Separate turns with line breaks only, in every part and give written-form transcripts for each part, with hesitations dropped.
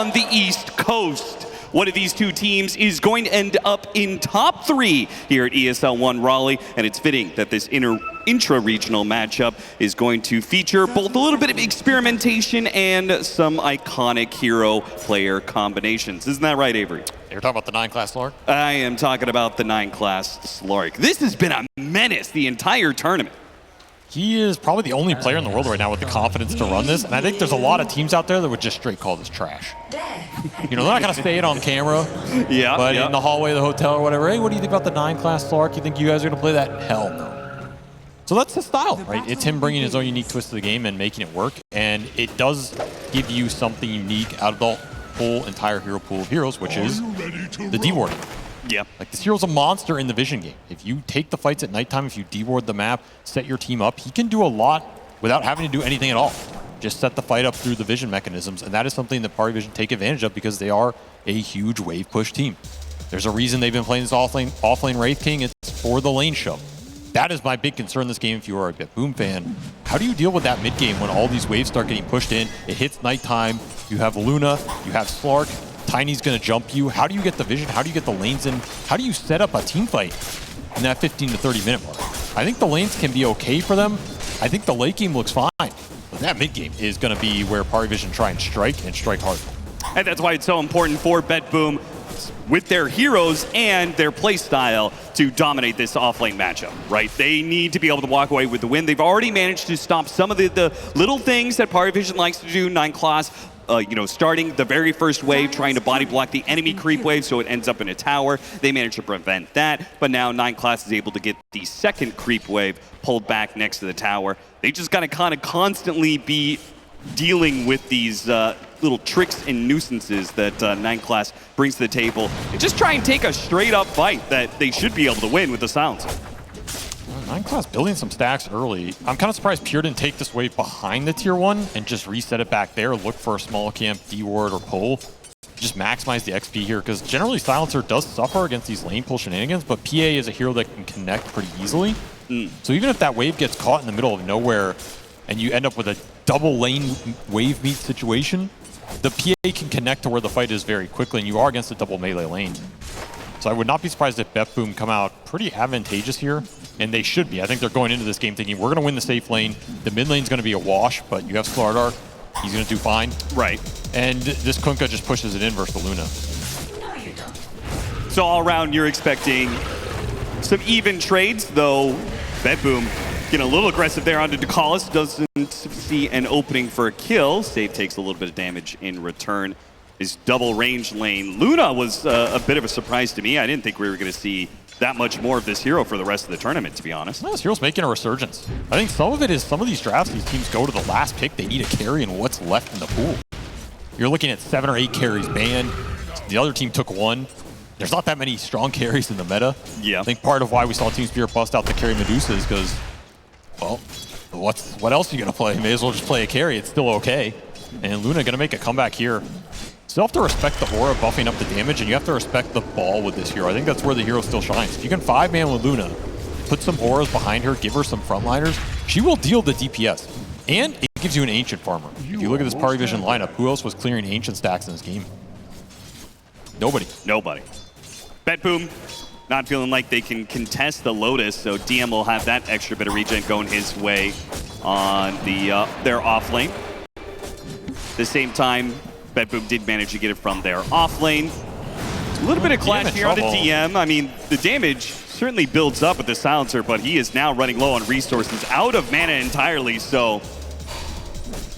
on the East Coast. One of these two teams is going to end up in top 3 here at ESL One Raleigh, and it's fitting that this intra-regional matchup is going to feature both a little bit of experimentation and some iconic hero player combinations. Isn't that right, Avery?
You're talking about the 9 class Slark?
I am talking about the 9 class Slark. This has been a menace the entire tournament.
He is probably the only player in the world right now with the confidence to run this, and I think there's a lot of teams out there that would just straight call this trash. You know, they're not going to say it on camera, but in the hallway of the hotel or whatever, hey, what do you think about the 9 class Slark? You think you guys are going to play that? Hell no. So that's the style, right? It's him bringing his own unique twist to the game and making it work, and it does give you something unique out of the whole entire hero pool of heroes, which is the dewarding.
Yeah.
Like, this hero's a monster in the vision game. If you take the fights at nighttime, if you deward the map, set your team up, he can do a lot without having to do anything at all. Just set the fight up through the vision mechanisms, and that is something that PARIVISION take advantage of because they are a huge wave push team. There's a reason they've been playing this off-lane Wraith King. It's for the lane show. That is my big concern in this game if you are a BetBoom fan. How do you deal with that mid-game when all these waves start getting pushed in? It hits nighttime, you have Luna, you have Slark, Tiny's going to jump you. How do you get the vision? How do you get the lanes in? How do you set up a team fight in that 15 to 30 minute mark? I think the lanes can be okay for them. I think the late game looks fine. But that mid game is going to be where PARIVISION try and strike hard.
And that's why it's so important for BetBoom with their heroes and their play style to dominate this offlane matchup, right? They need to be able to walk away with the win. They've already managed to stop some of the little things that PARIVISION likes to do, 9 class. You know, starting the very first wave, trying to body block the enemy creep wave so it ends up in a tower. They managed to prevent that, but now 9 class is able to get the second creep wave pulled back next to the tower. They just gotta kind of constantly be dealing with these little tricks and nuisances that 9 class brings to the table and just try and take a straight up fight that they should be able to win with the sounds.
9 class building some stacks early. I'm kind of surprised Pure didn't take this wave behind the tier 1 and just reset it back there, look for a small camp, D-ward, or pull. Just maximize the XP here, because generally Silencer does suffer against these lane pull shenanigans, but PA is a hero that can connect pretty easily. So even if that wave gets caught in the middle of nowhere and you end up with a double lane wave meet situation, the PA can connect to where the fight is very quickly, and you are against a double melee lane. So I would not be surprised if BetBoom come out pretty advantageous here, and they should be. I think they're going into this game thinking, we're going to win the safe lane. The mid lane's going to be a wash, but you have Slardar. He's going to do fine.
Right.
And this Kunkka just pushes it in versus the Luna.
So all around, you're expecting some even trades, though BetBoom getting a little aggressive there onto Decisive. Doesn't see an opening for a kill. Save takes a little bit of damage in return. His double range lane. Luna was a bit of a surprise to me. I didn't think we were going to see that much more of this hero for the rest of the tournament, to be honest.
Well, this hero's making a resurgence. I think some of it is some of these drafts, these teams go to the last pick, they need a carry and what's left in the pool. You're looking at 7 or 8 carries banned. The other team took 1. There's not that many strong carries in the meta.
Yeah.
I think part of why we saw Team Spirit bust out the carry Medusa is because, well, what else are you going to play? You may as well just play a carry. It's still okay. And Luna going to make a comeback here. Still have to respect the aura buffing up the damage, and you have to respect the ball with this hero. I think that's where the hero still shines. If you can 5-man with Luna, put some auras behind her, give her some frontliners, she will deal the DPS. And it gives you an Ancient farmer. If you look at this PARIVISION lineup, who else was clearing Ancient stacks in this game? Nobody.
Nobody. BetBoom not feeling like they can contest the Lotus, so DM will have that extra bit of regen going his way on their off lane. At the same time, BetBoom did manage to get it from their off lane. A little bit of clash here on the DM. I mean, the damage certainly builds up with the Silencer, but he is now running low on resources, out of mana entirely, so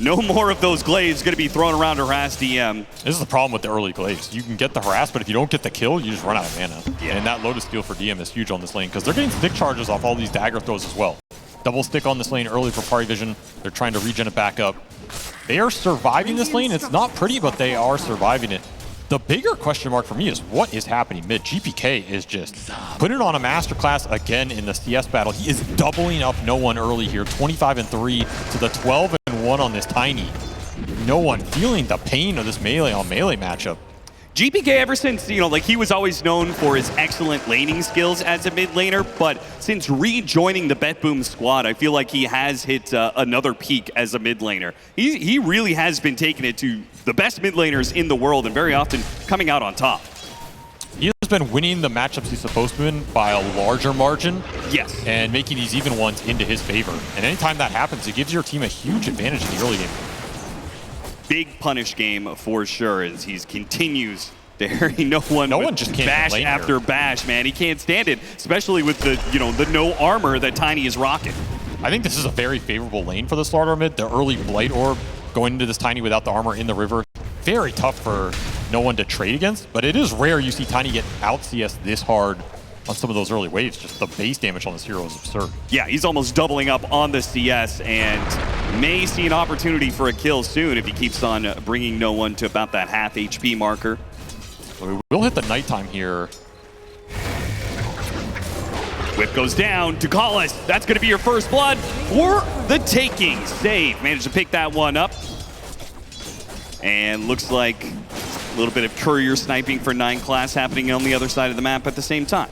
no more of those glaives going to be thrown around to harass DM.
This is the problem with the early glaives. You can get the harass, but if you don't get the kill, you just run out of mana.
Yeah.
And that Lotus steal for DM is huge on this lane, because they're getting stick charges off all these dagger throws as well. Double stick on this lane early for PARIVISION. They're trying to regen it back up. They are surviving this lane. It's not pretty, but they are surviving it. The bigger question mark for me is what is happening mid. GPK is just putting on a masterclass again in the CS battle. He is doubling up No One early here, 25-3 to the 12-1 on this Tiny. No One feeling the pain of this melee on melee matchup.
GPK, ever since, like he was always known for his excellent laning skills as a mid laner, but since rejoining the BetBoom squad, I feel like he has hit another peak as a mid laner. He really has been taking it to the best mid laners in the world and very often coming out on top.
He has been winning the matchups he's supposed to win by a larger margin.
Yes.
And making these even ones into his favor. And anytime that happens, it gives your team a huge advantage in the early game.
Big punish game for sure as he continues to harry no one
just can't
bash after bash, man. He can't stand it, especially with the the no armor that Tiny is rocking.
I think this is a very favorable lane for the Slardar mid. The early Blight Orb going into this Tiny without the armor in the river. Very tough for no one to trade against, but it is rare you see Tiny get out CS this hard on some of those early waves. Just the base damage on this hero is absurd. Yeah,
he's almost doubling up on the CS and may see an opportunity for a kill soon if he keeps on bringing no one to about that half HP marker.
So we will hit the nighttime here.
Whip goes down. Decisive, that's going to be your first blood for the taking. Save, managed to pick that one up. And looks like a little bit of courier sniping for 9 class happening on the other side of the map at the same time.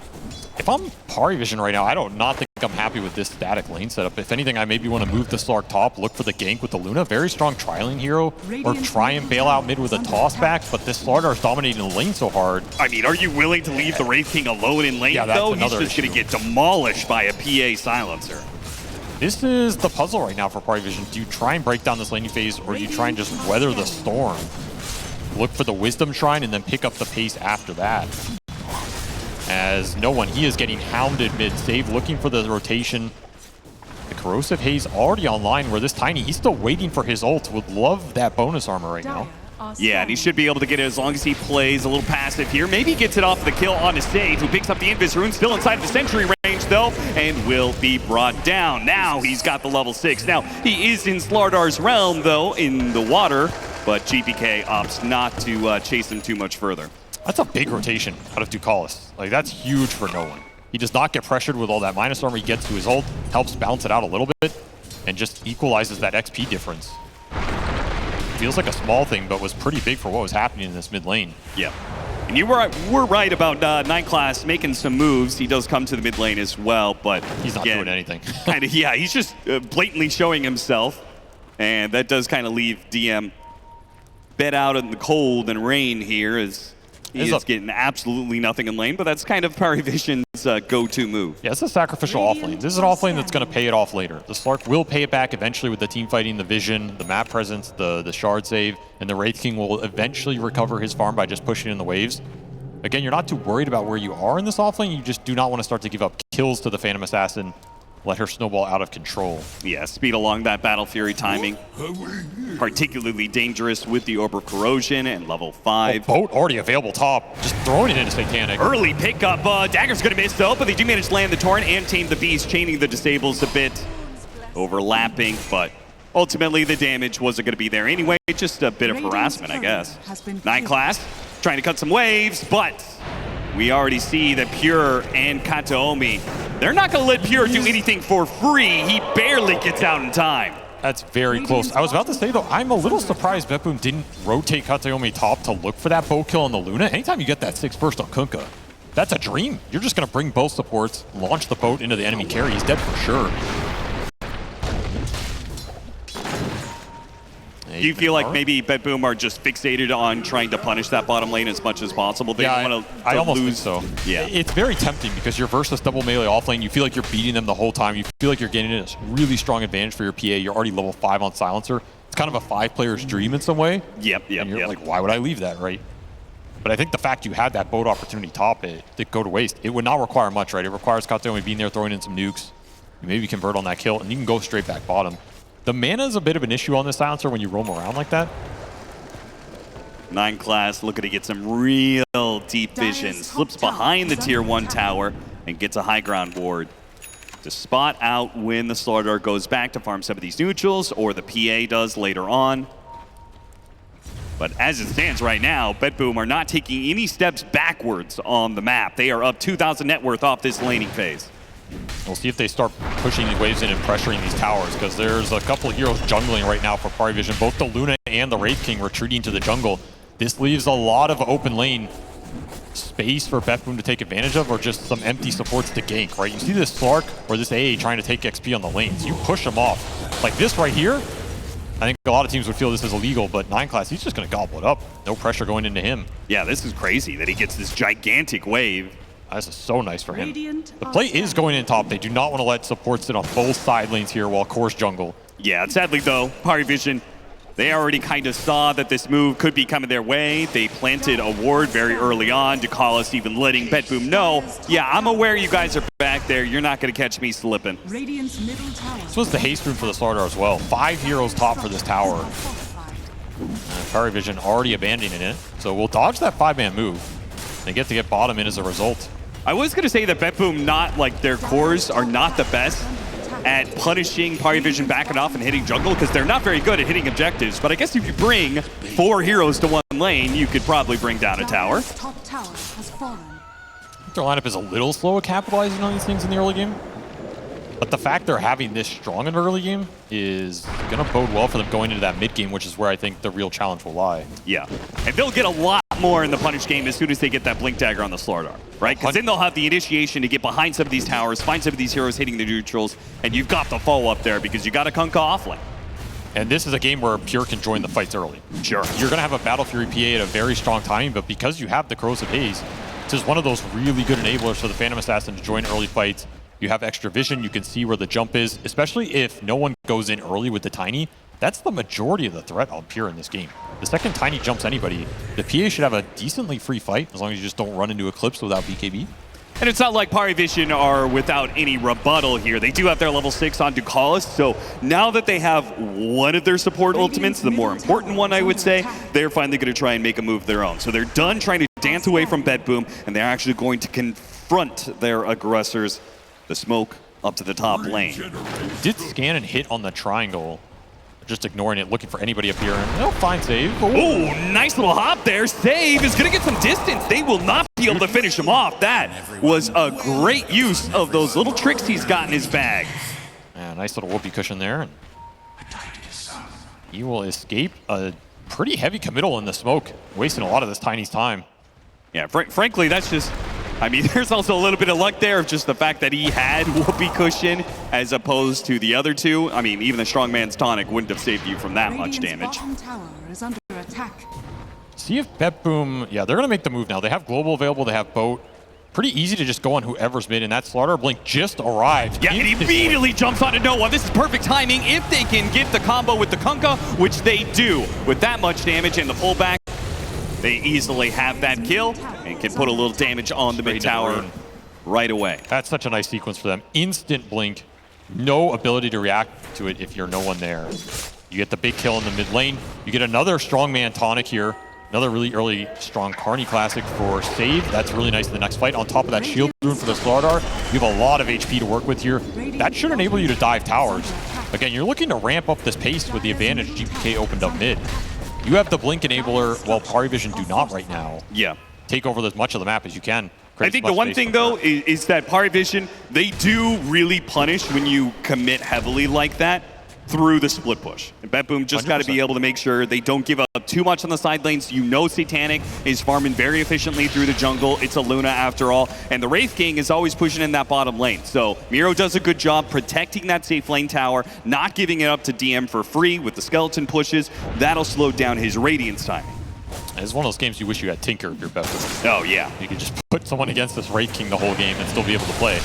If I'm PARIVISION right now, I do not think I'm happy with this static lane setup. If anything, I maybe want to move the Slark top, look for the gank with the Luna. Very strong trialing hero, or try and bail out mid with a toss back, but this Slardar is dominating the lane so hard.
I mean, are you willing to leave the Wraith King alone in lane, though? He's just going to get demolished by a PA silencer.
This is the puzzle right now for PARIVISION. Do you try and break down this laning phase, or do you try and just weather the storm? Look for the Wisdom Shrine and then pick up the pace after that. As no one, he is getting hounded mid-save, looking for the rotation. The Corrosive Haze already online, where this Tiny, he's still waiting for his ult. Would love that bonus armor right now.
Yeah, and he should be able to get it as long as he plays a little passive here. Maybe gets it off the kill on his Sage, who picks up the Invis Rune, still inside of the Sentry range, though, and will be brought down. Now he's got the level 6. Now, he is in Slardar's realm, though, in the water, but GPK opts not to chase him too much further.
That's a big rotation out of Decisive. Like, that's huge for no one. He does not get pressured with all that minus armor. He gets to his ult, helps bounce it out a little bit, and just equalizes that XP difference. Feels like a small thing, but was pretty big for what was happening in this mid lane.
Yeah. And you were right about 9 class making some moves. He does come to the mid lane as well, but
he's not doing anything.
Yeah, he's just blatantly showing himself, and that does kind of leave DM bed out in the cold and rain here as he is getting absolutely nothing in lane, but that's kind of PARIVISION's go-to move.
Yeah, it's a sacrificial offlane. This is an offlane that's going to pay it off later. The Slark will pay it back eventually with the team fighting, the vision, the map presence, the shard save, and the Wraith King will eventually recover his farm by just pushing in the waves. Again, you're not too worried about where you are in this offlane. You just do not want to start to give up kills to the Phantom Assassin. Let her snowball out of control.
Yeah, speed along that Battle Fury timing. Particularly dangerous with the Orb of Corrosion and level 5.
Oh, boat already available top. Just throwing it into Satanic.
Early pickup. Dagger's going to miss though, but they do manage to land the Torrent and tame the Beast, chaining the Disables a bit. Overlapping, but ultimately the damage wasn't going to be there anyway. Just a bit of harassment, I guess. 9 class trying to cut some waves, but we already see that Pure and Kataomi, they're not going to let Pure do anything for free. He barely gets out in time.
That's very close. I was about to say, though, I'm a little surprised BetBoom didn't rotate Kataomi top to look for that bow kill on the Luna. Anytime you get that 6 burst on Kunkka, that's a dream. You're just going to bring both supports, launch the boat into the enemy carry. He's dead for sure.
Do you feel like maybe BetBoom are just fixated on trying to punish that bottom lane as much as possible? They don't want to
I almost
lose.
think so.
Yeah.
It's very tempting because you're versus double melee offlane. You feel like you're beating them the whole time. You feel like you're getting a really strong advantage for your PA. You're already level 5 on Silencer. It's kind of a 5-player's dream in some way.
Yep.
And you're like, why would I leave that, right? But I think the fact you had that boat opportunity top it to go to waste, it would not require much, right? It requires Kataomi being there, throwing in some nukes. You maybe convert on that kill, and you can go straight back bottom. The mana is a bit of an issue on this Silencer when you roam around like that.
9 class looking to get some real deep vision. Slips behind the tier 1 tower and gets a high ground ward to spot out when the Slardar goes back to farm some of these neutrals, or the PA does later on. But as it stands right now, BetBoom are not taking any steps backwards on the map. They are up 2,000 net worth off this laning phase.
We'll see if they start pushing these waves in and pressuring these towers, because there's a couple of heroes jungling right now for PARIVISION. Both the Luna and the Wraith King retreating to the jungle. this leaves a lot of open lane space for BetBoom to take advantage of, or just some empty supports to gank, right? You see this Slark or this AA trying to take XP on the lanes. You push them off. Like this right here, I think a lot of teams would feel this is illegal, but 9 class, he's just going to gobble it up. No pressure going into him.
Yeah, this is crazy that he gets this gigantic wave.
This is so nice for him. The play is going in top. They do not want to let support sit on both side lanes here while Core's jungle.
Yeah, sadly though, PARIVISION, they already kind of saw that this move could be coming their way. They planted a ward very early on. Decisive even letting BetBoom know, yeah, I'm aware you guys are back there. You're not going to catch me slipping.
This was the haste room for the starter as well. 5 heroes top for this tower. PARIVISION already abandoning it. So we'll dodge that 5-man move. They get to get bottom in as a result.
I was going to say that BetBoom, not like their cores are not the best at punishing PARIVISION backing off and hitting jungle because they're not very good at hitting objectives. But I guess if you bring 4 heroes to one lane, you could probably bring down a tower.
Their lineup is a little slow at capitalizing on these things in the early game. But the fact they're having this strong in the early game is going to bode well for them going into that mid game, which is where I think the real challenge will lie.
Yeah, and they'll get a lot more in the punish game as soon as they get that blink dagger on the Slardar, right? Because then they'll have the initiation to get behind some of these towers, find some of these heroes hitting the neutrals, and you've got the follow-up there because you got a Kunkka offlane.
And this is a game where Pure can join the fights early.
Sure.
You're going to have a Battle Fury PA at a very strong timing, but because you have the Corrosive Haze, this is one of those really good enablers for the Phantom Assassin to join early fights. You have extra vision, you can see where the jump is, especially if no one goes in early with the Tiny. That's the majority of the threat on Pure in this game. The second Tiny jumps anybody, the PA should have a decently free fight, as long as you just don't run into Eclipse without BKB.
And it's not like PARIVISION are without any rebuttal here. They do have their level 6 on Decisive, so now that they have one of their support ultimates, the more important one I would say, they're finally going to try and make a move of their own. So they're done trying to dance away from BetBoom, and they're actually going to confront their aggressors. The smoke up to the top lane.
Did scan and hit on the triangle, just ignoring it, looking for anybody up here. Oh, fine save.
Oh, nice little hop there. Save is going to get some distance. They will not be able to finish him off. That was a great use of those little tricks he's got in his bag.
Yeah, nice little whoopee cushion there. He will escape a pretty heavy committal in the smoke, wasting a lot of this Tiny's time.
Yeah, frankly, that's just... I mean, there's also a little bit of luck there of just the fact that he had whoopee cushion as opposed to the other two. I mean, even the strongman's tonic wouldn't have saved you from that much damage.
See if BetBoom, yeah, they're going to make the move now. They have global available, they have boat. Pretty easy to just go on whoever's mid, and that Slardar Blink just arrived.
Yeah, and he immediately jumps onto Noah. This is perfect timing if they can get the combo with the Kunkka, which they do. With that much damage and the pullback, they easily have that kill and can put a little damage on the mid tower right away.
That's such a nice sequence for them. Instant blink, no ability to react to it if you're no one there. You get the big kill in the mid lane. You get another strongman tonic here. Another really early strong Carney classic for save. That's really nice in the next fight. On top of that shield rune for the Slardar, you have a lot of HP to work with here. That should enable you to dive towers. Again, you're looking to ramp up this pace with the advantage GPK opened up mid. You have the blink enabler while PARIVISION do not right now.
Yeah.
Take over as much of the map as you can.
I think the one thing though is that PARIVISION, they do really punish when you commit heavily like that through the split push. And BetBoom just got to be able to make sure they don't give up too much on the side lanes. You know Satanic is farming very efficiently through the jungle. It's a Luna after all. And the Wraith King is always pushing in that bottom lane. So Miro does a good job protecting that safe lane tower, not giving it up to DM for free with the skeleton pushes. That'll slow down his Radiance timing.
It's one of those games you wish you had Tinker if you're BetBoom.
Oh, yeah.
You could just put someone against this Wraith King the whole game and still be able to play.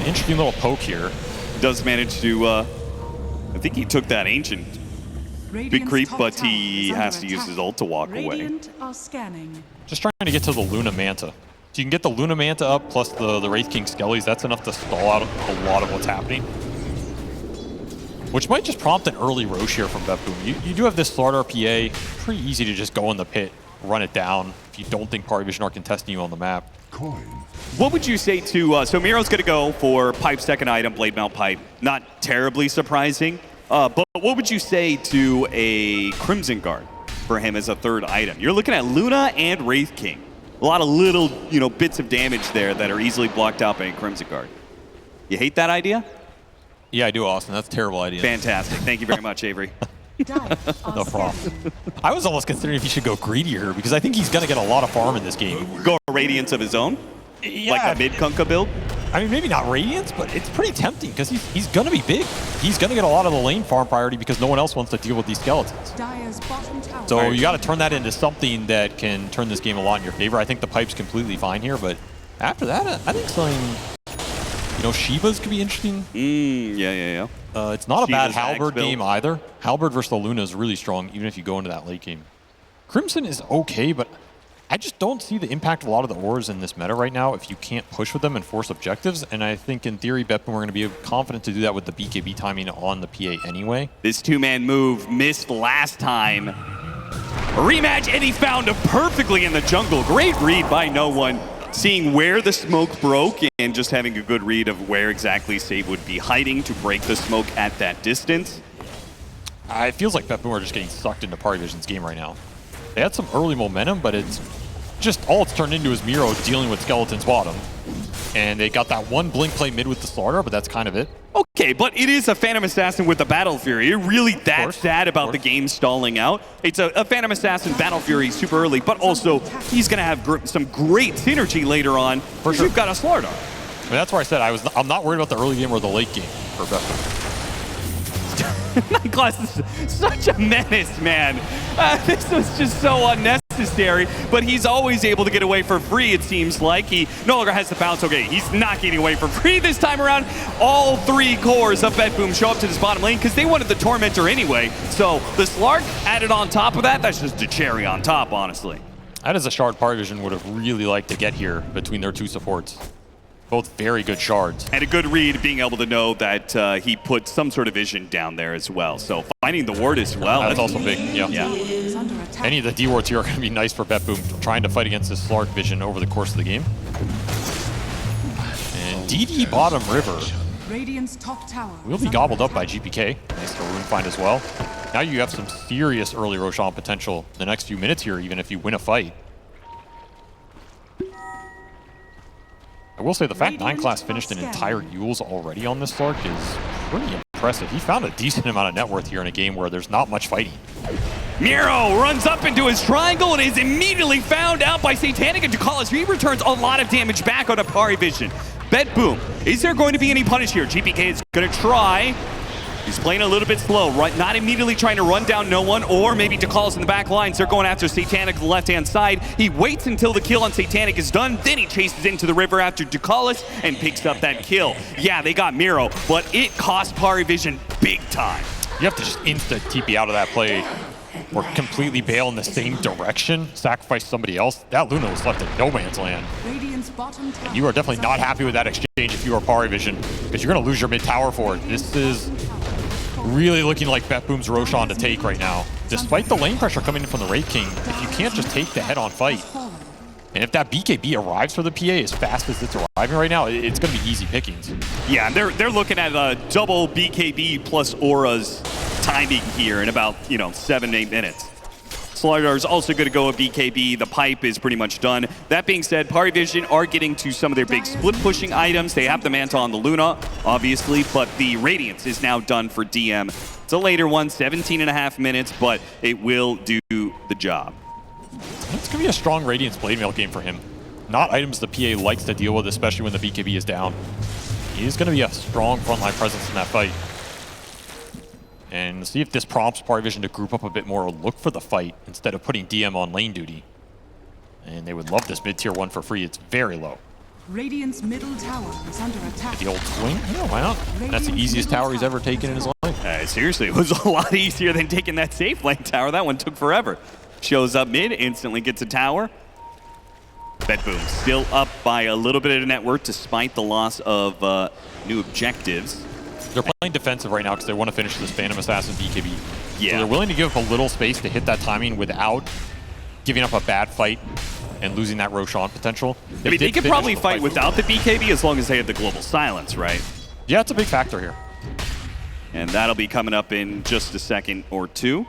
An interesting little poke here.
Does manage to... I think he took that ancient big creep, but he has to use his ult to walk away.
Just trying to get to the Luna Manta. So you can get the Luna Manta up plus the Wraith King Skellies. That's enough to stall out a lot of what's happening. Which might just prompt an early Roche here from BetBoom. You do have this Slardar PA. Pretty easy to just go in the pit, run it down if you don't think PARIVISION are contesting you on the map.
What would you say to, so Miro's going to go for Pipe's second item, Blade Mount Pipe. Not terribly surprising, but what would you say to a Crimson Guard for him as a third item? You're looking at Luna and Wraith King. A lot of little, bits of damage there that are easily blocked out by a Crimson Guard. You hate that idea?
Yeah, I do, Austin. That's a terrible idea.
Fantastic. Thank you very much, Avery.
No problem. I was almost considering if he should go greedy here because I think he's going to get a lot of farm in this game.
Go Radiance of his own?
Yeah.
Like a mid-Kunkka build?
I mean, maybe not Radiance, but it's pretty tempting because he's going to be big. He's going to get a lot of the lane farm priority because no one else wants to deal with these skeletons. So you got to turn that into something that can turn this game a lot in your favor. I think the pipe's completely fine here, but after that, I think something, you know, Shiva's could be interesting.
Yeah.
It's not a bad
Shiva's
Halberd
build.
game either. Halberd versus the Luna is really strong, even if you go into that late game. Crimson is okay, but I just don't see the impact of a lot of the ores in this meta right now if you can't push with them and force objectives. And I think in theory, BetBoom are going to be confident to do that with the BKB timing on the PA anyway.
This two-man move missed last time. A rematch, and he found it perfectly in the jungle. Great read by no one. Seeing where the smoke broke and just having a good read of where exactly Save would be hiding to break the smoke at that distance.
It feels like BetBoom are just getting sucked into PARIVISION's game right now. They had some early momentum, but it's just all it's turned into is Miro dealing with Skeleton's bottom. And they got that one blink play mid with the Slaughter, but that's kind of it.
Okay, but it is a Phantom Assassin with a Battle Fury. You're really that sad about the game stalling out. It's a Phantom Assassin Battle Fury super early, but also he's going to have some great synergy later on. For sure. You've got a Slaughter.
I mean, that's where I said I'm not worried about the early game or the late game for BetBoom.
Nightglass is such a menace, man. This was just so unnecessary, but he's always able to get away for free, it seems like. He no longer has to bounce. Okay, he's not getting away for free this time around. All three cores of BetBoom show up to this bottom lane because they wanted the Tormentor anyway. So the Slark added on top of that, that's just a cherry on top, honestly.
That is a shard PARIVISION would have really liked to get here between their two supports. Both very good shards.
And a good read being able to know that he put some sort of vision down there as well. So finding the ward as well.
That's also big, yeah. Any of the D wards here are going to be nice for BetBoom trying to fight against this Slark vision over the course of the game. And DD bottom river
Radiant's top tower
will be gobbled up by GPK. Nice to rune find as well. Now you have some serious early Roshan potential the next few minutes here, even if you win a fight. I will say the fact 9 class finished an entire Yules already on this Slark is pretty impressive. He found a decent amount of net worth here in a game where there's not much fighting.
Miro runs up into his triangle and is immediately found out by Satanic and Decisive. He returns a lot of damage back on a PARIVISION. BetBoom, is there going to be any punish here? GPK is going to try. He's playing a little bit slow, right? Not immediately trying to run down no one, or maybe Decisive in the back lines. They're going after Satanic the left-hand side. He waits until the kill on Satanic is done, then he chases into the river after Decisive and picks up that kill. Yeah, they got Miro, but it cost PARIVISION big time.
You have to just instant TP out of that play or completely bail in the same direction, sacrifice somebody else. That Luna was left in no man's land. And you are definitely not happy with that exchange if you are PARIVISION, because you're going to lose your mid tower for it. This is really looking like BetBoom's Roshan to take right now. Despite the lane pressure coming in from the Wraith King, if you can't just take the head-on fight, and if that BKB arrives for the PA as fast as it's arriving right now, it's going to be easy pickings.
Yeah, and they're looking at a double BKB plus Aura's timing here in about 7-8 minutes. Slaughter is also going to go a BKB. The pipe is pretty much done. That being said, PARIVISION are getting to some of their big split pushing items. They have the Manta on the Luna, obviously, but the Radiance is now done for DM. It's a later one, 17.5 minutes, but it will do the job.
It's going to be a strong Radiance Blade Mail game for him. Not items the PA likes to deal with, especially when the BKB is down. He's going to be a strong frontline presence in that fight. And see if this prompts PARIVISION to group up a bit more or look for the fight instead of putting DM on lane duty. And they would love this mid-tier 1 for free. It's very low.
Radiant's middle tower is under attack.
The old swing? Yeah, why not? That's the easiest tower he's ever taken in his life.
Seriously, it was a lot easier than taking that safe lane tower. That one took forever. Shows up mid, instantly gets a tower. BetBoom still up by a little bit of net worth despite the loss of new objectives.
They're playing defensive right now because they want to finish this Phantom Assassin BKB.
Yeah.
So they're willing to give up a little space to hit that timing without giving up a bad fight and losing that Roshan potential.
I mean, they could probably fight without the BKB as long as they have the global silence, right?
Yeah, it's a big factor here.
And that'll be coming up in just a second or two.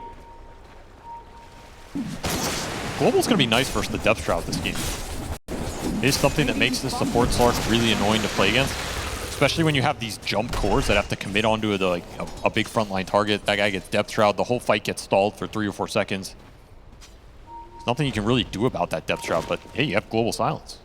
Global's going to be nice versus the Depth Shroud this game. It is something that makes this support Slark really annoying to play against. especially when you have these jump cores that have to commit onto a big frontline target. That guy gets depth shroud. The whole fight gets stalled for 3 or 4 seconds. There's nothing you can really do about that depth shroud, but hey, you have global silence.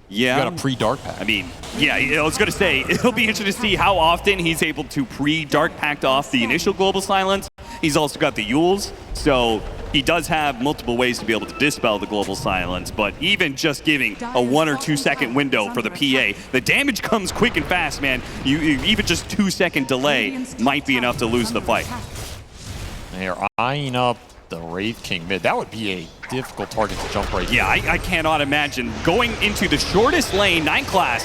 Yeah.
You got a pre-dark pack.
I mean, yeah, I was going to say, it'll be interesting to see how often he's able to pre-dark pack off the initial global silence. He's also got the Yules, so he does have multiple ways to be able to dispel the global silence, but even just giving a 1 or 2 second window for the PA, the damage comes quick and fast, man. Even just 2-second delay might be enough to lose the fight.
They're eyeing up the Wraith King mid. That would be a difficult target to jump right
Yeah, I cannot imagine going into the shortest lane, 9 class.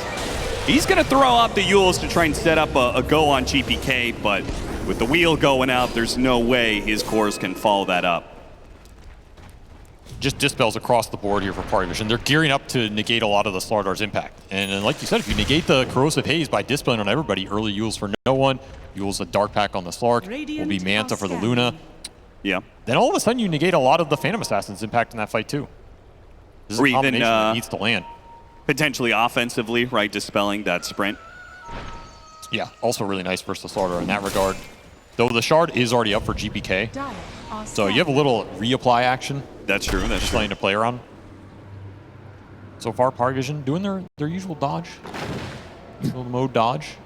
He's going to throw out the Yules to try and set up a go on GPK, but with the wheel going out, there's no way his cores can follow that up.
Just dispels across the board here for PARIVISION. They're gearing up to negate a lot of the Slardar's impact. And like you said, if you negate the Corrosive Haze by dispelling on everybody, early Yules for no one, Yules a Dark Pack on the Slark, will be Manta for the Luna.
Yeah.
Then all of a sudden you negate a lot of the Phantom Assassin's impact in that fight too. This is
Or
a
even,
combination that needs to land.
Potentially offensively, right, dispelling that sprint.
Yeah, also really nice versus Slardar in that regard. Though the shard is already up for GPK, so you have a little reapply action.
That's true, that's
Just
true.
letting to play around. So far, PARIVISION doing their usual dodge. Usual mode dodge.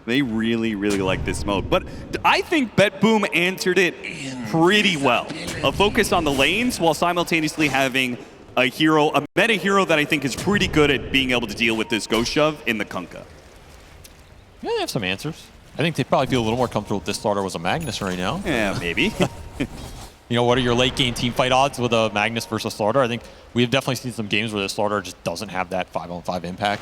They really, really like this mode. But I think BetBoom answered it pretty well. A focus on the lanes while simultaneously having a hero, a meta hero that I think is pretty good at being able to deal with this Ghost Shove in the Kunkka.
Yeah, they have some answers. I think they probably feel a little more comfortable with this Slardar was a Magnus right now.
Yeah, maybe.
You know, what are your late game team fight odds with a Magnus versus Slardar? I think we've definitely seen some games where the Slardar just doesn't have that 5-on-5 impact.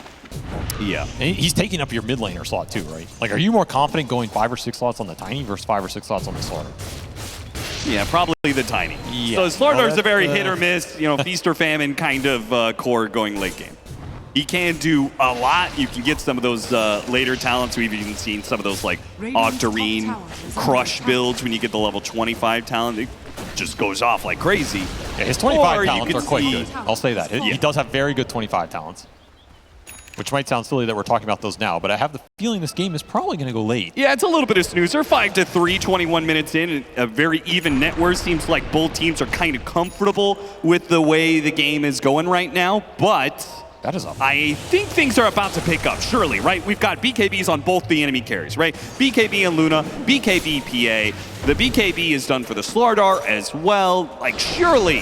Yeah.
And he's taking up your mid laner slot too, right? Like, are you more confident going 5 or 6 slots on the Tiny versus 5 or 6 slots on the Slardar?
Yeah, probably the Tiny.
Yeah.
So Slardar's
Well,
a very hit or miss, you know, feast or famine kind of core going late game. He can do a lot. You can get some of those later talents. We've even seen some of those like Octarine, Crush builds when you get the level 25 talent. It just goes off like crazy.
Yeah, his 25
Or you
talents
could
are quite
see-
good. I'll say that. He does have very good 25 talents. Which might sound silly that we're talking about those now, but I have the feeling this game is probably going to go late.
Yeah, it's a little bit of snoozer. 5-3, 21 minutes in, and a very even net worth. Seems like both teams are kind of comfortable with the way the game is going right now, but
That is up.
I think things are about to pick up, surely, right? We've got BKBs on both the enemy carries, right? BKB and Luna, BKB PA. The BKB is done for the Slardar as well. Like, surely,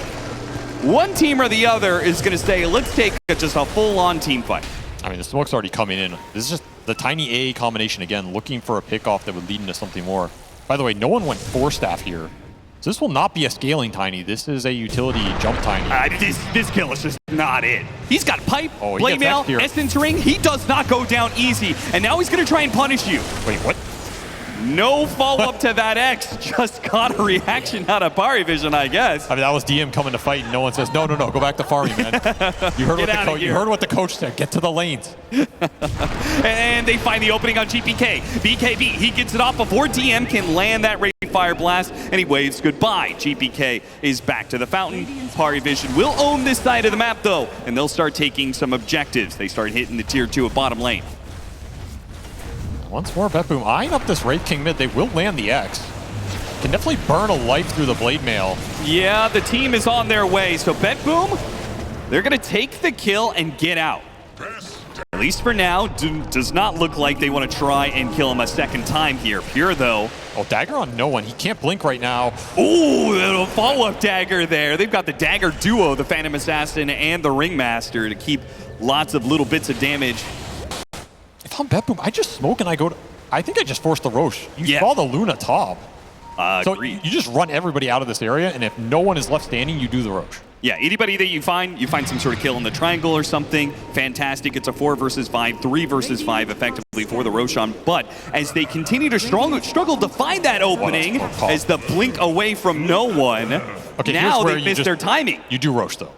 one team or the other is going to say, let's take just a full-on team fight.
I mean, the smoke's already coming in. This is just the Tiny AA combination again, looking for a pick-off that would lead into something more. By the way, no one went 4-staff here. So this will not be a scaling Tiny. This is a utility jump Tiny.
This kill is just not it. He's got Pipe,
Oh, he
Blade
gets
Mail,
X here.
Essence Ring. He does not go down easy. And now he's going to try and punish you.
Wait, what?
No follow-up to that X. Just got a reaction out of PARIVISION, I guess.
I mean, that was DM coming to fight, and no one says, no, go back to farming, man. You heard what the coach said. Get to the lanes.
And they find the opening on GPK. BKB, he gets it off before DM can land that Ray Fire Blast, and he waves goodbye. GPK is back to the fountain. PARIVISION will own this side of the map, though, and they'll start taking some objectives. They start hitting the tier 2 of bottom lane.
Once more, BetBoom eyeing up this Wraith King mid. They will land the X. Can definitely burn a life through the Blade Mail.
Yeah, the team is on their way. So BetBoom, they're going to take the kill and get out. At least for now, does not look like they want to try and kill him a second time here. Pure, though.
Oh, dagger on no one. He can't blink right now.
Ooh, little follow-up dagger there. They've got the dagger duo, the Phantom Assassin and the Ringmaster, to keep lots of little bits of damage.
If I'm BetBoom, I just smoke and I go to... I think I just forced the Roche. You
Yeah.
saw the Luna top. So
Agreed.
you just run everybody out of this area, and if no one is left standing, you do the Roche.
Yeah, anybody that you find some sort of kill in the triangle or something, fantastic. It's a 4 versus 5, 3 versus 5 effectively for the Roshan. But as they continue to struggle to find that opening, as the blink away from no one,
Okay,
now
here's where
they
you
missed their timing.
You do Roche, though.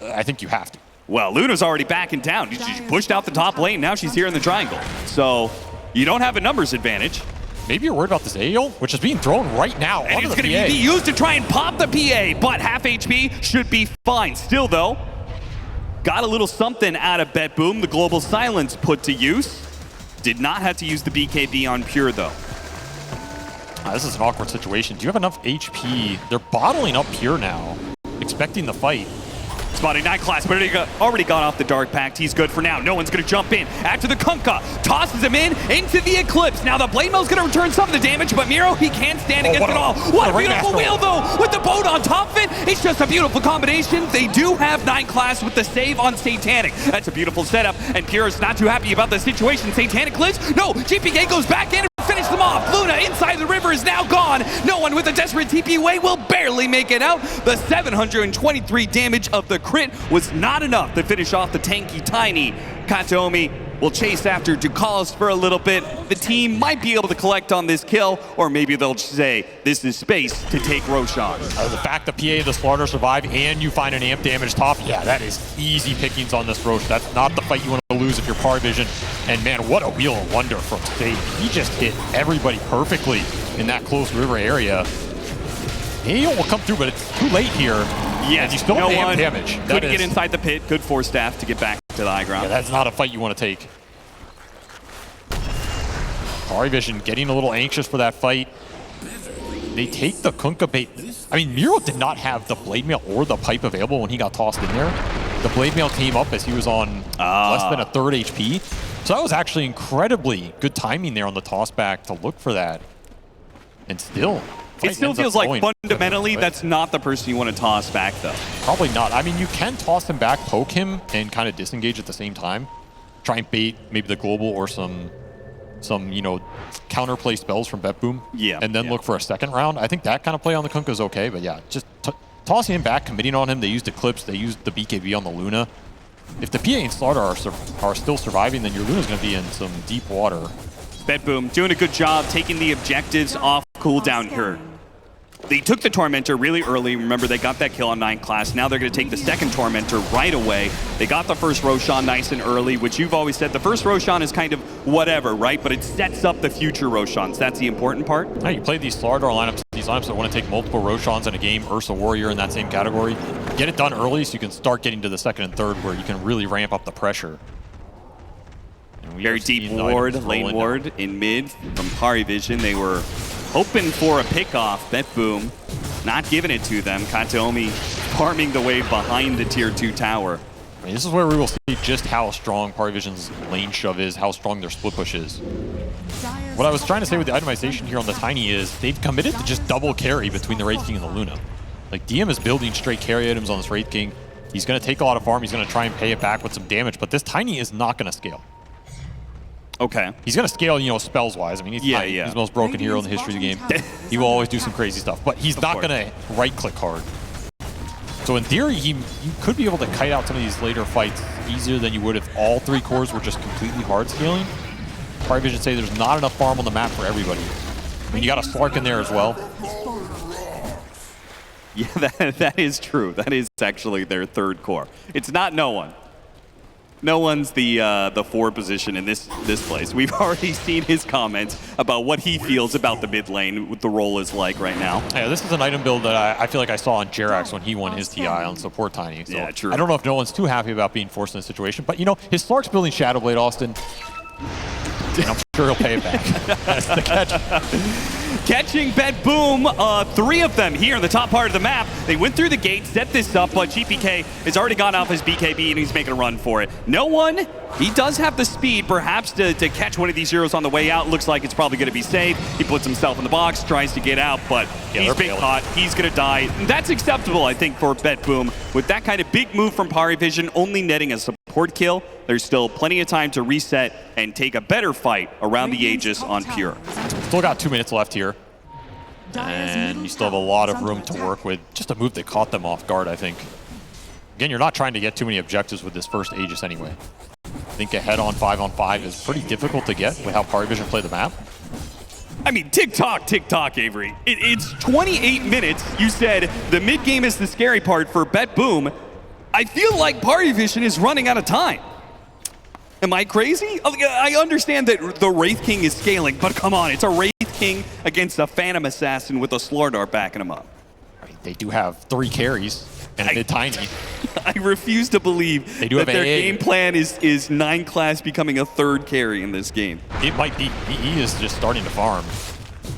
I think you have to.
Well, Luna's already backing down. She pushed out the top lane. Now she's here in the triangle. So you don't have a numbers advantage.
Maybe you're worried about this AO, which is being thrown right now
And
onto
it's
the
going to
PA.
be used to try and pop the PA, but half HP should be fine. Still, though, got a little something out of BetBoom. The global silence put to use. Did not have to use the BKB on Pure, though.
This is an awkward situation. Do you have enough HP? They're bottling up Pure now, expecting the fight.
Spotting 9 class, but already got off the Dark Pact. He's good for now. No one's going to jump in. After the Kunkka, tosses him into the Eclipse. Now the Blade Mail's going to return some of the damage, but Miro, he can't stand against it all. What a beautiful wheel, though, with the boat on top of it. It's just a beautiful combination. They do have 9 class with the save on Satanic. That's a beautiful setup, and Pure's not too happy about the situation. Satanic lives. No, GPK goes back in. Finish them off. Luna inside the river is now gone. No one with a desperate TP away will barely make it out. The 723 damage of the crit was not enough to finish off the tanky Tiny. Kataomi will chase after Ducalis for a little bit. The team might be able to collect on this kill, or maybe they'll say this is space to take Roshan.
The fact the PA, the Slaughter survive, and you find an amp damage top, yeah, that is easy pickings on this Rosh. That's not the fight you want to lose if you're PARIVISION. And man, what a wheel of wonder from State. He just hit everybody perfectly in that close river area. He will come through, but it's too late here.
Yes,
you still have amp damage.
Couldn't get inside the pit. Good for staff to get back to the high ground.
Yeah, that's not a fight you want to take. PARIVISION getting a little anxious for that fight. They take the Kunkka bait. I mean, Miro did not have the Blade Mail or the pipe available when he got tossed in there. The Blade Mail came up as he was on less than a third HP. So that was actually incredibly good timing there on the toss back to look for that. And still,
it still feels like fundamentally that's not the person you want to toss back, though.
Probably not. I mean, you can toss him back, poke him, and kind of disengage at the same time. Try and bait maybe the global or some counterplay spells from BetBoom.
Yeah.
And then look for a second round. I think that kind of play on the Kunkka is okay, but yeah, just tossing him back, committing on him. They used Eclipse, they used the BKB on the Luna. If the PA and Slaughter are still surviving, then your Luna's going to be in some deep water.
BetBoom doing a good job taking the objectives off cooldown here. They took the Tormentor really early. Remember, they got that kill on 9 class. Now they're going to take the second Tormentor right away. They got the first Roshan nice and early, which you've always said the first Roshan is kind of whatever, right? But it sets up the future Roshans. That's the important part.
Yeah, you play these Slaughter lineups, these lineups that want to take multiple Roshans in a game, Ursa Warrior in that same category. Get it done early so you can start getting to the second and third where you can really ramp up the pressure.
Very deep ward, lane ward in mid from PARIVISION. They were hoping for a pickoff. BetBoom not giving it to them. Kataomi farming the wave behind the tier 2 tower.
I mean, this is where we will see just how strong PARIVISION's lane shove is, how strong their split push is. What I was trying to say with the itemization here on the Tiny is they've committed to just double carry between the Wraith King and the Luna. Like, DM is building straight carry items on this Wraith King. He's going to take a lot of farm. He's going to try and pay it back with some damage, but this Tiny is not going to scale.
Okay.
He's going to scale, spells-wise. I mean, he's the most broken hero in the history of the game. He will always do some crazy stuff, but he's not going to right-click hard. So in theory, you could be able to kite out some of these later fights easier than you would if all 3 cores were just completely hard scaling. PARIVISION say there's not enough farm on the map for everybody. I mean, you got a Slark in there as well.
Yeah, that is true. That is actually their third core. It's not no one. No one's the 4 position in this place. We've already seen his comments about what he feels about the mid lane, what the role is like right now.
Yeah, this is an item build that I feel like I saw on Jerax when he won his TI on support Tiny. So
yeah, true.
I don't know if no one's too happy about being forced in this situation, but his Slark's building Shadowblade, Austin. And I'm sure he'll pay it back. That's the catch.
Catching BetBoom, 3 of them here in the top part of the map. They went through the gate, set this up, but GPK has already gone off his BKB and he's making a run for it. No one, he does have the speed perhaps to catch one of these heroes on the way out. Looks like it's probably going to be safe. He puts himself in the box, tries to get out, but he's been caught. He's going to die. And that's acceptable, I think, for BetBoom. With that kind of big move from PARIVISION, only netting a support kill, there's still plenty of time to reset and take a better fight around the Aegis on Pure.
Still got 2 minutes left here. And you still have a lot of room to work with. Just a move that caught them off guard, I think. Again, you're not trying to get too many objectives with this first Aegis anyway. I think a head-on 5-on-5 is pretty difficult to get with how PARIVISION play the map.
I mean, tick-tock, Avery. It's 28 minutes. You said the mid-game is the scary part for BetBoom. I feel like PARIVISION is running out of time. Am I crazy? I understand that the Wraith King is scaling, but come on, it's a Wraith King against a Phantom Assassin with a Slaughter backing him up.
I mean, they do have 3 carries and a mid Tiny.
I refuse to believe
They do
that
have
their
AA.
game plan is 9 class becoming a 3rd carry in this game.
It might be. EE is just starting to farm.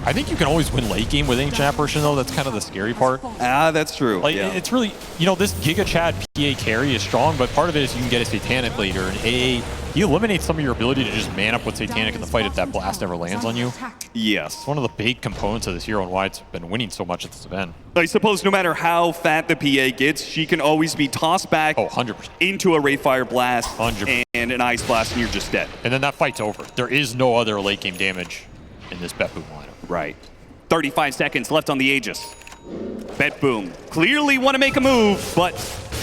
I think you can always win late game with Ancient Apparition, though. That's kind of the scary part.
Ah, that's true.
Like,
yeah.
it's really, you know, this Giga Chad PA carry is strong, but part of it is you can get a Satanic later, and AA, he eliminates some of your ability to just man up with Satanic in the fight if that blast ever lands on you.
Yes.
It's one of the big components of this hero and why it's been winning so much at this event.
I suppose no matter how fat the PA gets, she can always be tossed back
Oh, 100%.
into a Wraithfire Blast
100%.
and an Ice Blast, and you're just dead.
And then that fight's over. There is no other late game damage in this BetBoom lineup.
Right. 35 seconds left on the Aegis. BetBoom clearly want to make a move, but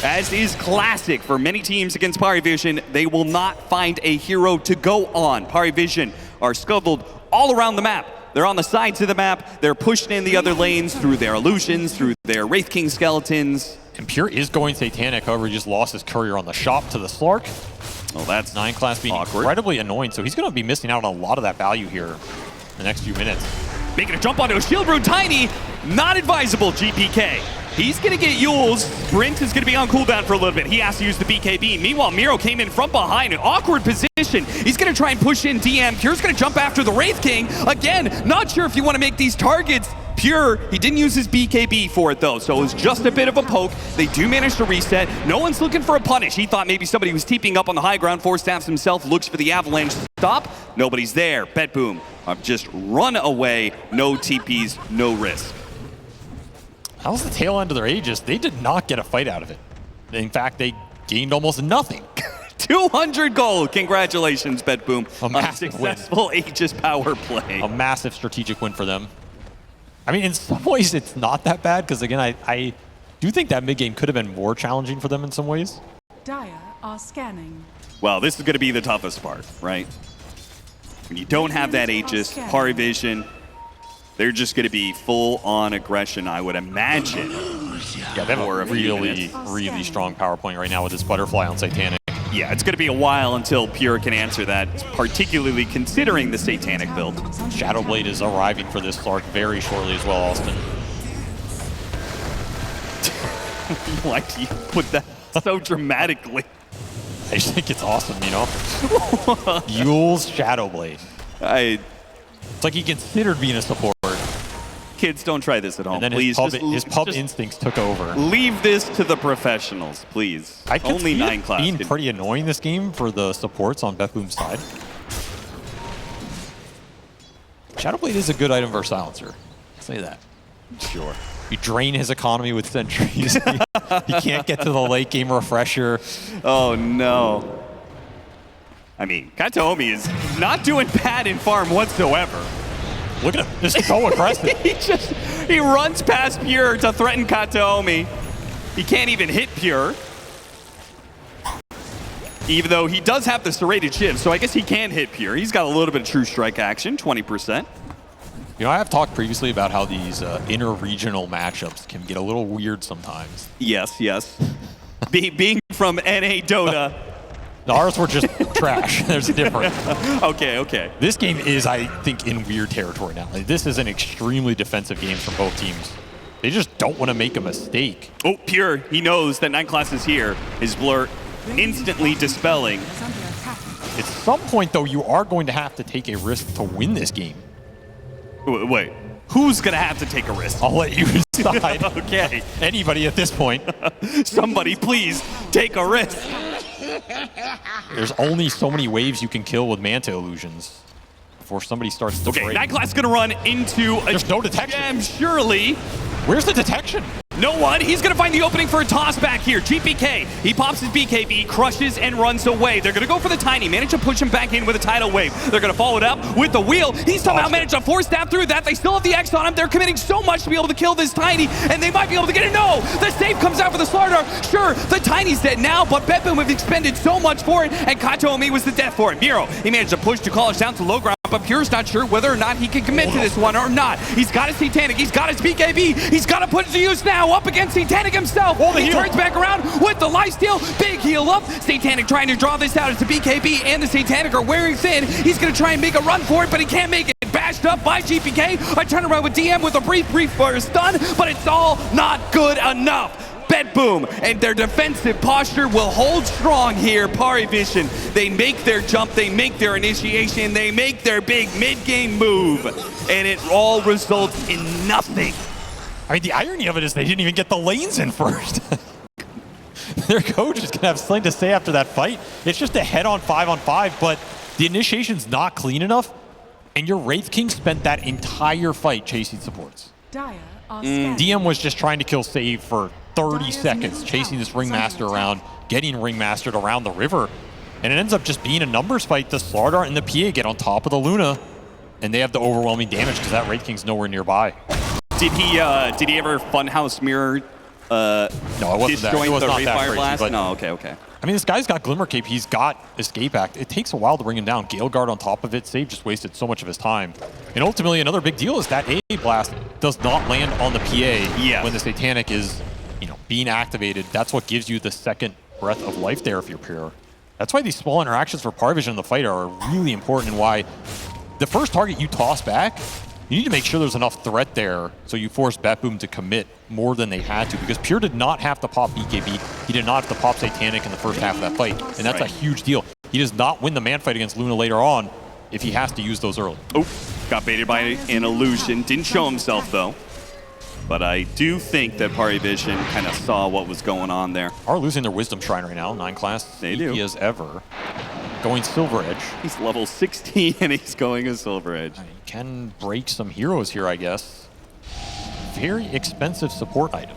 as is classic for many teams against PARIVISION, they will not find a hero to go on. PARIVISION are scuttled all around the map. They're on the sides of the map. They're pushing in the other lanes through their illusions, through their Wraith King skeletons.
And Pure is going Satanic, however, he just lost his courier on the shop to the Slark.
Oh, that's
9 class being
awkward.
incredibly annoying, so he's going to be missing out on a lot of that value here in the next few minutes.
Making a jump onto a Shield Rune Tiny. Not advisable, GPK. He's going to get Yule's. Sprint is going to be on cooldown for a little bit. He has to use the BKB. Meanwhile, Miro came in from behind. An awkward position. He's going to try and push in DM. Pure's going to jump after the Wraith King. Again, not sure if you want to make these targets. Pure, he didn't use his BKB for it though, so it was just a bit of a poke. They do manage to reset. No one's looking for a punish. He thought maybe somebody was TPing up on the high ground. Force Staffs himself, looks for the avalanche stop. Nobody's there. BetBoom just run away. No TPs, no risk.
That was the tail end of their Aegis. They did not get a fight out of it. In fact, they gained almost nothing.
200 gold. Congratulations, BetBoom.
A massive
successful Aegis power play.
A massive strategic win for them. I mean, in some ways, it's not that bad, because again, I do think that mid-game could have been more challenging for them in some ways.
Dire are scanning.
Well, this is going to be the toughest part, right? When you don't have that Aegis, PARIVISION, they're just going to be full-on aggression, I would imagine.
Yeah, they have a really strong power point right now with this Butterfly on Satanic.
Yeah, it's going to be a while until Pure can answer that, particularly considering the Satanic build.
Shadowblade is arriving for this Slark very shortly as well, Austin.
Why do you put that so dramatically?
I just think it's awesome, you know? Yule's Shadowblade. It's like he considered being a support.
Kids, don't try this at home,
And then
please.
his pub instincts took over.
Leave this to the professionals, please.
I could
Only
see
9
it
class.
being pretty annoying this game for the supports on BetBoom's side. Shadowblade is a good item for a silencer. I'll say that.
Sure.
You drain his economy with sentries. He can't get to the late game refresher.
Oh, no. I mean, Kataomi is not doing bad in farm whatsoever.
Look at him, just so aggressive.
he runs past Pure to threaten Kataomi. He can't even hit Pure. Even though he does have the serrated shiv, so I guess he can hit Pure. He's got a little bit of true strike action, 20%.
You know, I have talked previously about how these inter-regional matchups can get a little weird sometimes.
Yes, yes. Being from NA Dota.
No, ours were just trash. There's a difference.
Okay.
This game is, I think, in weird territory now. Like, this is an extremely defensive game from both teams. They just don't want to make a mistake.
Oh, Pure, he knows that 9 class is here. His blur instantly dispelling.
At some point, though, you are going to have to take a risk to win this game.
Wait, who's going to have to take a risk?
I'll let you decide.
Okay.
Anybody at this point.
Somebody, please, take a risk.
There's only so many waves you can kill with Manta Illusions before somebody starts to break.
9 class is going to run into a
There's no detection.
gem, surely.
Where's the detection?
No one. He's going to find the opening for a toss back here. GPK, he pops his BKB, crushes and runs away. They're going to go for the Tiny, manage to push him back in with a tidal wave. They're going to follow it up with the wheel. He's somehow managed to force that through that. They still have the X on him. They're committing so much to be able to kill this Tiny, and they might be able to get it. No! The save comes out for the Slardar. Sure, the Tiny's dead now, but BetBoom have expended so much for it, and Kataomi was the death for it. Miro, he managed to push to college down to low ground, but Pure's not sure whether or not he can commit to this one or not. He's got his Satanic, he's got his BKB, he's got to put it to use now up against Satanic himself. He turns back around with the lifesteal, big heal up. Satanic trying to draw this out as the BKB and the Satanic are wearing thin. He's going to try and make a run for it, but he can't make it. Bashed up by GPK. I turn around with DM with a brief stun, but it's all not good enough. BetBoom and their defensive posture will hold strong here. PARIVISION, they make their jump, they make their initiation, they make their big mid-game move, and it all results in nothing.
I mean, the irony of it is they didn't even get the lanes in first. Their coach is going to have something to say after that fight. It's just a head-on 5-on-5, but the initiation's not clean enough, and your Wraith King spent that entire fight chasing supports.
Dire are scanning.
DM was just trying to kill Save for 30 seconds, chasing this Ringmaster around, getting Ringmastered around the river, and it ends up just being a numbers fight. The Slardart and the PA get on top of the Luna, and they have the overwhelming damage because that Wraith King's nowhere nearby.
Did he ever Funhouse mirror
No, it wasn't that. It was
the
not
Wraith
that
Fire
crazy.
Blast?
But,
No, okay.
I mean, this guy's got Glimmer Cape. He's got Escape Act. It takes a while to bring him down. Gale Guard on top of it. Save just wasted so much of his time. And ultimately, another big deal is that AA Blast does not land on the PA when the Satanic is, being activated. That's what gives you the second breath of life there if you're pure. That's why these small interactions for PARIVISION in the fight are really important, and why the first target you toss back, you need to make sure there's enough threat there so you force BetBoom to commit more than they had to, because Pure did not have to pop BKB. He did not have to pop Satanic in the first half of that fight, and that's a huge deal. He does not win the man fight against Luna later on if he has to use those early.
Oh, got baited by an illusion. Didn't show himself, though. But I do think that PARIVISION kind of saw what was going on there.
Are losing their Wisdom Shrine right now. 9 class.
They do.
As ever. Going Silver Edge.
He's level 16 and he's going a Silver Edge.
He can break some heroes here, I guess. Very expensive support item.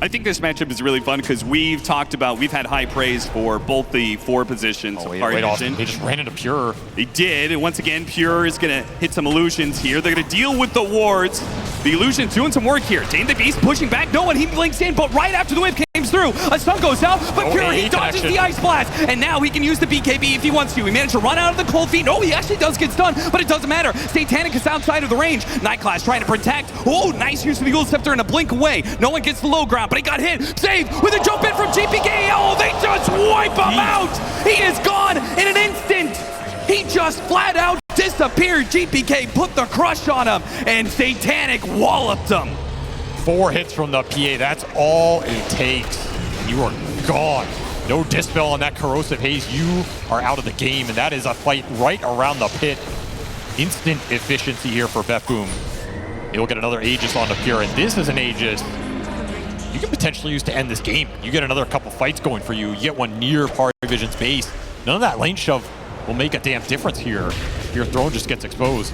I think this matchup is really fun because we've had high praise for both the 4 positions of PARIVISION.
They just ran into Pure.
They did, and once again, Pure is going to hit some illusions here. They're going to deal with the wards. The illusion's doing some work here. Dane the Beast pushing back. No one, he blinks in, but right after the whip came through, a stun goes out, but Pure, he dodges the Ice Blast, and now he can use the BKB if he wants to. He managed to run out of the cold feet. No, he actually does get stunned, but it doesn't matter. Satanic is outside of the range. Night Class trying to protect. Oh, nice use of the Ghoul Scepter and a blink away. No one gets the low ground, but he got hit. Save with a jump in from GPK. Oh, they just wipe him out. He is gone in an instant. He just flat out disappeared. GPK put the crush on him, and Satanic walloped him.
4 hits from the PA. That's all it takes. You are gone. No Dispel on that Corrosive Haze. You are out of the game, and that is a fight right around the pit. Instant efficiency here for BetBoom. He'll get another Aegis on the Pure, and this is an Aegis you can potentially use to end this game. You get another couple fights going for you. You get one near PARIVISION's base. None of that lane shove will make a damn difference here. Your throne just gets exposed.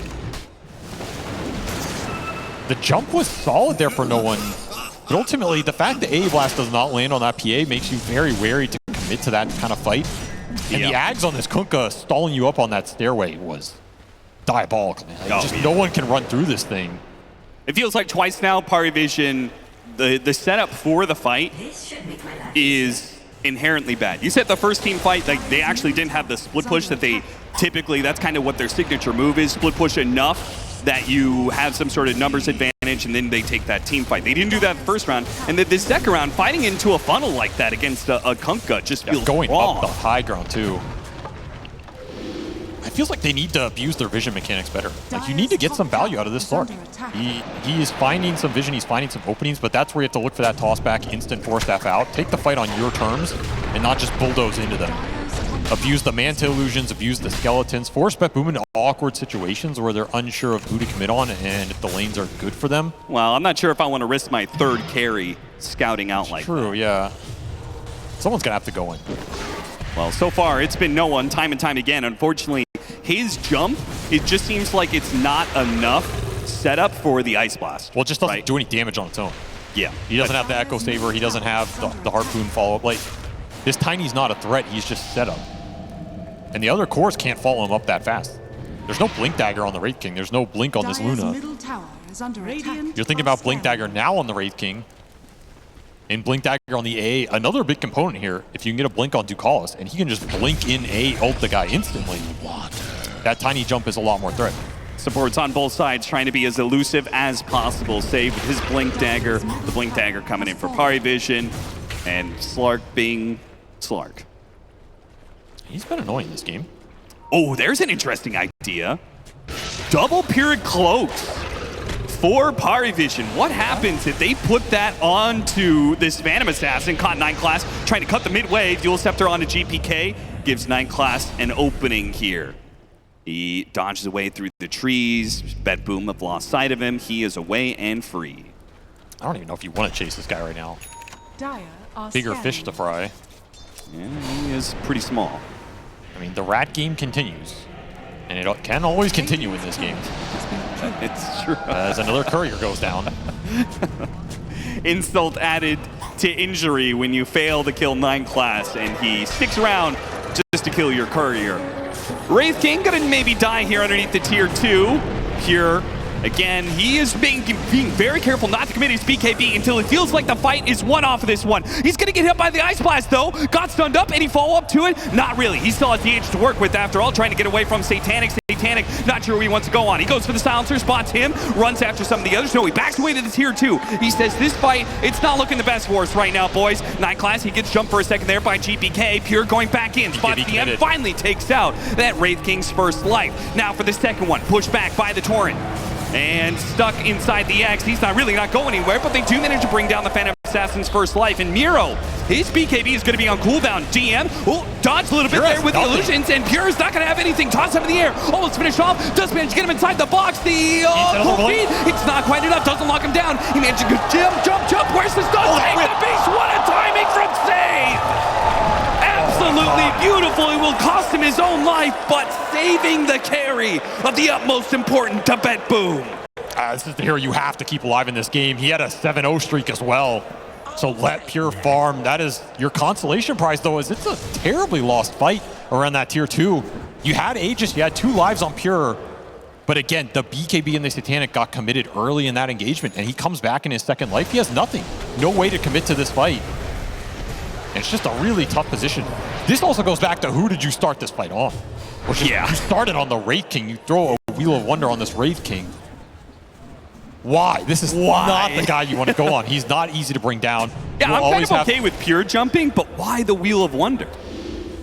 The jump was solid there for no one. But ultimately, the fact that AA Blast does not land on that PA makes you very wary to commit to that kind of fight. And the Ags on this Kunkka stalling you up on that stairway was diabolical. No one can run through this thing.
It feels like twice now, PARIVISION, the setup for the fight is inherently bad. You said the first team fight, like, they actually didn't have the split push that they typically, that's kind of what their signature move is, split push enough that you have some sort of numbers advantage, and then they take that team fight. They didn't do that the first round, and then this second round, fighting into a funnel like that against a Kunkka just feels
going
wrong.
Up the high ground too. It feels like they need to abuse their vision mechanics better. Like, you need to get some value out of this Slark. He is finding some vision, he's finding some openings, but that's where you have to look for that toss back, instant 4-staff out. Take the fight on your terms and not just bulldoze into them. Abuse the Manta illusions, abuse the skeletons, force BetBoom into awkward situations where they're unsure of who to commit on and if the lanes are good for them.
Well, I'm not sure if I want to risk my third carry scouting out like that.
True, yeah. Someone's gonna have to go in.
Well, so far, it's been no one, time and time again. Unfortunately, his jump, it just seems like it's not enough setup for the Ice Blast.
Well, it just doesn't do any damage on its own.
Yeah.
He doesn't have the Echo Saber, he doesn't have the Harpoon follow-up. Like, this Tiny's not a threat, he's just set up. And the other cores can't follow him up that fast. There's no Blink Dagger on the Wraith King, there's no Blink on this Luna. You're thinking about Blink Dagger now on the Wraith King, and Blink Dagger on the A, another big component here, if you can get a Blink on Ducalis, and he can just blink in A, ult the guy instantly. That Tiny jump is a lot more threat.
Supports on both sides, trying to be as elusive as possible. Save with his Blink Dagger, the Blink Dagger coming in for PARIVISION, and Slark being Slark.
He's been annoying this game.
Oh, there's an interesting idea. Double Pyrrhic Cloaks for PARIVISION. What happens if they put that onto this Phantom Assassin? Caught 9 Class trying to cut the midway. Dual Scepter onto GPK. Gives 9 Class an opening here. He dodges away through the trees. BetBoom have lost sight of him. He is away and free.
I don't even know if you want to chase this guy right now.
Dire are
Bigger
scanning.
fish to fry.
Yeah, he is pretty small.
I mean, the rat game continues. And it can always continue in this game.
It's true.
As another courier goes down.
Insult added to injury when you fail to kill 9 Class, and he sticks around just to kill your courier. Wraith King gonna maybe die here underneath the tier 2. Pure. Again, he is being very careful not to commit his BKB until it feels like the fight is won off of this one. He's going to get hit by the Ice Blast, though. Got stunned up. Any follow-up to it? Not really. He still has the edge to work with after all, trying to get away from Satanic. Satanic, not sure where he wants to go on. He goes for the silencer, spots him, runs after some of the others. No, he backs away to the tier 2. He says, this fight, it's not looking the best for us right now, boys. 9 Class, he gets jumped for a second there by GPK. Pure going back in. Spots the end, finally takes out that Wraith King's first life. Now for the second one, pushed back by the Torrent. And stuck inside the X. He's not going anywhere, but they do manage to bring down the Phantom Assassin's first life. And Miro, his BKB is going to be on cooldown. DM, dodged a little bit there with the illusions, and Pure is not going to have anything. Toss him in the air, almost finished off. Does manage to get him inside the box. The full feed, it's not quite enough. Doesn't lock him down. He managed to jump. Where's the stun? Take the beast. What a timing from Save! Absolutely beautiful. It will cost him his own life, but saving the carry of the utmost important to BetBoom.
This is the hero you have to keep alive in this game. He had a 7-0 streak as well. So let Pure farm. That is your consolation prize, though, is it's a terribly lost fight around that tier 2. You had Aegis, you had 2 lives on Pure. But again, the BKB and the Satanic got committed early in that engagement, and he comes back in his second life. He has nothing. No way to commit to this fight. And it's just a really tough position. This also goes back to who did you start this fight on? You started on the Wraith King. You throw a Wheel of Wonder on this Wraith King. Why? This is not the guy you want to go on. He's not easy to bring down.
Yeah, I'm kind of okay with Pure jumping, but why the Wheel of Wonder?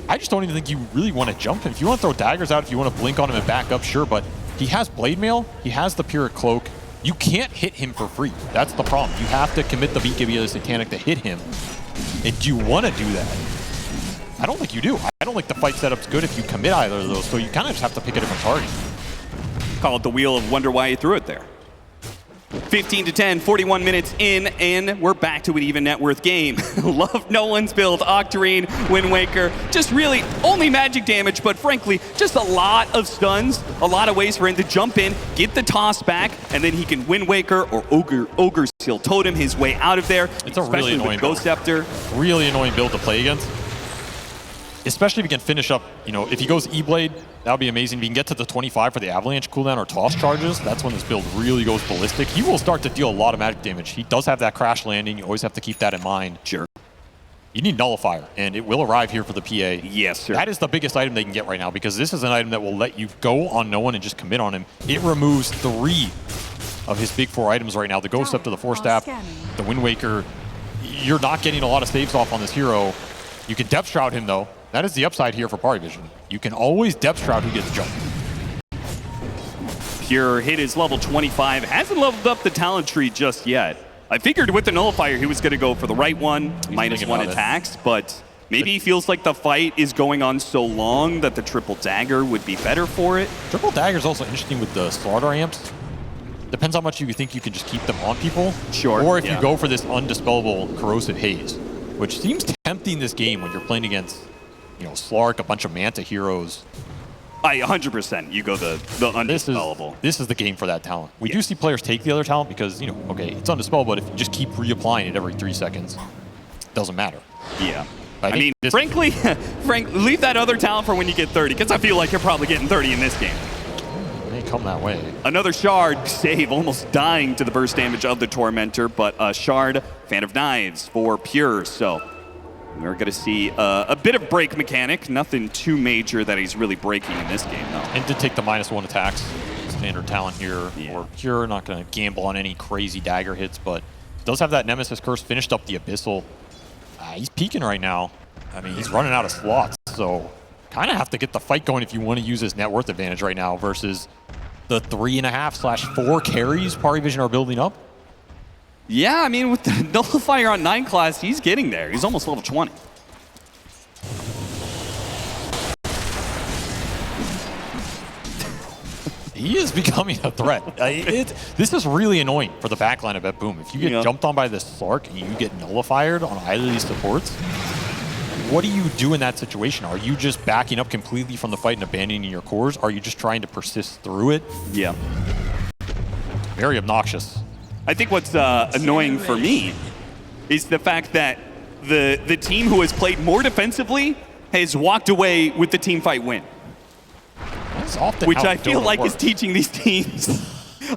I just don't even think you really want to jump him. If you want to throw daggers out, if you want to blink on him and back up, sure, but he has Blade Mail, he has the Pure Cloak. You can't hit him for free. That's the problem. You have to commit the BKB of the Satanic to hit him. And do you want to do that? I don't think you do. I don't think the fight setup's good if you commit either of those, so you kind of just have to pick a different target.
Call it the Wheel of Wonder why you threw it there. 15-10, 41 minutes in, and we're back to an even net worth game. Love no one's build, Octarine, Wind Waker, just really only magic damage, but frankly, just a lot of stuns, a lot of ways for him to jump in, get the toss back, and then he can Wind Waker or Ogre Seal Totem his way out of there.
It's a really annoying
Ghost Scepter.
Really annoying build to play against. Especially if he can finish up, you know, if he goes E-Blade, that would be amazing. If he can get to the 25 for the Avalanche cooldown or toss charges, that's when this build really goes ballistic. He will start to deal a lot of magic damage. He does have that crash landing. You always have to keep that in mind.
Sure.
You need Nullifier, and it will arrive here for the PA.
Yes, sir.
That is the biggest item they can get right now, because this is an item that will let you go on no one and just commit on him. It removes 3 of his big 4 items right now. The Ghost Scepter, the Force Staff, the Wind Waker. You're not getting a lot of saves off on this hero. You can Depth Shroud him, though. That is the upside here for PARIVISION. You can always Depth Shroud who gets jumped.
Pure hit his level 25. Hasn't leveled up the talent tree just yet. I figured with the Nullifier he was going to go for the right one, -1 attacks, but maybe he feels like the fight is going on so long that the Triple Dagger would be better for it.
Triple Dagger is also interesting with the Slaughter amps. Depends how much you think you can just keep them on people.
Sure.
Or if you go for this undispellable Corrosive Haze, which seems tempting this game when you're playing against, you know, Slark, a bunch of Manta heroes.
100%. You go the undispellable.
This is the game for that talent. We do see players take the other talent because, you know, okay, it's undispellable, but if you just keep reapplying it every 3 seconds, it doesn't matter.
Yeah. I mean, frankly, leave that other talent for when you get 30, because I feel like you're probably getting 30 in this game.
It may come that way.
Another Shard save, almost dying to the burst damage of the Tormentor, but a Shard, Fan of Knives for Pure, so we're going to see a bit of break mechanic. Nothing too major that he's really breaking in this game, though.
And did take the -1 attacks. Standard talent here. Or Pure, not going to gamble on any crazy dagger hits, but does have that Nemesis Curse, finished up the Abyssal. He's peaking right now. I mean, he's running out of slots, so kind of have to get the fight going if you want to use his net worth advantage right now versus the 3.5/4 carries PARIVISION are building up?
Yeah, I mean, with the nullifier on 9 class, he's getting there. He's almost level 20.
He is becoming a threat. This is really annoying for the backline of BetBoom. If you get jumped on by this Slark and you get nullified on either of these supports, what do you do in that situation? Are you just backing up completely from the fight and abandoning your cores? Are you just trying to persist through it?
Yeah.
Very obnoxious.
I think what's annoying for me is the fact that the team who has played more defensively has walked away with the team fight win. Which I feel like is teaching these teams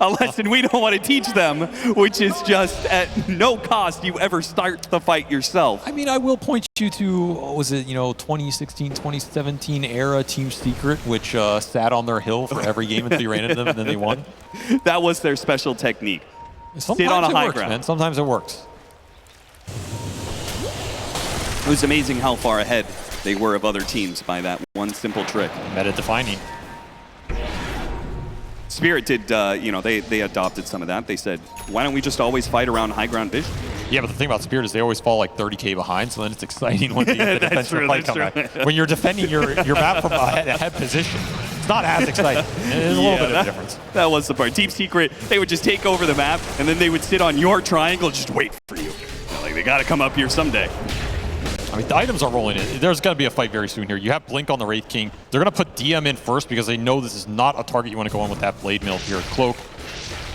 a lesson we don't want to teach them, which is just at no cost you ever start the fight yourself.
I mean, I will point you to, what was it, 2016, 2017 era Team Secret, which sat on their hill for every game until you ran into them and then they won.
That was their special technique.
Sometimes
sit on a high
works,
ground.
Man. Sometimes it works.
It was amazing how far ahead they were of other teams by that one simple trick.
Meta defining.
Spirit did, they adopted some of that. They said, why don't we just always fight around high ground vision?
Yeah, but the thing about Spirit is they always fall like 30K behind, so then it's exciting when they get the defensive fight come back. When you're defending your map from a head position, it's not as exciting. There's a little bit of a difference.
That was the part. Team Secret, they would just take over the map, and then they would sit on your triangle, just wait for you. Like, they got to come up here someday.
I mean, the items are rolling in. There's going to be a fight very soon here. You have Blink on the Wraith King. They're going to put DM in first because they know this is not a target you want to go in with that Blade Mill here. Cloak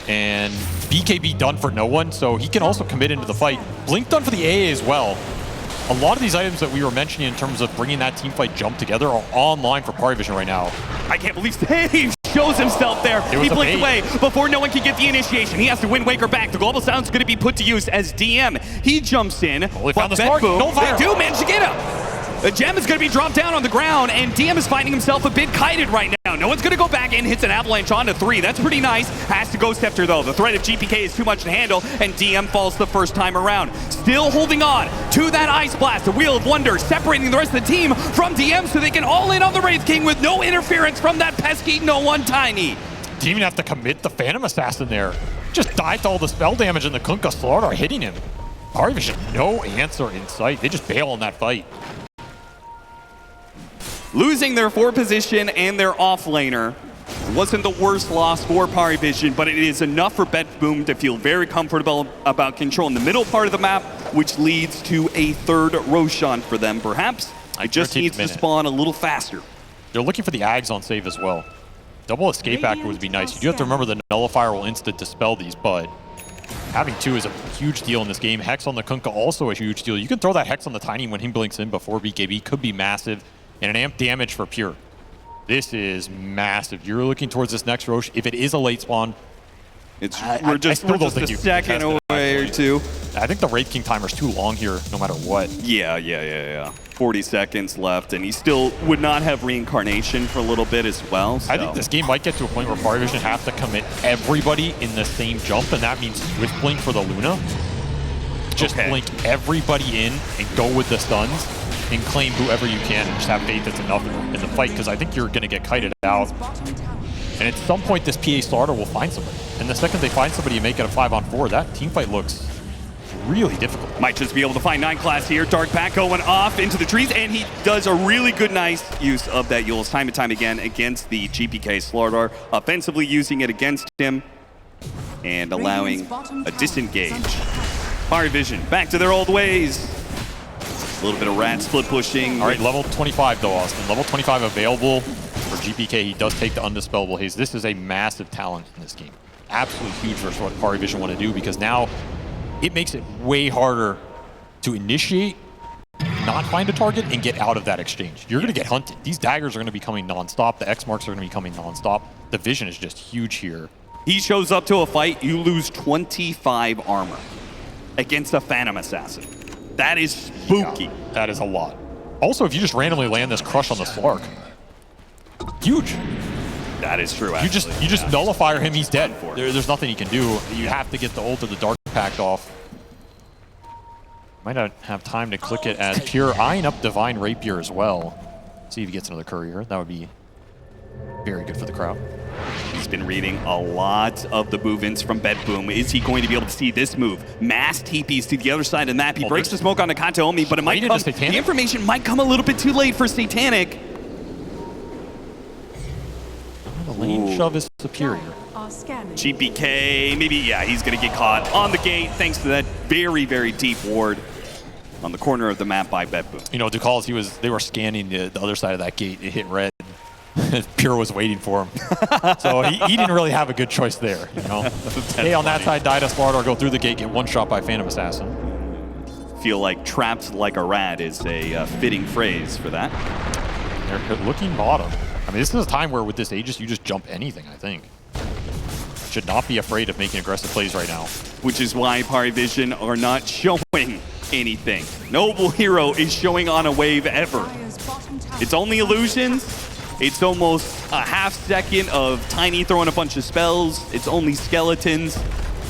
and BKB done for no one, so he can also commit into the fight. Blink done for the AA as well. A lot of these items that we were mentioning in terms of bringing that team fight jump together are online for PARIVISION right now.
I can't believe Save shows himself there. He blinked away before no one can get the initiation. He has to Wind Waker back. The Global Sound's going to be put to use as DM. He jumps in.
Oh, they found the spark.
BetBoom,
No fire.
they do manage to get him. The gem is going to be dropped down on the ground, and DM is finding himself a bit kited right now. No one's going to go back in, hits an avalanche onto 3. That's pretty nice. Has to go Scepter, though. The threat of GPK is too much to handle, and DM falls the first time around. Still holding on to that Ice Blast, the Wheel of Wonder, separating the rest of the team from DM so they can all in on the Wraith King with no interference from that pesky no one Tiny.
Didn't even have to commit the Phantom Assassin there. Just died to all the spell damage and the Kunkka Slaughter hitting him. PARIVISION, no answer in sight. They just bail on that fight.
Losing their 4 position and their off-laner wasn't the worst loss for PARIVISION, but it is enough for BetBoom to feel very comfortable about controlling the middle part of the map, which leads to a 3rd Roshan for them, perhaps. It just needs to spawn a little faster.
They're looking for the Ags on save as well. Double escape actor would be nice. You do have to remember the Nullifier will instant dispel these, but having 2 is a huge deal in this game. Hex on the Kunkka also a huge deal. You can throw that Hex on the Tiny when he blinks in before BKB. Could be massive. And an amp damage for Pure. This is massive. You're looking towards this next Roche. If it is a late spawn,
we're just a second away or 2.
I think the Wraith King timer's too long here, no matter what.
Yeah. 40 seconds left, and he still would not have reincarnation for a little bit as well. So.
I think this game might get to a point where PARIVISION have to commit everybody in the same jump, and that means Swift Blink for the Luna. Just blink everybody in and go with the stuns and claim whoever you can and just have faith it's enough in the fight, because I think you're going to get kited out. And at some point, this PA Slaughter will find somebody. And the second they find somebody and make it a 5-on-4, that team fight looks really difficult.
Might just be able to find 9 class here. Dark Pack going off into the trees, and he does a really good, nice use of that Eul's time and time again against the GPK Slaughter, offensively using it against him and allowing a disengage. PARIVISION back to their old ways. A little bit of rat split pushing.
All right, level 25 though, Austin. Level 25 available for GPK. He does take the Undispellable Haze. This is a massive talent in this game. Absolutely huge versus what PARIVISION want to do, because now it makes it way harder to initiate, not find a target, and get out of that exchange. You're going to get hunted. These daggers are going to be coming nonstop. The X marks are going to be coming nonstop. The vision is just huge here.
He shows up to a fight, you lose 25 armor against a Phantom Assassin. That is spooky.
Yeah, that is a lot. Also, if you just randomly land this crush on the Slark, huge.
That is true, actually.
You just nullify him, he's dead. There's nothing he can do. You have to get the ult of the Dark Pact off. Might not have time to click it as Pure eyeing up Divine Rapier as well. See if he gets another courier. That would be very good for the crowd.
He's been reading a lot of the movements from BetBoom. Is he going to be able to see this move? Mass TPs to the other side of the map. He breaks the smoke on Nakatomi, but it might come, the information might come a little bit too late for Satanic.
The lane shove is superior.
GPK, maybe, yeah, he's going to get caught on the gate thanks to that very, very deep ward on the corner of the map by BetBoom.
You know, DeCalls, they were scanning the other side of that gate. It hit red. Pure was waiting for him. So he didn't really have a good choice there, you know. Hey, on that side, die to Slardar, go through the gate, get one shot by Phantom Assassin.
Feel like trapped like a rat is a fitting phrase for that.
They're looking bottom. I mean, this is a time where with this Aegis, you just jump anything, I think. Should not be afraid of making aggressive plays right now.
Which is why PARIVISION are not showing anything. Noble Hero is showing on a wave ever. It's only illusions. It's almost a half second of Tiny throwing a bunch of spells. It's only skeletons.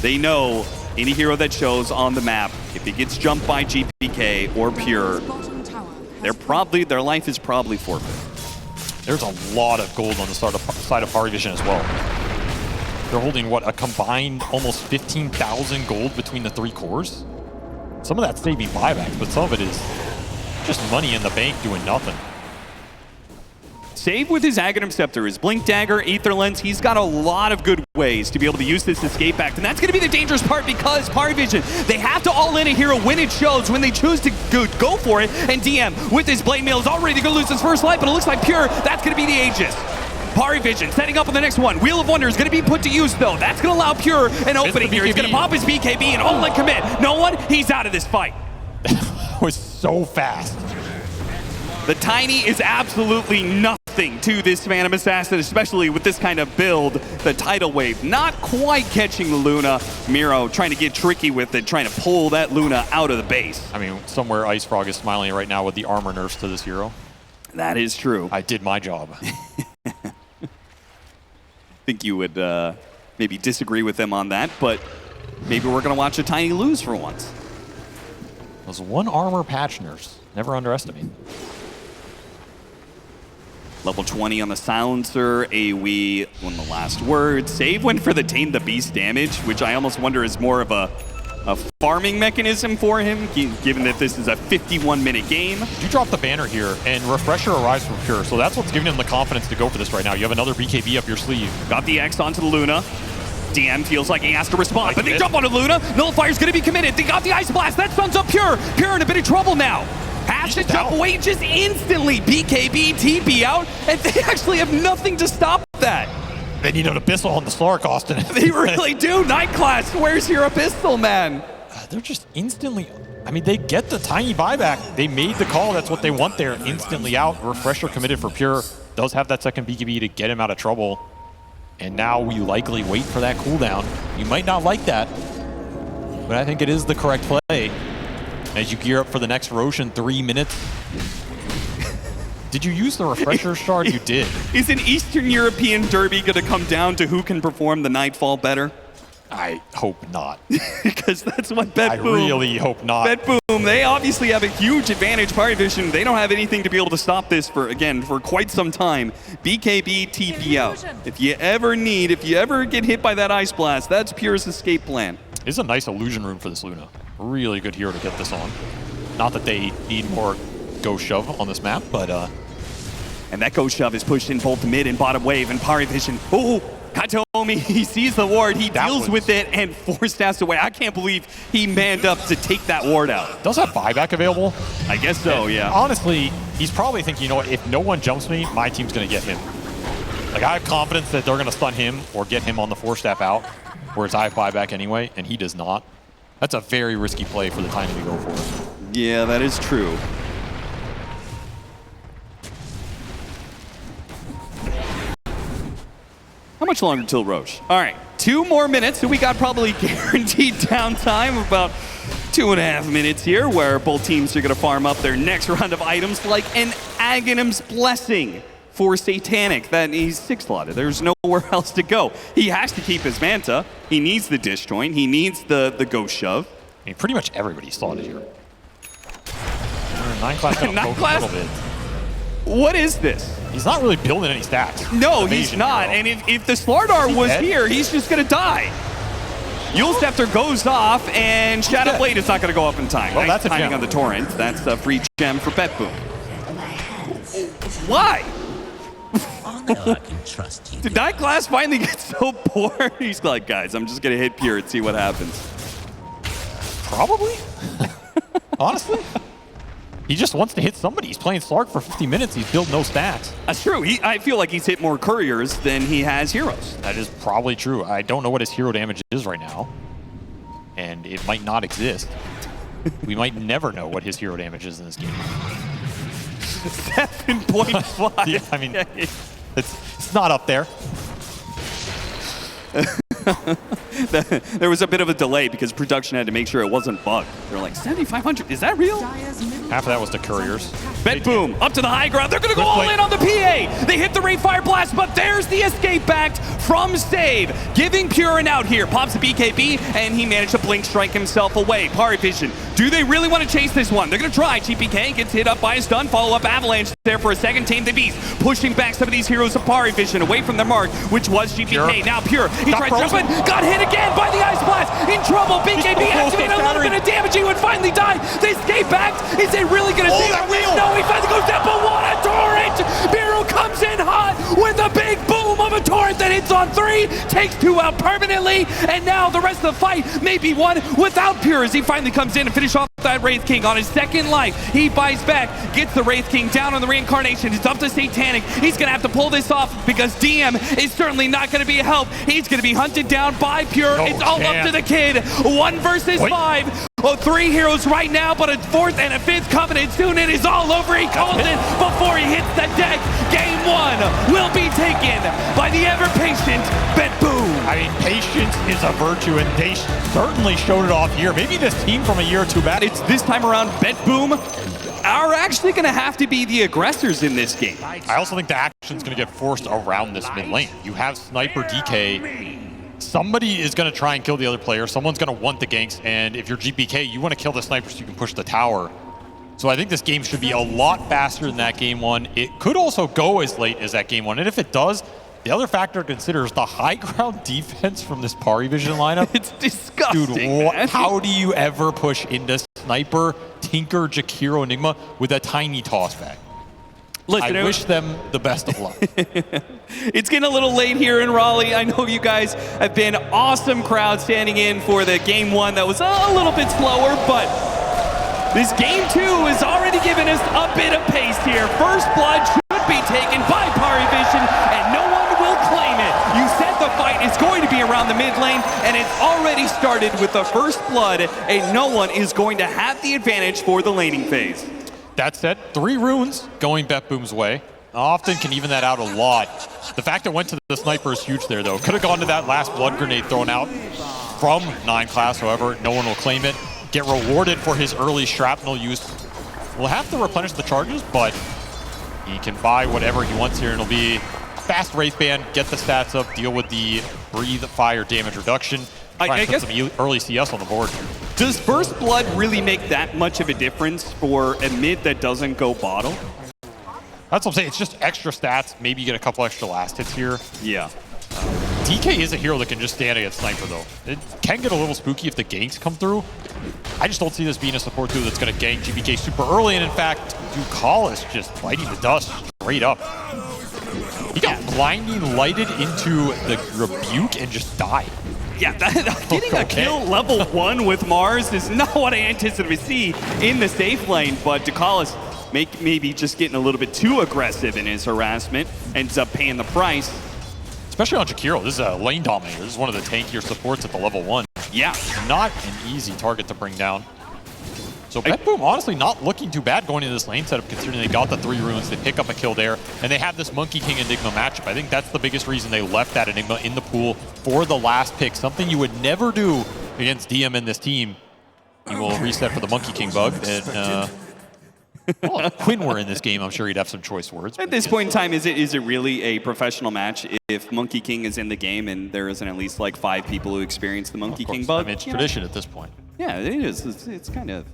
They know any hero that shows on the map, if it gets jumped by GPK or Pure, their life is probably forfeit.
There's a lot of gold on the side of PARIVISION as well. They're holding, what, a combined almost 15,000 gold between the three cores? Some of that's saving buybacks, but some of it is just money in the bank doing nothing.
Save with his Aghanim Scepter, his Blink Dagger, Aether Lens, he's got a lot of good ways to be able to use this escape act, and that's going to be the dangerous part because PARIVISION, they have to all in a hero when it shows, when they choose to go for it, and DM with his Blade Mail is already going to lose his first life, but it looks like Pure, that's going to be the Aegis. PARIVISION setting up on the next one. Wheel of Wonder is going to be put to use, though. That's going to allow Pure an opening here. He's going to pop his BKB and all-in commit. No one, he's out of this fight.
That was so fast.
The Tiny is absolutely nothing to this Phantom Assassin, especially with this kind of build. The tidal wave not quite catching the Luna. Miro trying to get tricky with it, trying to pull that Luna out of the base.
I mean, somewhere Ice Frog is smiling right now with the armor nerfs to this hero.
That is true.
I did my job.
I think you would maybe disagree with them on that, but maybe we're going to watch a Tiny lose for once.
Those one armor patch nerfs. Never underestimate.
Level 20 on the silencer, AoE on the last word. Save win for the Tame the Beast damage, which I almost wonder is more of a farming mechanism for him, given that this is a 51-minute game.
You drop the banner here, and Refresher arrives from Pure, so that's what's giving him the confidence to go for this right now. You have another BKB up your sleeve.
Got the X onto the Luna. DM feels like he has to respond, but they jump onto Luna. Nullifier's going to be committed. They got the Ice Blast. That stuns up Pure. Pure in a bit of trouble now. Has to jump away just instantly. BKB, TP out, and they actually have nothing to stop that.
They need an Abyssal on the Slark, Austin.
They really do. Night Class, where's your Abyssal, man?
They're just instantly... I mean, they get the Tiny buyback. They made the call. That's what they want there. Instantly out. Refresher committed for Pure. Does have that second BKB to get him out of trouble. And now we likely wait for that cooldown. You might not like that, but I think it is the correct play. As you gear up for the next Roshan 3 minutes. Did you use the Refresher shard? You did.
Is an Eastern European derby going to come down to who can perform the Nightfall better?
I hope not.
Because that's what BetBoom...
I really hope not.
BetBoom, they obviously have a huge advantage. PARIVISION, they don't have anything to be able to stop this for quite some time. BKB, TP out. If you ever get hit by that Ice Blast, that's Pure's escape plan.
It's a nice illusion rune for this Luna. Really good hero to get this on. Not that they need more Go Shove on this map, but...
And that Go Shove is pushed in both mid and bottom wave, and PARIVISION, Katomi, he sees the ward, he deals with it, and 4 stabs away. I can't believe he manned up to take that ward out.
Does have buyback available?
I guess so, yeah.
Honestly, he's probably thinking, you know what, if no one jumps me, my team's going to get him. Like, I have confidence that they're going to stun him or get him on the 4-step out, whereas I have buyback anyway, and he does not. That's a very risky play for the Tiny to go for.
Yeah, that is true. How much longer till Roche? All right, 2 more minutes, so we got probably guaranteed downtime of about 2.5 minutes here, where both teams are going to farm up their next round of items like an Aghanim's Blessing for Satanic that he's 6-slotted. There's nowhere else to go. He has to keep his Manta. He needs the Disjoint. He needs the Ghost Shove.
I mean, pretty much everybody's slotted here. 9 class.
9 class? What is this?
He's not really building any stats.
No, he's not. And if the Slardar was here, he's just going to die. Yule Scepter goes off, and Shadow Blade is not going to go up in time.
Well,
nice
that's a
timing
gem.
on the Torrent. That's a free gem for BetBoom. Why?
I can trust you.
Did Night Glass finally get so poor? He's like, guys, I'm just going to hit Pure and see what happens.
Probably. Honestly. He just wants to hit somebody. He's playing Slark for 50 minutes. He's built no stats.
That's true. I feel like he's hit more couriers than he has heroes.
That is probably true. I don't know what his hero damage is right now. And it might not exist. We might never know what his hero damage is in this game.
7.5.
Yeah, I mean, it's not up there.
There was a bit of a delay because production had to make sure it wasn't bugged. They're like, 7,500, is that real?
Half of that was the couriers.
BetBoom up to the high ground. They're going to go all in on the PA. They hit the Ray Fire Blast, but there's the escape back from Save, giving Pure an out here. Pops the BKB, and he managed to blink strike himself away. PARIVISION, do they really want to chase this one? They're going to try. GPK gets hit up by a stun, follow-up avalanche there for a second. Tame the Beast, pushing back some of these heroes of PARIVISION away from their mark, which was GPK.
Pure.
Now Pure, he tried jumping, got hit again by the Ice Blast. In trouble, BKB activated a little bit of damage. He would finally die. They escape back. Is it really going to save him? No, he finally goes down, but what a torrent! Miro comes in hot with a big boom of a torrent that hits on 3, takes 2 out permanently, and now the rest of the fight may be won without Pure as he finally comes in and finish off that Wraith King on his second life. He buys back, gets the Wraith King down on the reincarnation. It's up to Satanic. He's going to have to pull this off because DM is certainly not going to be a help. He's going to be hunted down by Pure. It's all up to the kid. 1 versus 5. Oh, 3 heroes right now, but a 4th and a 5th coming in soon. It is all over. He calls it before he hits the deck. Game 1 will be taken by the ever-patient BetBoom.
I mean, patience is a virtue, and they certainly showed it off here. Maybe this team from a year or two back.
It's this time around, BetBoom are actually going to have to be the aggressors in this game.
I also think the action's going to get forced around this mid lane. You have Sniper DK. Somebody is going to try and kill the other player. Someone's going to want the ganks, and if you're GPK, you want to kill the sniper so you can push the tower. So I think this game should be a lot faster than that game 1. It could also go as late as that game 1, and if it does, the other factor to consider is the high ground defense from this PARIVISION lineup.
It's disgusting,
dude, how do you ever push into Sniper, Tinker, Jakiro, Enigma with a tiny toss back?
Listen,
I wish them the best of luck.
It's getting a little late here in Raleigh. I know you guys have been awesome crowd standing in for the game 1 that was a little bit slower, but this game 2 has already given us a bit of pace here. First blood should be taken by PARIVISION, and no one will claim it. You said the fight is going to be around the mid lane, and it's already started with the first blood, and no one is going to have the advantage for the laning phase.
That said, 3 runes going BetBoom's way. Often can even that out a lot. The fact it went to the sniper is huge there, though. Could have gone to that last blood grenade thrown out from 9 class, however, no one will claim it. Get rewarded for his early shrapnel use. We'll have to replenish the charges, but he can buy whatever he wants here, and it'll be fast Wraith Band, get the stats up, deal with the breathe fire damage reduction. I guess some early CS on the board.
Does First Blood really make that much of a difference for a mid that doesn't go bottle?
That's what I'm saying. It's just extra stats. Maybe you get a couple extra last hits here.
Yeah.
DK is a hero that can just stand against Sniper, though. It can get a little spooky if the ganks come through. I just don't see this being a support duo that's going to gank GPK super early. And in fact, Ducal is just biting the dust straight up. He got blinding lighted into the Rebuke and just died.
Yeah, getting a kill level 1 with Mars is not what I anticipated to see in the safe lane, but Ducalis maybe just getting a little bit too aggressive in his harassment, ends up paying the price.
Especially on Jakiro, this is a lane dominator. This is one of the tankier supports at the level 1.
Yeah.
Not an easy target to bring down. So BetBoom honestly not looking too bad going into this lane setup considering they got the 3 runes, they pick up a kill there, and they have this Monkey King Enigma matchup. I think that's the biggest reason they left that Enigma in the pool for the last pick, something you would never do against DM in this team. He will reset for the Monkey King bug, and well, if Quinn were in this game, I'm sure he'd have some choice words.
At this point in time, is it really a professional match if Monkey King is in the game and there isn't at least like 5 people who experience the Monkey King bug?
I mean, it's tradition at this point.
Yeah, it is. It's kind of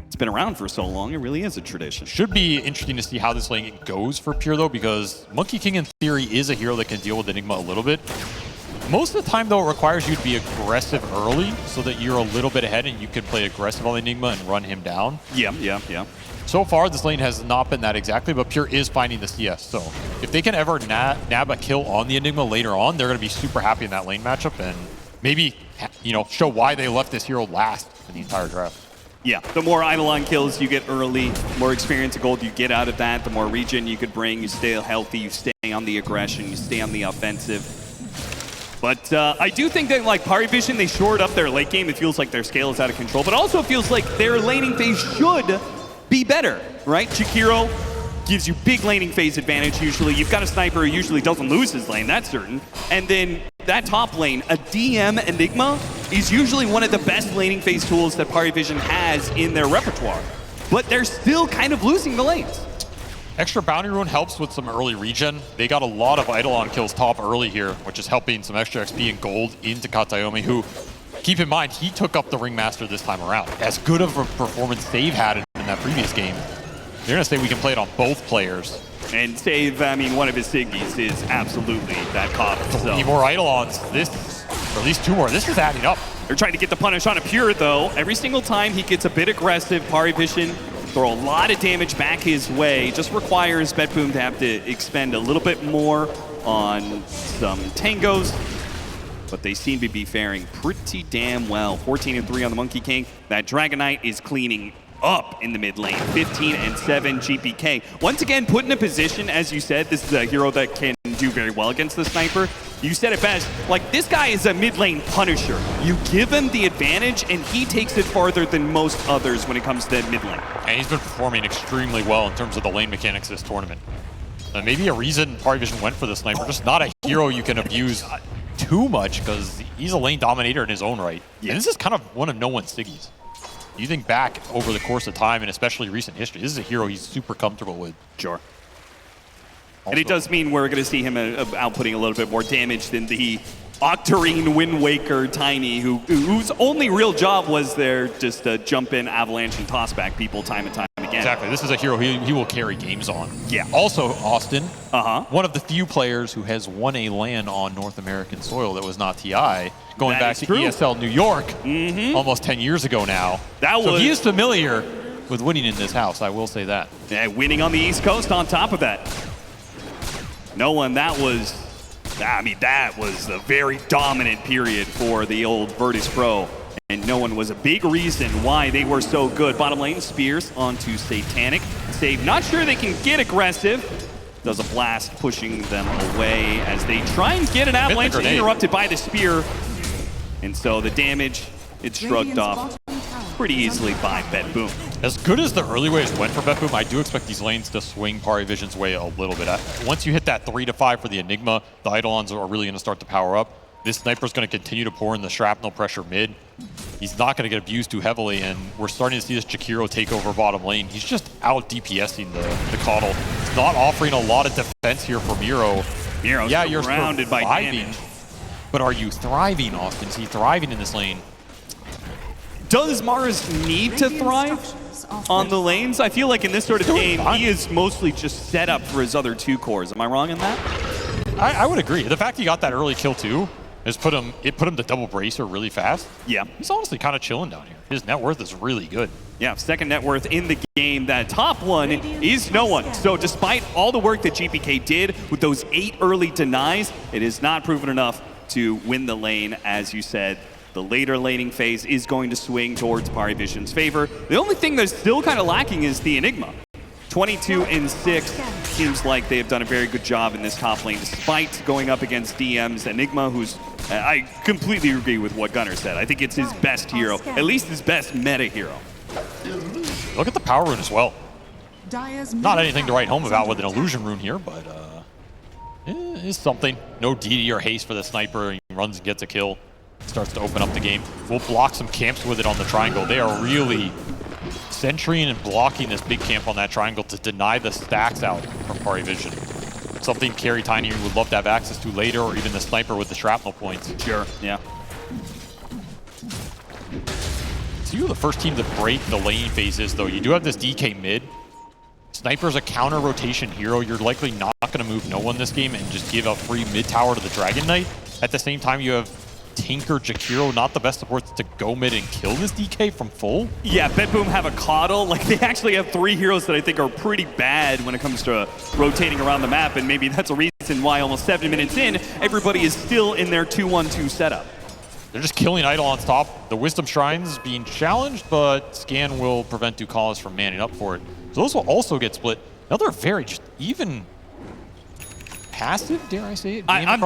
It's been around for so long, it really is a tradition.
Should be interesting to see how this lane goes for Pure, though, because Monkey King, in theory, is a hero that can deal with Enigma a little bit. Most of the time, though, it requires you to be aggressive early so that you're a little bit ahead and you can play aggressive on Enigma and run him down.
Yeah.
So far, this lane has not been that exactly, but Pure is finding the CS. So if they can ever nab a kill on the Enigma later on, they're going to be super happy in that lane matchup and maybe, you know, show why they left this hero last in the entire draft.
Yeah, the more Eidolon kills you get early, the more experience and gold you get out of that, the more regen you could bring, you stay healthy, you stay on the aggression, you stay on the offensive. But I do think that, like, PARIVISION, they shored up their late game. It feels like their scale is out of control, but also it feels like their laning phase should be better, right? Jakiro gives you big laning phase advantage usually. You've got a sniper who usually doesn't lose his lane, that's certain. And then that top lane, a DM Enigma, is usually one of the best laning phase tools that PARIVISION has in their repertoire. But they're still kind of losing the lanes.
Extra Bounty Rune helps with some early regen. They got a lot of Eidolon kills top early here, which is helping some extra XP and gold into Katayomi, who, keep in mind, he took up the Ringmaster this time around. As good of a performance Save had in that previous game, they're going to say we can play it on both players.
And Save, I mean, one of his Siggies is absolutely that caught.
3 more Eidolons, or at least 2 more. This is adding up.
They're trying to get the punish on a Pure, though. Every single time he gets a bit aggressive, PARIVISION throw a lot of damage back his way. Just requires BetBoom to have to expend a little bit more on some tangos. But they seem to be faring pretty damn well. 14-3 on the Monkey King. That Dragon Knight is cleaning up in the mid lane. 15-7 GPK. Once again, put in a position, as you said, this is a hero that can do very well against the sniper. You said it best, like, this guy is a mid lane punisher. You give him the advantage and he takes it farther than most others when it comes to mid lane.
And he's been performing extremely well in terms of the lane mechanics this tournament. Maybe a reason PARIVISION went for the sniper, just not a hero you can abuse too much because he's a lane dominator in his own right. Yeah. And this is kind of one of no one's Siggies. You think back over the course of time, and especially recent history, this is a hero he's super comfortable with.
Sure. And it does mean we're going to see him outputting a little bit more damage than the Octarine Wind Waker Tiny, whose only real job was there just to jump in, avalanche, and toss back people time and time again.
Exactly. This is a hero he will carry games on.
Yeah.
Also, Austin, one of the few players who has won a LAN on North American soil that was not TI, going back to ESL New York almost 10 years ago now. So he is familiar with winning in this house, I will say that.
Yeah, winning on the East Coast on top of that. No one, that was a very dominant period for the old Virtus Pro. And no one was a big reason why they were so good. Bottom lane, Spears onto Satanic. Save, not sure they can get aggressive. Does a blast, pushing them away as they try and get an avalanche interrupted by the Spear. And so the damage, it's shrugged off pretty easily by BetBoom.
As good as the early waves went for BetBoom, I do expect these lanes to swing PARIVISION's way a little bit. Once you hit that 3 to 5 for the Enigma, the Eidolons are really going to start to power up. This sniper's going to continue to pour in the shrapnel pressure mid. He's not going to get abused too heavily, and we're starting to see this Jakiro take over bottom lane. He's just out DPSing the Coddle. He's not offering a lot of defense here for Miro.
Miro's
you're
surrounded by damage.
But are you thriving, Austin? Is he thriving in this lane?
Does Mars need to thrive on the lanes? I feel like in this sort of game, he is mostly just set up for his other 2 cores. Am I wrong in that?
I would agree. The fact he got that early kill too has put him to double bracer really fast.
Yeah.
He's honestly kind of chilling down here. His net worth is really good.
Yeah, second net worth in the game. That top one is no one. So despite all the work that GPK did with those 8 early denies, it is not proven enough to win the lane, as you said. The later laning phase is going to swing towards PARIVISION's favor. The only thing that's still kind of lacking is the Enigma. 22-6 seems like they have done a very good job in this top lane, despite going up against DM's Enigma, who's, I completely agree with what Gunnar said. I think it's his best hero, at least his best meta hero.
Look at the power rune as well. Not anything to write home about with an illusion rune here, but it's something. No DD or haste for the sniper. He runs and gets a kill. Starts to open up the game. We'll block some camps with it on the triangle. They are really sentrying and blocking this big camp on that triangle to deny the stacks out from PARIVISION. Something Carry Tiny would love to have access to later, or even the sniper with the shrapnel points.
Sure, yeah.
See who the first team to break the lane phase is, though. You do have this DK mid. Sniper's a counter rotation hero. You're likely not going to move no one this game and just give a free mid tower to the Dragon Knight. At the same time, you have Tinker, Jakiro, not the best supports to go mid and kill this DK from full.
Yeah, BetBoom have a coddle. Like, they actually have 3 heroes that I think are pretty bad when it comes to rotating around the map, and maybe that's a reason why almost 7 minutes in, everybody is still in their 2-1-2 setup.
They're just killing Idol on top. The Wisdom Shrine's being challenged, but Scan will prevent Ducalis from manning up for it. So those will also get split. Another very just even passive, dare I say it?
I'm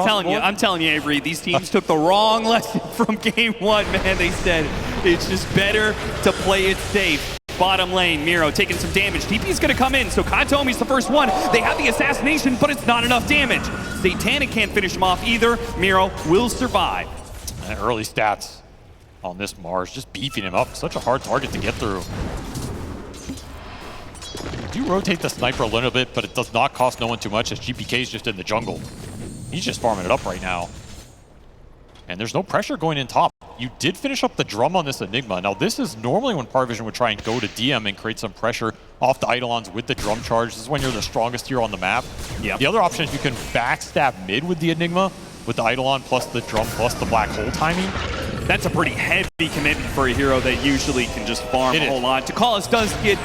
telling you, Avery, these teams took the wrong lesson from game 1, man. They said it's just better to play it safe. Bottom lane, Miro taking some damage. TP's gonna come in, so Katomi's the first one. They have the assassination, but it's not enough damage. Satanic can't finish him off either. Miro will survive.
And early stats on this Mars, just beefing him up. Such a hard target to get through. You do rotate the sniper a little bit, but it does not cost no one too much as GPK's just in the jungle. He's just farming it up right now. And there's no pressure going in top. You did finish up the drum on this Enigma. Now this is normally when PARIVISION would try and go to DM and create some pressure off the Eidolons with the drum charge. This is when you're the strongest hero on the map.
Yep.
The other option is you can backstab mid with the Enigma, with the Eidolon plus the drum plus the black hole timing.
That's a pretty heavy commitment for a hero that usually can just farm a whole lot. Ducalis does get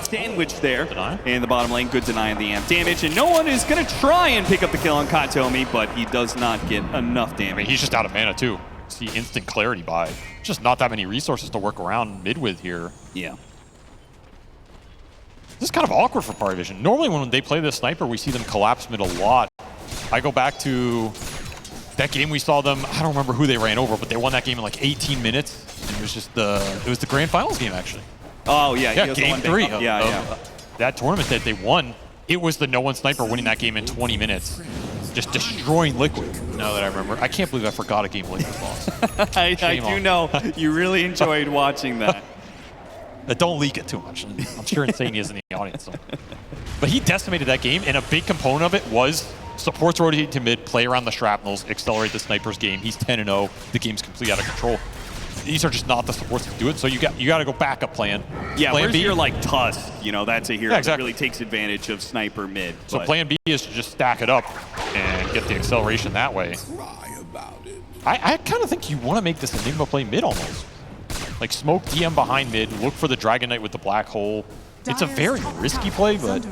sandwiched there in the bottom lane. Good denying the amp damage. And no one is going to try and pick up the kill on Katomi, but he does not get enough damage.
I mean, he's just out of mana too. See instant clarity buy. Just not that many resources to work around mid with here.
Yeah.
This is kind of awkward for PARIVISION. Normally when they play this sniper, we see them collapse mid a lot. I go back to that game we saw them, I don't remember who they ran over, but they won that game in like 18 minutes. And it was just the grand finals game actually.
Oh yeah,
yeah, game 3 of
yeah.
That tournament that they won. It was the no one sniper winning that game in 20 minutes. Just destroying Liquid, now that I remember. I can't believe I forgot a game Liquid lost.
I do know you really enjoyed watching that.
Don't leak it too much. I'm sure Insane is in the audience. So. But he decimated that game, and a big component of it was supports rotating to mid, play around the shrapnels, accelerate the sniper's game. He's 10-0. The game's completely out of control. These are just not the supports to do it, so you got to go backup plan.
Yeah,
plan
where's
B,
your like Tusk? You know, that's a hero
Yeah, exactly.
that really takes advantage of sniper mid.
So plan B is to just stack it up and get the acceleration that way. I kind of think you want to make this Enigma play mid almost. Like smoke DM behind mid, look for the Dragon Knight with the black hole. It's a very risky play, but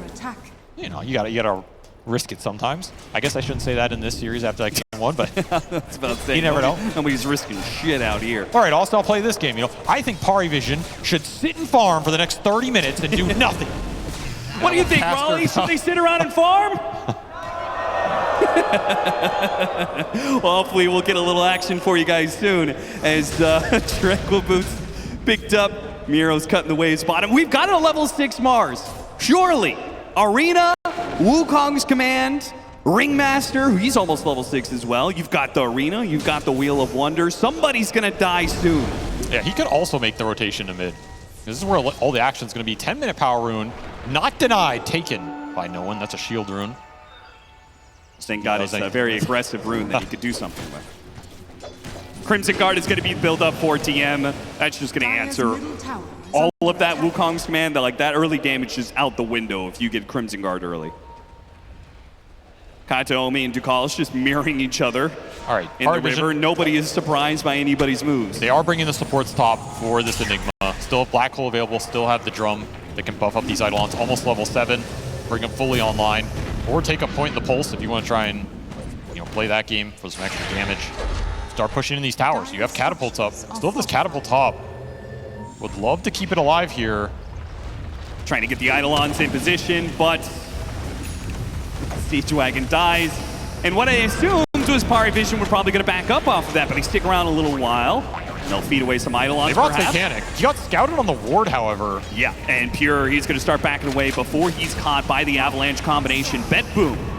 you know, you gotta risk it sometimes. I guess I shouldn't say that in this series after like game 1, but
that's about to say,
you never know.
Nobody's risking shit out here.
All right, I'll still play this game. You know, I think PARIVISION should sit and farm for the next 30 minutes and do nothing.
What do you think, Raleigh? Should they sit around and farm? Well, hopefully we'll get a little action for you guys soon as Tranquil Boots picked up. Miro's cutting the waves bottom. We've got a level 6 Mars. Surely. Arena, Wukong's Command, Ringmaster, he's almost level 6 as well. You've got the Arena, you've got the Wheel of Wonder. Somebody's going to die soon.
Yeah, he could also make the rotation to mid. This is where all the action's going to be. 10-minute power rune, not denied, taken by no one. That's a shield rune.
Thank God it's a very aggressive rune that you could do something with. Crimson Guard is going to be built up for TM. That's just going to answer all of that Wukong's Command. Like that early damage is out the window if you get Crimson Guard early. Kataomi and Ducalis just mirroring each other
all right,
in the river. Nobody is surprised by anybody's moves.
They are bringing the supports top for this Enigma. Still have Black Hole available, still have the drum that can buff up these Eidolons. Almost level 7, bring them fully online. Or take a point in the pulse if you want to try and play that game for some extra damage. Start pushing in these towers. You have catapults up. Still have this catapult top. Would love to keep it alive here.
Trying to get the Eidolons in position, but Siege Wagon dies. And what I assumed was PARIVISION were probably going to back up off of that, but they stick around a little while. And they'll feed away some Eidolons.
They brought Satanic. He got scouted on the ward, however.
Yeah, and Pure, he's going to start backing away before he's caught by the Avalanche combination. BetBoom.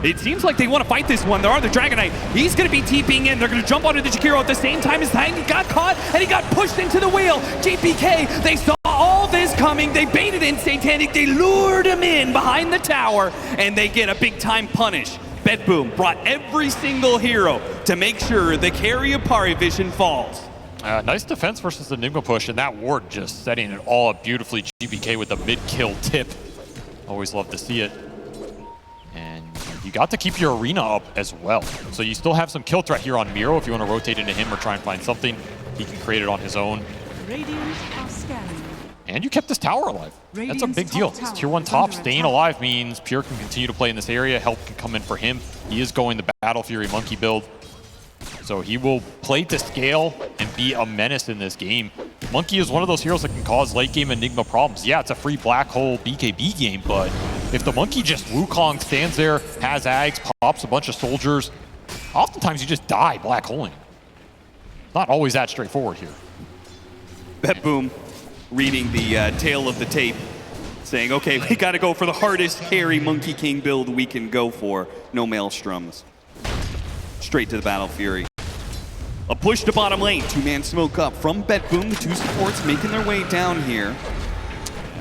It seems like they want to fight this one. There are the Dragon Knight. He's going to be TPing in. They're going to jump onto the Jakiro at the same time as Thang. He got caught, and he got pushed into the wheel. JPK, they saw all this coming. They baited in Satanic. They lured him in behind the tower, and they get a big-time punish. BetBoom brought every single hero to make sure the carry of PARIVISION falls.
Nice defense versus the Enigma push, and that ward just setting it all up beautifully. GBK with the mid-kill tip. Always love to see it. And you got to keep your arena up as well. So you still have some kill threat here on Miro if you want to rotate into him or try and find something. He can create it on his own.
Radiant are scanning.
And you kept this tower alive. That's a big deal. This tier 1 top staying alive means Pure can continue to play in this area. Help can come in for him. He is going the Battle Fury Monkey build. So he will play to scale and be a menace in this game. Monkey is one of those heroes that can cause late game Enigma problems. Yeah, it's a free black hole BKB game, but if the Monkey just Wukong stands there, has Ags, pops a bunch of soldiers, oftentimes you just die black holing. Not always that straightforward here.
BetBoom reading the tail of the tape, saying, okay, we got to go for the hardest carry Monkey King build we can go for. No Maelstroms. Straight to the Battle Fury. A push to bottom lane. Two-man smoke up from BetBoom. The two supports making their way down here.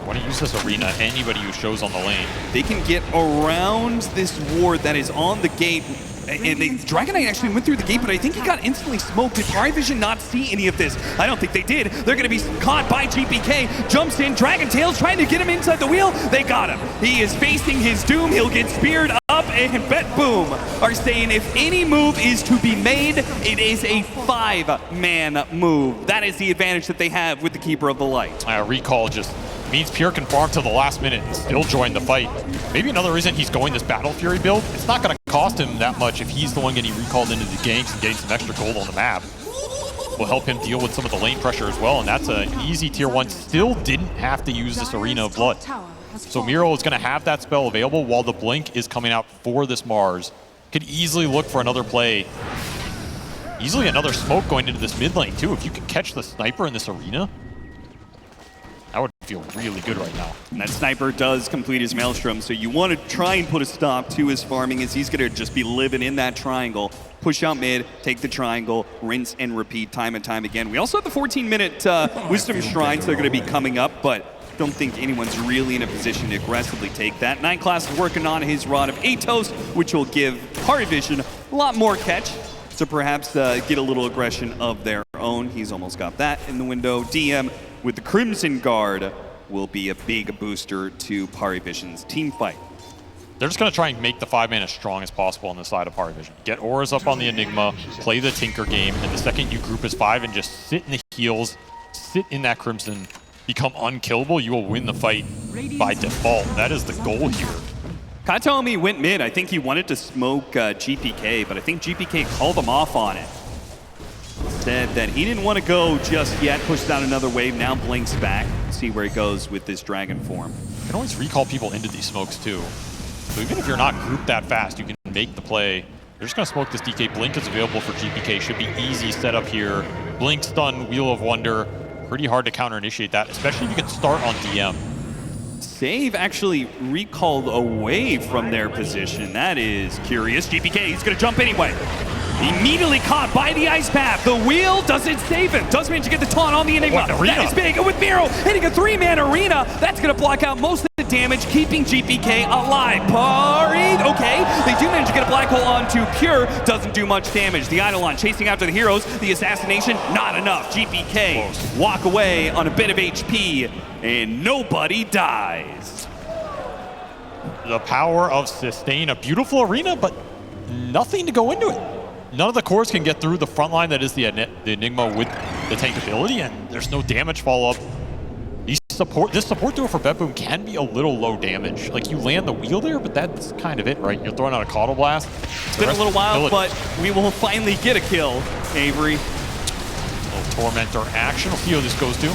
When you use this arena, anybody who shows on the lane,
they can get around this ward that is on the gate. And Dragon Knight actually went through the gate, but I think he got instantly smoked. Did PARIVISION not see any of this? I don't think they did. They're going to be caught by GPK. Jumps in. Dragon Tails trying to get him inside the wheel. They got him. He is facing his doom. He'll get speared up, and BetBoom are saying if any move is to be made, it is a 5-man move. That is the advantage that they have with the Keeper of the Light.
Recall just means Pure can farm till the last minute and still join the fight. Maybe another reason he's going this Battle Fury build, it's not going to cost him that much if he's the one getting recalled into the ganks and getting some extra gold on the map. Will help him deal with some of the lane pressure as well, and that's an easy tier 1. Still didn't have to use this Arena of Blood. So Miro is going to have that spell available while the Blink is coming out for this Mars. Could easily look for another play. Easily another smoke going into this mid lane too. If you can catch the sniper in this arena, that would feel really good right now.
And that sniper does complete his Maelstrom, so you want to try and put a stop to his farming as he's going to just be living in that triangle. Push out mid, take the triangle, rinse and repeat time and time again. We also have the 14-minute Wisdom Shrines that are going to be coming up, but don't think anyone's really in a position to aggressively take that. 9 Class is working on his Rod of Atos, which will give PARIVISION a lot more catch to perhaps get a little aggression of their own. He's almost got that in the window. DM with the Crimson Guard will be a big booster to PARIVISION's team fight.
They're just going to try and make the 5-man as strong as possible on the side of PARIVISION. Get auras up on the Enigma, play the Tinker game, and the second you group as 5 and just sit in the heals, sit in that Crimson, become unkillable, you will win the fight by default. That is the goal here.
Katomi went mid. I think he wanted to smoke GPK, but I think GPK called him off on it. Said that he didn't want to go just yet, pushed out another wave, now blinks back. See where he goes with this dragon form.
You can always recall people into these smokes too. So even if you're not grouped that fast, you can make the play. They're just going to smoke this DK. Blink is available for GPK. Should be easy setup here. Blink, stun, Wheel of Wonder. Pretty hard to counter-initiate that, especially if you can start on DM.
Save actually recalled away from their position. That is curious. GPK, he's going to jump anyway. Immediately caught by the ice path. The wheel doesn't save him. Does manage to get the taunt on the Enigma. That is big. And with Miro hitting a 3-man arena, that's going to block out most of the damage, keeping GPK alive. Okay, they do manage to get a black hole onto Pure. Doesn't do much damage. The Eidolon chasing after the heroes. The assassination, not enough. GPK walk away on a bit of HP, and nobody dies.
The power of sustain. A beautiful arena, but nothing to go into it. None of the cores can get through the front line that is the Enigma with the tank ability, and there's no damage follow-up. This support duo for BetBoom can be a little low damage. Like, you land the wheel there, but that's kind of it, right? You're throwing out a Caudal Blast.
It's been a little while, but we will finally get a kill, Avery.
A little Tormentor action. We'll see how this goes to.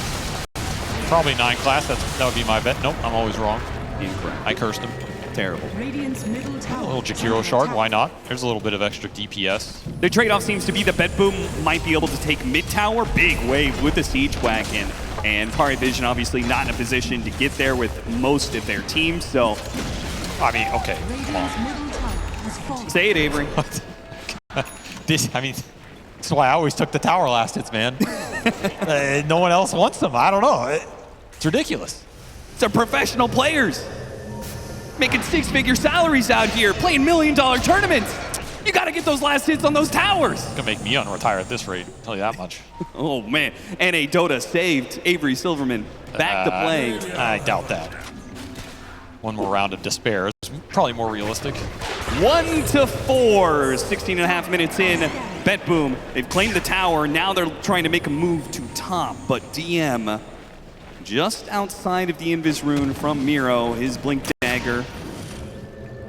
Probably 9 Class. That would be my bet. Nope, I'm always wrong.
Incorrect.
I cursed him.
Terrible.
Radiant's middle tower.
A little Jakiro Shard, why not? There's a little bit of extra DPS.
The trade-off seems to be that BetBoom might be able to take mid-tower, big wave with the Siege Wagon, and PARIVISION obviously not in a position to get there with most of their team, so...
I mean, okay, come on.
Say it, Avery.
This is why I always took the tower last hits, man. No one else wants them. I don't know. It's ridiculous.
It's our professional players. Making 6-figure salaries out here, playing $1 million tournaments. You got to get those last hits on those towers.
It's gonna make me unretire at this rate, I'll tell you that much.
Oh man, and a Dota saved Avery Silverman back to playing.
I doubt that. One more round of despair is probably more realistic.
1-4, 16 and a half minutes in. BetBoom, they've claimed the tower. Now they're trying to make a move to top, but DM just outside of the Invis rune from Miro, his Blink Dagger.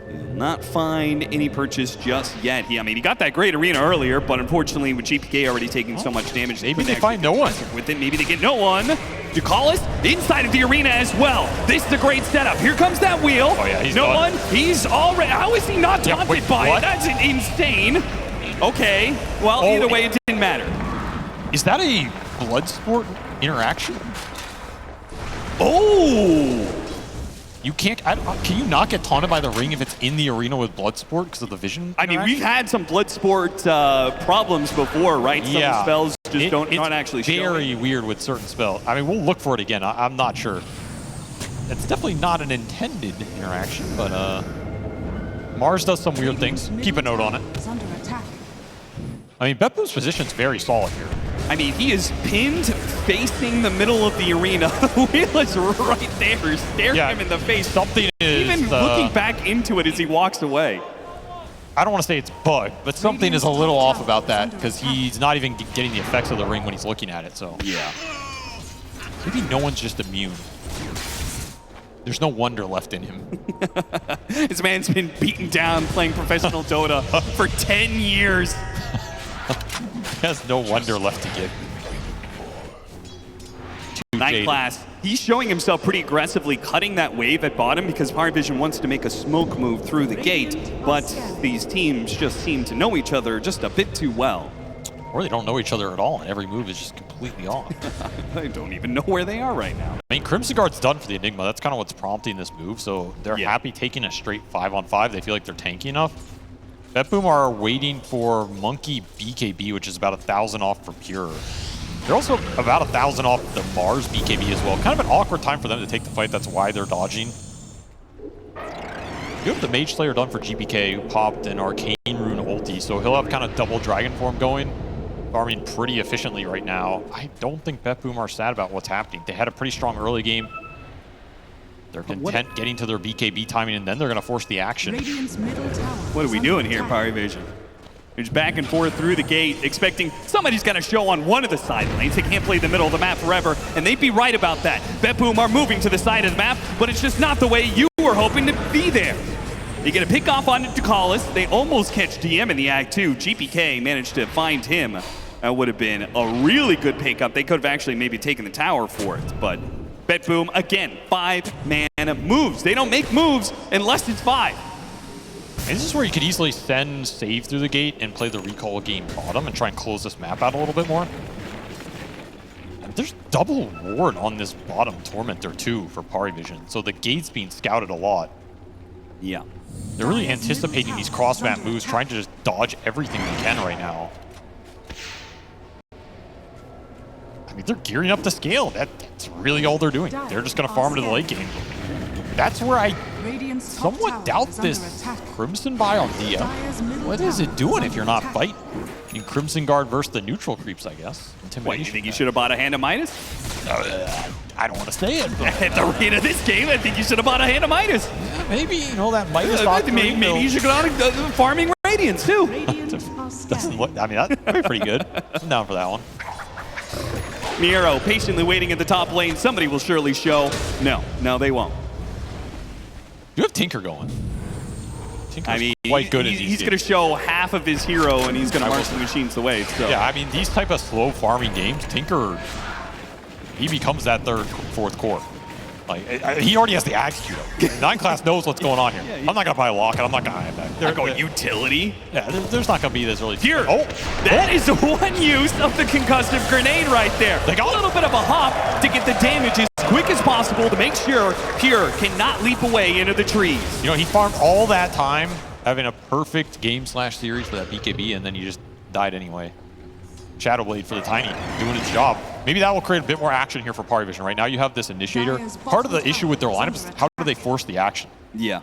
Will not find any purchase just yet. I mean, he got that great arena earlier, but unfortunately with GPK already taking so much damage,
Maybe they find no one.
with it. Maybe they get no one. Ducalis inside of the arena as well. This is a great setup. Here comes that wheel.
Oh yeah, he's
no
done.
one. He's already. How is he not taunted
wait,
by
what?
it? That's insane. Okay. Well,
Oh,
either way, it didn't matter.
Is that a blood sport interaction?
Oh.
You can't. Can you not get taunted by the ring if it's in the arena with Bloodsport because of the vision?
I mean, we've had some Bloodsport problems before, right? Some
Yeah.
spells just
It's
not actually show.
very weird with certain spells. I mean, we'll look for it again. I'm not sure. It's definitely not an intended interaction, but Mars does some weird things. Keep a note on it.
Is under attack.
I mean, BetBoom's position's very solid here.
I mean, he is pinned facing the middle of the arena. The wheel is right there, staring
Yeah,
him in the face.
Something is
Even looking back into it as he walks away.
I don't want to say it's bugged, but something is a little off about that because he's not even getting the effects of the ring when he's looking at it. So
Yeah.
maybe no one's just immune. There's no wonder left in him.
This man's been beaten down playing professional Dota for 10 years.
He has no wonder left to give.
Night Class, he's showing himself pretty aggressively cutting that wave at bottom because PARIVISION wants to make a smoke move through the gate, but these teams just seem to know each other just a bit too well.
Or they don't know each other at all, and every move is just completely off.
I don't even know where they are right now.
I mean, Crimson Guard's done for the Enigma. That's kind of what's prompting this move, so they're happy taking a straight 5-on-5. They feel like they're tanky enough. BetBoom are waiting for Monkey BKB, which is about 1,000 off for Pure. They're also about 1,000 off the Mars BKB as well. Kind of an awkward time for them to take the fight. That's why they're dodging. You have the Mage Slayer done for GPK, who popped an Arcane Rune ulti, so he'll have kind of double Dragon Form going, farming pretty efficiently right now. I don't think BetBoom are sad about what's happening. They had a pretty strong early game. They're content getting to their BKB timing, and then they're going to force the action.
Radiant's middle tower.
What are we
is
doing
under
here,
attack.
PARIVISION? They're just back and forth through the gate, expecting somebody's going to show on one of the side lanes. They can't play the middle of the map forever, and they'd be right about that. BetBoom are moving to the side of the map, but it's just not the way you were hoping to be there. They get a pick off on Ducalis. They almost catch DM in the Act 2. GPK managed to find him. That would have been a really good pickup. They could have actually maybe taken the tower for it, but BetBoom, again, 5-man moves. They don't make moves unless it's 5.
And this is where you could easily send Save through the gate and play the recall game bottom and try and close this map out a little bit more. And there's double ward on this bottom Tormentor too for PARIVISION, so the gate's being scouted a lot.
Yeah.
They're really anticipating these cross-map moves, trying to just dodge everything they can right now. I mean, they're gearing up to scale. That's really all they're doing. They're just going to farm into the late game. That's where I
Radiant's top
somewhat
tower
doubt
is under
this
attack.
Crimson buy on Dia.
Dire's middle
What is
tower
it doing
is
if you're
under
not
attack.
fighting? I mean, Crimson Guard versus the neutral creeps, I guess.
What,
Intimidation.
you think you should have bought a hand of Midas?
I don't want to say it, but
At the rate of this game, I think you should have bought a hand of Midas.
maybe, you know, that Midas
Maybe you should go on farming Radiance too.
Radiant are
doesn't
scanning.
look, I mean, that'd be pretty good. I'm down for that one.
Miro patiently waiting at the top lane. Somebody will surely show. No, they won't.
You have Tinker going. Tinker's
I mean,
quite good in
he's
these
going to
games.
show half of his hero, and he's going to
I will-
march the machines away. So.
Yeah, I mean, these type of slow farming games, Tinker, he becomes that third, fourth core. Like, he already has the attitude. 9 class knows what's going on here.
Yeah,
I'm not going to buy a lock, and I'm not going to hide that.
They're going utility.
Yeah, there's not going to be this really.
Here,
Oh,
that is one use of the concussive grenade right there.
They got
a little bit of a hop to get the damage as quick as possible to make sure Pure cannot leap away into the trees.
You know, he farmed all that time having a perfect game/series for that BKB, and then he just died anyway. Shadowblade for the Tiny, doing its job. Maybe that will create a bit more action here for PARIVISION. Right now you have this Initiator. Part of the issue with their lineup is how do they force the action?
Yeah.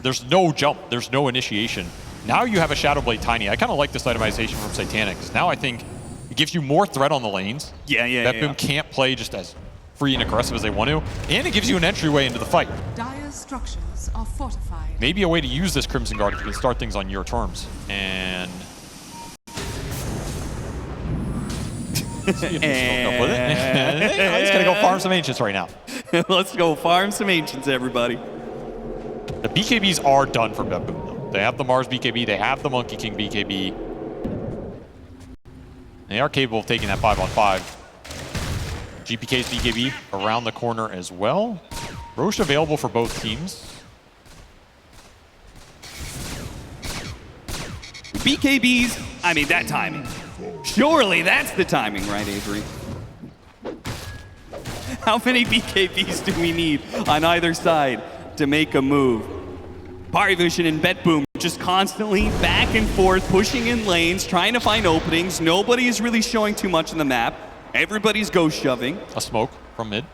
There's no jump, there's no initiation. Now you have a Shadow Blade Tiny. I kind of like this itemization from Satanic, because now I think it gives you more threat on the lanes. BetBoom can't play just as free and aggressive as they want to, and it gives you an entryway into the fight.
Dire's structures are fortified.
Maybe a way to use this Crimson Guard if you can start things on your terms. And see if they smoke up with it. He's gonna go farm some Ancients right now.
Let's go farm some Ancients, everybody.
The BKBs are done for BetBoom, though. They have the Mars BKB, they have the Monkey King BKB. They are capable of taking that 5-on-5. GPK's BKB around the corner as well. Roche available for both teams.
BKBs, I mean, that timing. Surely that's the timing, right, Avery? How many BKBs do we need on either side to make a move? PARIVISION and BetBoom just constantly back and forth, pushing in lanes, trying to find openings. Nobody is really showing too much on the map. Everybody's ghost shoving.
A smoke from mid.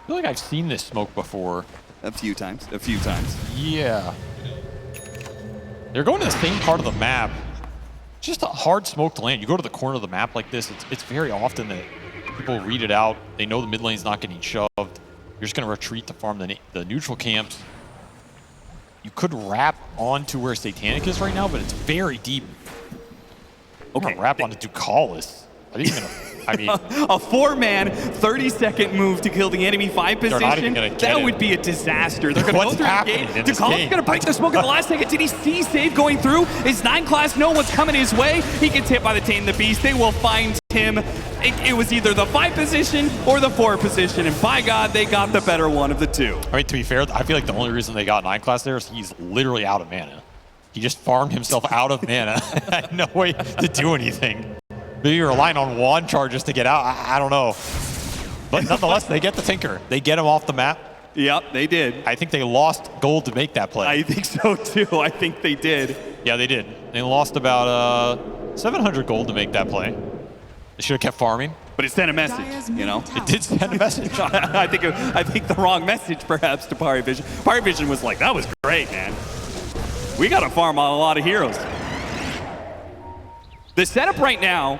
I feel like I've seen this smoke before.
A few times.
Yeah. They're going to the same part of the map. Just a hard smoke to land. You go to the corner of the map like this, it's very often that people read it out. They know the mid lane's not getting shoved. You're just going to retreat to farm the neutral camps. You could wrap onto where Satanic is right now, but it's very deep. Okay, wrap onto Ducalis. I mean,
a 4-man, 30-second move to kill the enemy 5 position. That would be a disaster. They're going to go through the gate. Ducalis is going to break the smoke at the last second. Did he see save going through? Is 9 class know what's coming his way? He gets hit by the Tame the Beast. They will find him. It was either the 5 position or the 4 position, and by God, they got the better one of the two.
I mean, to be fair, I feel like the only reason they got 9 class there is he's literally out of mana. He just farmed himself out of mana. Had no way to do anything. Maybe you're relying on wand charges to get out. I don't know. But nonetheless, they get the Tinker. They get him off the map.
Yep, they did.
I think they lost gold to make that play.
I think so too. I think they did.
Yeah, they did. They lost about 700 gold to make that play. They should have kept farming.
But it sent a message, you know?
It did send a message.
I think the wrong message, perhaps, to PARIVISION. PARIVISION was like, that was great, man. We got to farm on a lot of heroes. The setup right now,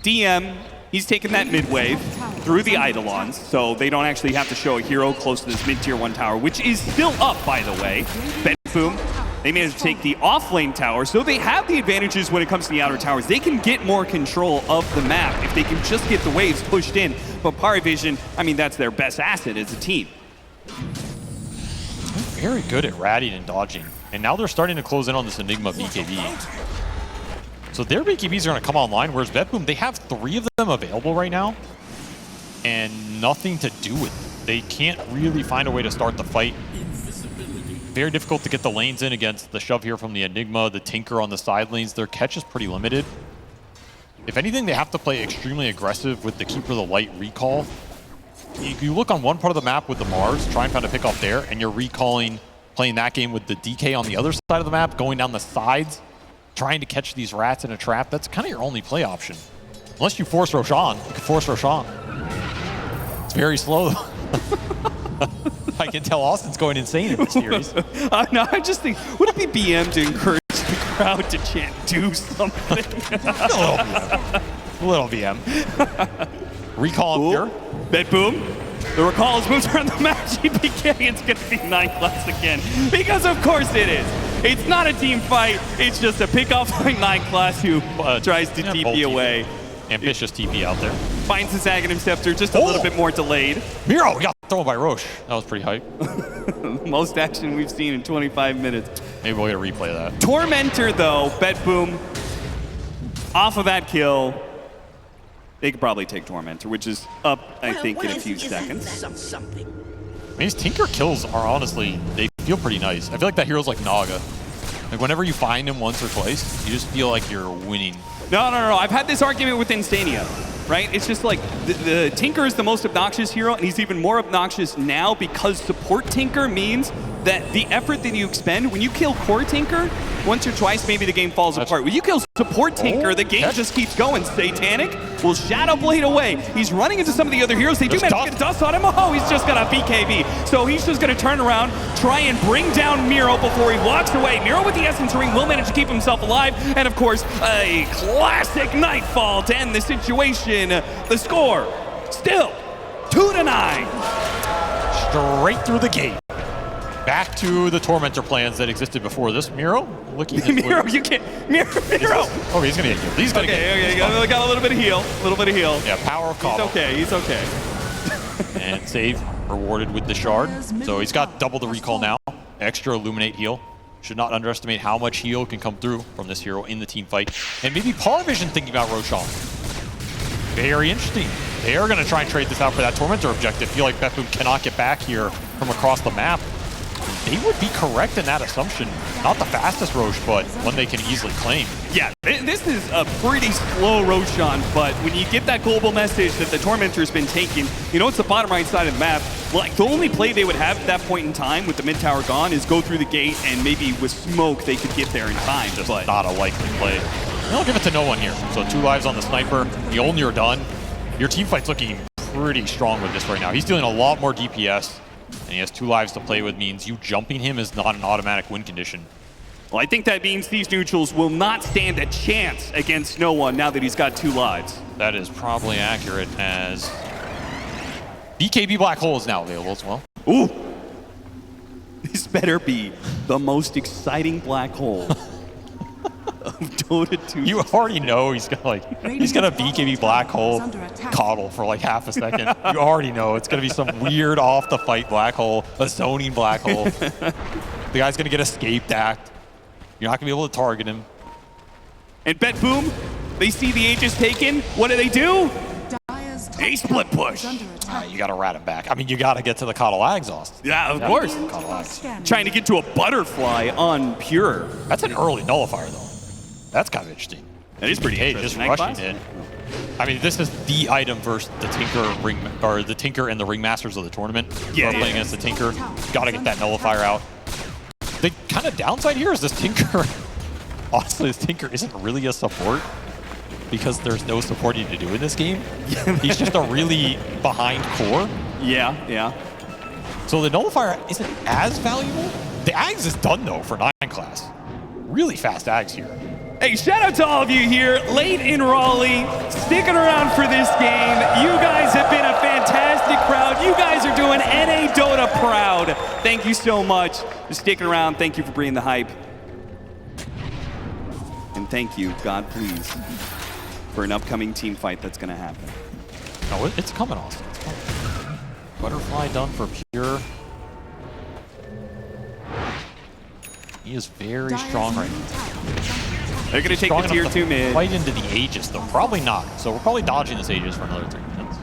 DM, he's taking that mid wave through the Eidolons, so they don't actually have to show a hero close to this mid-tier 1 tower, which is still up, by the way. BetBoom, they managed to take the off-lane tower, so they have the advantages when it comes to the outer towers. They can get more control of the map if they can just get the waves pushed in. But PARIVISION, I mean, that's their best asset as a team.
Very good at ratting and dodging. And now they're starting to close in on this Enigma BKB. So their BKBs are going to come online, whereas BetBoom, they have 3 of them available right now and nothing to do with it. They can't really find a way to start the fight. Very difficult to get the lanes in against the shove here from the Enigma, the Tinker on the side lanes. Their catch is pretty limited. If anything, they have to play extremely aggressive with the Keeper of the Light recall. You look on one part of the map with the Mars, try and find a pick off there, and you're recalling, playing that game with the DK on the other side of the map, going down the sides, trying to catch these rats in a trap. That's kind of your only play option. Unless you force Roshan. You can force Roshan. It's very slow. I can tell Austin's going insane in this series.
No, I just think, would it be BM to encourage the crowd to chant, do something?
A little BM. Recall him here.
BetBoom. The recall is moved around the map. GPK, it's going to be 9 class again. Because of course it is. It's not a team fight. It's just a pick-off by 9 class who tries to TP away.
Ambitious TP out there.
Finds his Aghanim Scepter just a little bit more delayed.
Miro, we got thrown by Roche. That was pretty hype.
Most action we've seen in 25 minutes.
Maybe we'll get a replay of that.
Tormentor, though, BetBoom, off of that kill, they could probably take Tormentor, which is up, I think, in a few seconds.
I mean, these Tinker kills are honestly, they feel pretty nice. I feel like that hero's like Naga. Like, whenever you find him once or twice, you just feel like you're winning.
No. I've had this argument with Insania, right? It's just like the Tinker is the most obnoxious hero, and he's even more obnoxious now because support Tinker means that the effort that you expend, when you kill core Tinker, once or twice, maybe the game falls apart. When you kill support Tinker. The game just keeps going. Satanic will Shadow Blade away. He's running into some of the other heroes. They do manage to get dust on him. Oh, he's just got a BKB. So he's just going to turn around, try and bring down Miro before he walks away. Miro with the Essence Ring will manage to keep himself alive. And of course, a classic Nightfall to end the situation. The score, still 2-9.
Straight through the gate. Back to the Tormentor plans that existed before this. Miro looking at
Miro, you can't. Miro.
Oh, he's going to get healed. He's going to get healed.
Okay, got a little bit of heal. A little bit of heal.
Yeah, power of combo.
He's okay.
And save rewarded with the shard. So he's got double the recall now. Extra Illuminate heal. Should not underestimate how much heal can come through from this hero in the team fight. And maybe PARIVISION thinking about Roshan. Very interesting. They are going to try and trade this out for that Tormentor objective. Feel like BetBoom cannot get back here from across the map. They would be correct in that assumption. Not the fastest Roche, but one they can easily claim.
Yeah, this is a pretty slow Roshan, but when you get that global message that the Tormentor's been taken, you know it's the bottom right side of the map. Like, the only play they would have at that point in time with the mid tower gone is go through the gate, and maybe with smoke they could get there in time.
Just
but
not a likely play. They'll give it to no one here. So 2 lives on the sniper. The Mjolnir done. Your team fight's looking pretty strong with this right now. He's dealing a lot more DPS. And he has 2 lives to play with, means you jumping him is not an automatic win condition.
Well, I think that means these neutrals will not stand a chance against no one now that he's got 2 lives.
That is probably accurate, as BKB Black Hole is now available as well.
Ooh! This better be the most exciting black hole of Dota 2.
You already know he's got a BKB Black Hole coddle for like half a second. You already know it's gonna be some weird off the fight black hole, a zoning black hole. The guy's gonna get escaped act. You're not gonna be able to target him.
And BetBoom, they see the Aegis taken. What do? A split push.
You gotta rat him back. I mean, you gotta get to the Coddle Exhaust.
Yeah, of course. Trying to get to a butterfly on Pure.
That's an early nullifier though. That's kind of interesting.
That is pretty
interesting. Just rushing in. I mean, this is the item versus the Tinker and the Ringmasters of the tournament.
Yeah.
Playing against the Tinker, gotta get that nullifier out. The kind of downside here is this Tinker. Honestly, this Tinker isn't really a support because there's no supporting to do in this game. He's just a really behind core.
Yeah.
So the nullifier isn't as valuable. The Ags is done though for 9 class. Really fast Ags here.
Hey, shout out to all of you here, late in Raleigh, sticking around for this game. You guys have been a fantastic crowd. You guys are doing NA Dota proud. Thank you so much for sticking around. Thank you for bringing the hype. And thank you, God please, for an upcoming team fight that's going to happen.
No, it's coming, Austin. It's coming. Butterfly done for Pure. He is very strong right now.
They're going to take the tier 2 mid.
Fight into the Aegis, though. Probably not. So we're probably dodging this Aegis for another 3 minutes.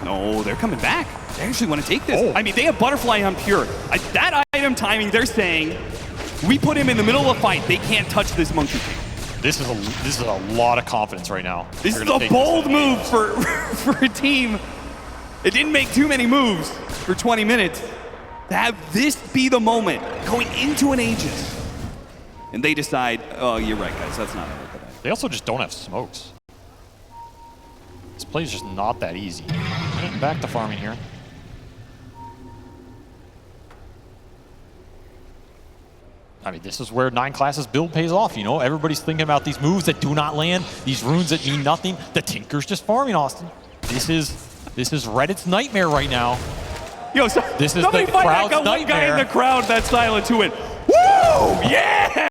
No, they're coming back. They actually want to take this.
Oh.
I mean, they have Butterfly on Pure. That item timing, they're saying, we put him in the middle of a fight. They can't touch this Monkey King.
This is a lot of confidence right now.
This is a bold move for a team. It didn't make too many moves for 20 minutes. To have this be the moment, going into an Aegis. And they decide, oh, you're right, guys, that's not a good idea.
They also just don't have smokes. This play is just not that easy. Back to farming here. I mean, this is where 9 classes build pays off, you know? Everybody's thinking about these moves that do not land, these runes that mean nothing. The Tinker's just farming, Austin. This is Reddit's nightmare right now.
Yo, so
this is
somebody
the
find
crowd's
that one guy in
nightmare.
the crowd that's silent to it. Woo! Yeah!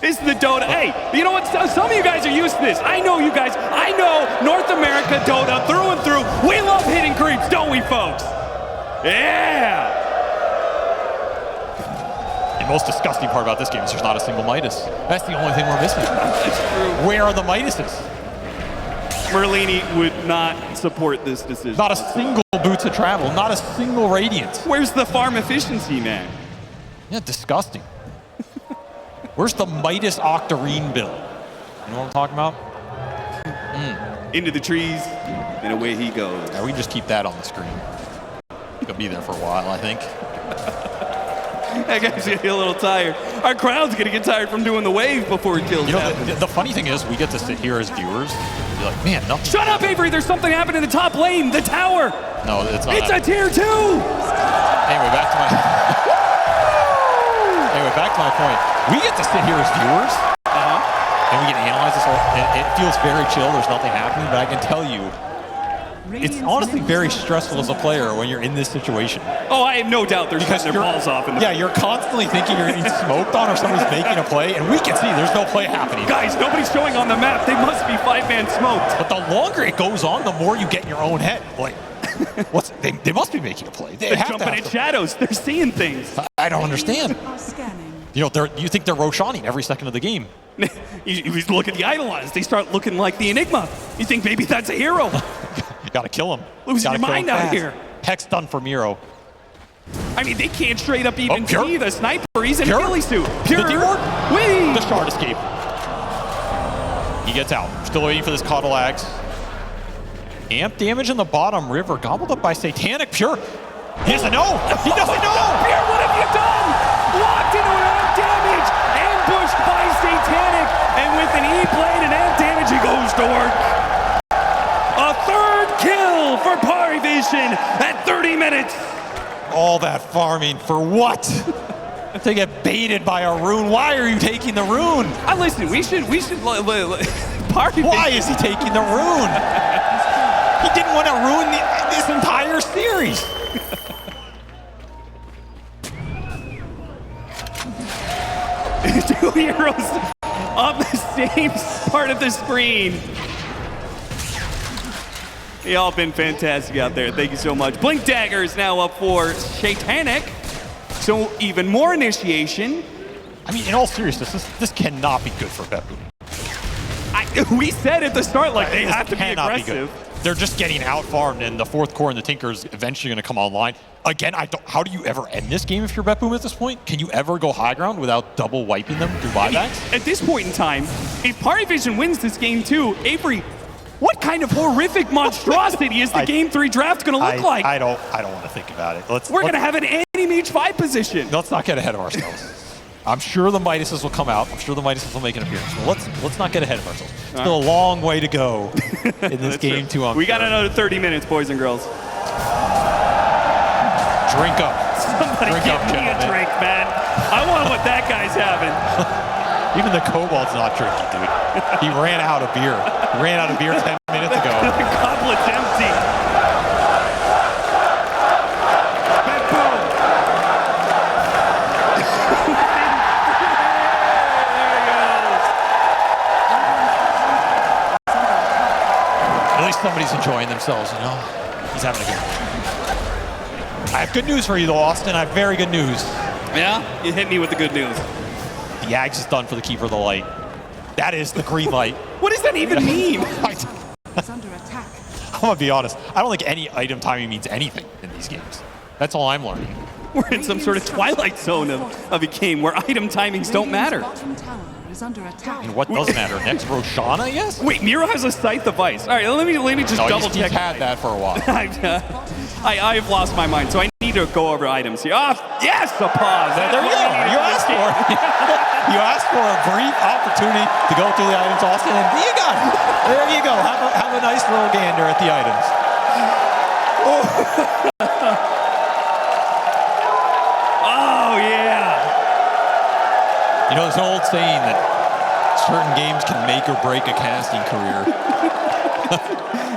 This is the Dota. Hey, you know what? Some of you guys are used to this. I know you guys. I know North America Dota through and through. We love hitting creeps, don't we, folks? Yeah!
The most disgusting part about this game is there's not a single Midas. That's the only thing we're missing.
That's true.
Where are the Midases?
Merlini would not support this decision.
Not a single Boots of Travel, not a single Radiance.
Where's the farm efficiency, man?
Yeah, disgusting. Where's the Midas Octarine build? You know what I'm talking about?
Into the trees, and away he goes.
Yeah, we can just keep that on the screen. It'll be there for a while, I think.
That guy's getting a little tired. Our crowd's gonna get tired from doing the wave before it kills.
You know, the funny thing is, we get to sit here as viewers and be like, man, nothing.
Shut up, Avery! There's something happening in the top lane, the tower!
No, it's not.
It's a tier 2!
Anyway, back to my point. We get to sit here as viewers, and we can analyze this whole. It feels very chill. There's nothing happening, but I can tell you, it's honestly very stressful as a player when you're in this situation.
Oh, I have no doubt they're
Because
cutting their balls off. In the
yeah, you're constantly thinking you're getting smoked on or somebody's making a play, and we can see there's no play happening.
Guys, nobody's showing on the map. They must be 5-man smoked.
But the longer it goes on, the more you get in your own head. Like, they must be making a play.
They're jumping in shadows. They're seeing things.
I don't understand.
Are scanning.
You know, you think they're Roshaning every second of the game.
You look at the idolized. They start looking like the Enigma. You think maybe that's a hero.
You gotta kill him.
Losing
Gotta
your
kill
mind
him
out
fast.
here.
Hex done for Miro.
I mean, they can't straight up even
Pure.
see the sniper. He's in
Pure.
a ghillie suit. Pure.
The D-ward.
Whee!
The shard escape. He gets out. Still waiting for this Coddle Axe. Amp damage in the bottom river. Gobbled up by Satanic. Pure. He doesn't know. He doesn't know.
Pure, what have you done? Locked into an amp damage. Ambushed by Satanic. And with an E-plane and amp damage, he goes to work. A third kill for PARIVISION at 30 minutes.
All that farming for what? To get baited by a rune. Why are you taking the rune?
Listen, we should PARIVISION.
Why is he taking the rune? He didn't want to ruin this entire series.
Two heroes on the same part of the screen. Y'all been fantastic out there. Thank you so much. Blink Dagger is now up for Satanic. So even more initiation.
I mean, in all seriousness, this cannot be good for BetBoom.
We said at the start, like, they have to be
Cannot
aggressive.
good. They're just getting out-farmed, and the fourth core and the Tinker is eventually going to come online. Again, how do you ever end this game if you're BetBoom at this point? Can you ever go high ground without double wiping them through buybacks?
At this point in time, if PARIVISION wins this game too, Avery, what kind of horrific monstrosity is the Game 3 draft going to look like?
I don't want to think about it.
We're going to have an anti-mage 5 position.
Let's not get ahead of ourselves. I'm sure the Midases will come out. I'm sure the Midases will make an appearance. But let's not get ahead of ourselves. Still a long way to go in this game too.
We got another 30 minutes, boys and girls.
Drink up.
Somebody give me a drink, man. I want what that guy's having.
Even the Kobold's not drinking, dude. He ran out of beer. He ran out of beer 10 minutes ago.
The goblet's empty. BetBoom. There he goes.
At least somebody's enjoying themselves, you know? He's having a good one. I have good news for you, though, Austin. I have very good news.
Yeah? You hit me with the good news.
The Axe is done for the Keeper of the Light. That is the green light.
What does that even mean?
Is under attack.
I'm going to be honest. I don't think any item timing means anything in these games. That's all I'm learning.
We're in some sort of twilight zone of a game where item timings don't matter.
Bottom tower is under attack.
And what does matter? Next, Roshana, yes?
Wait, Miro has a scythe device. All right, let me just
No,
double
he's
check.
had that for a while.
I've lost my mind, so I need to go over items here. Yes, a pause.
There you go. You asked for it. You asked for a brief opportunity to go through the items, Austin, and you got it. There you go. Have a nice little gander at the items.
Oh, yeah.
You know, there's an old saying that certain games can make or break a casting career.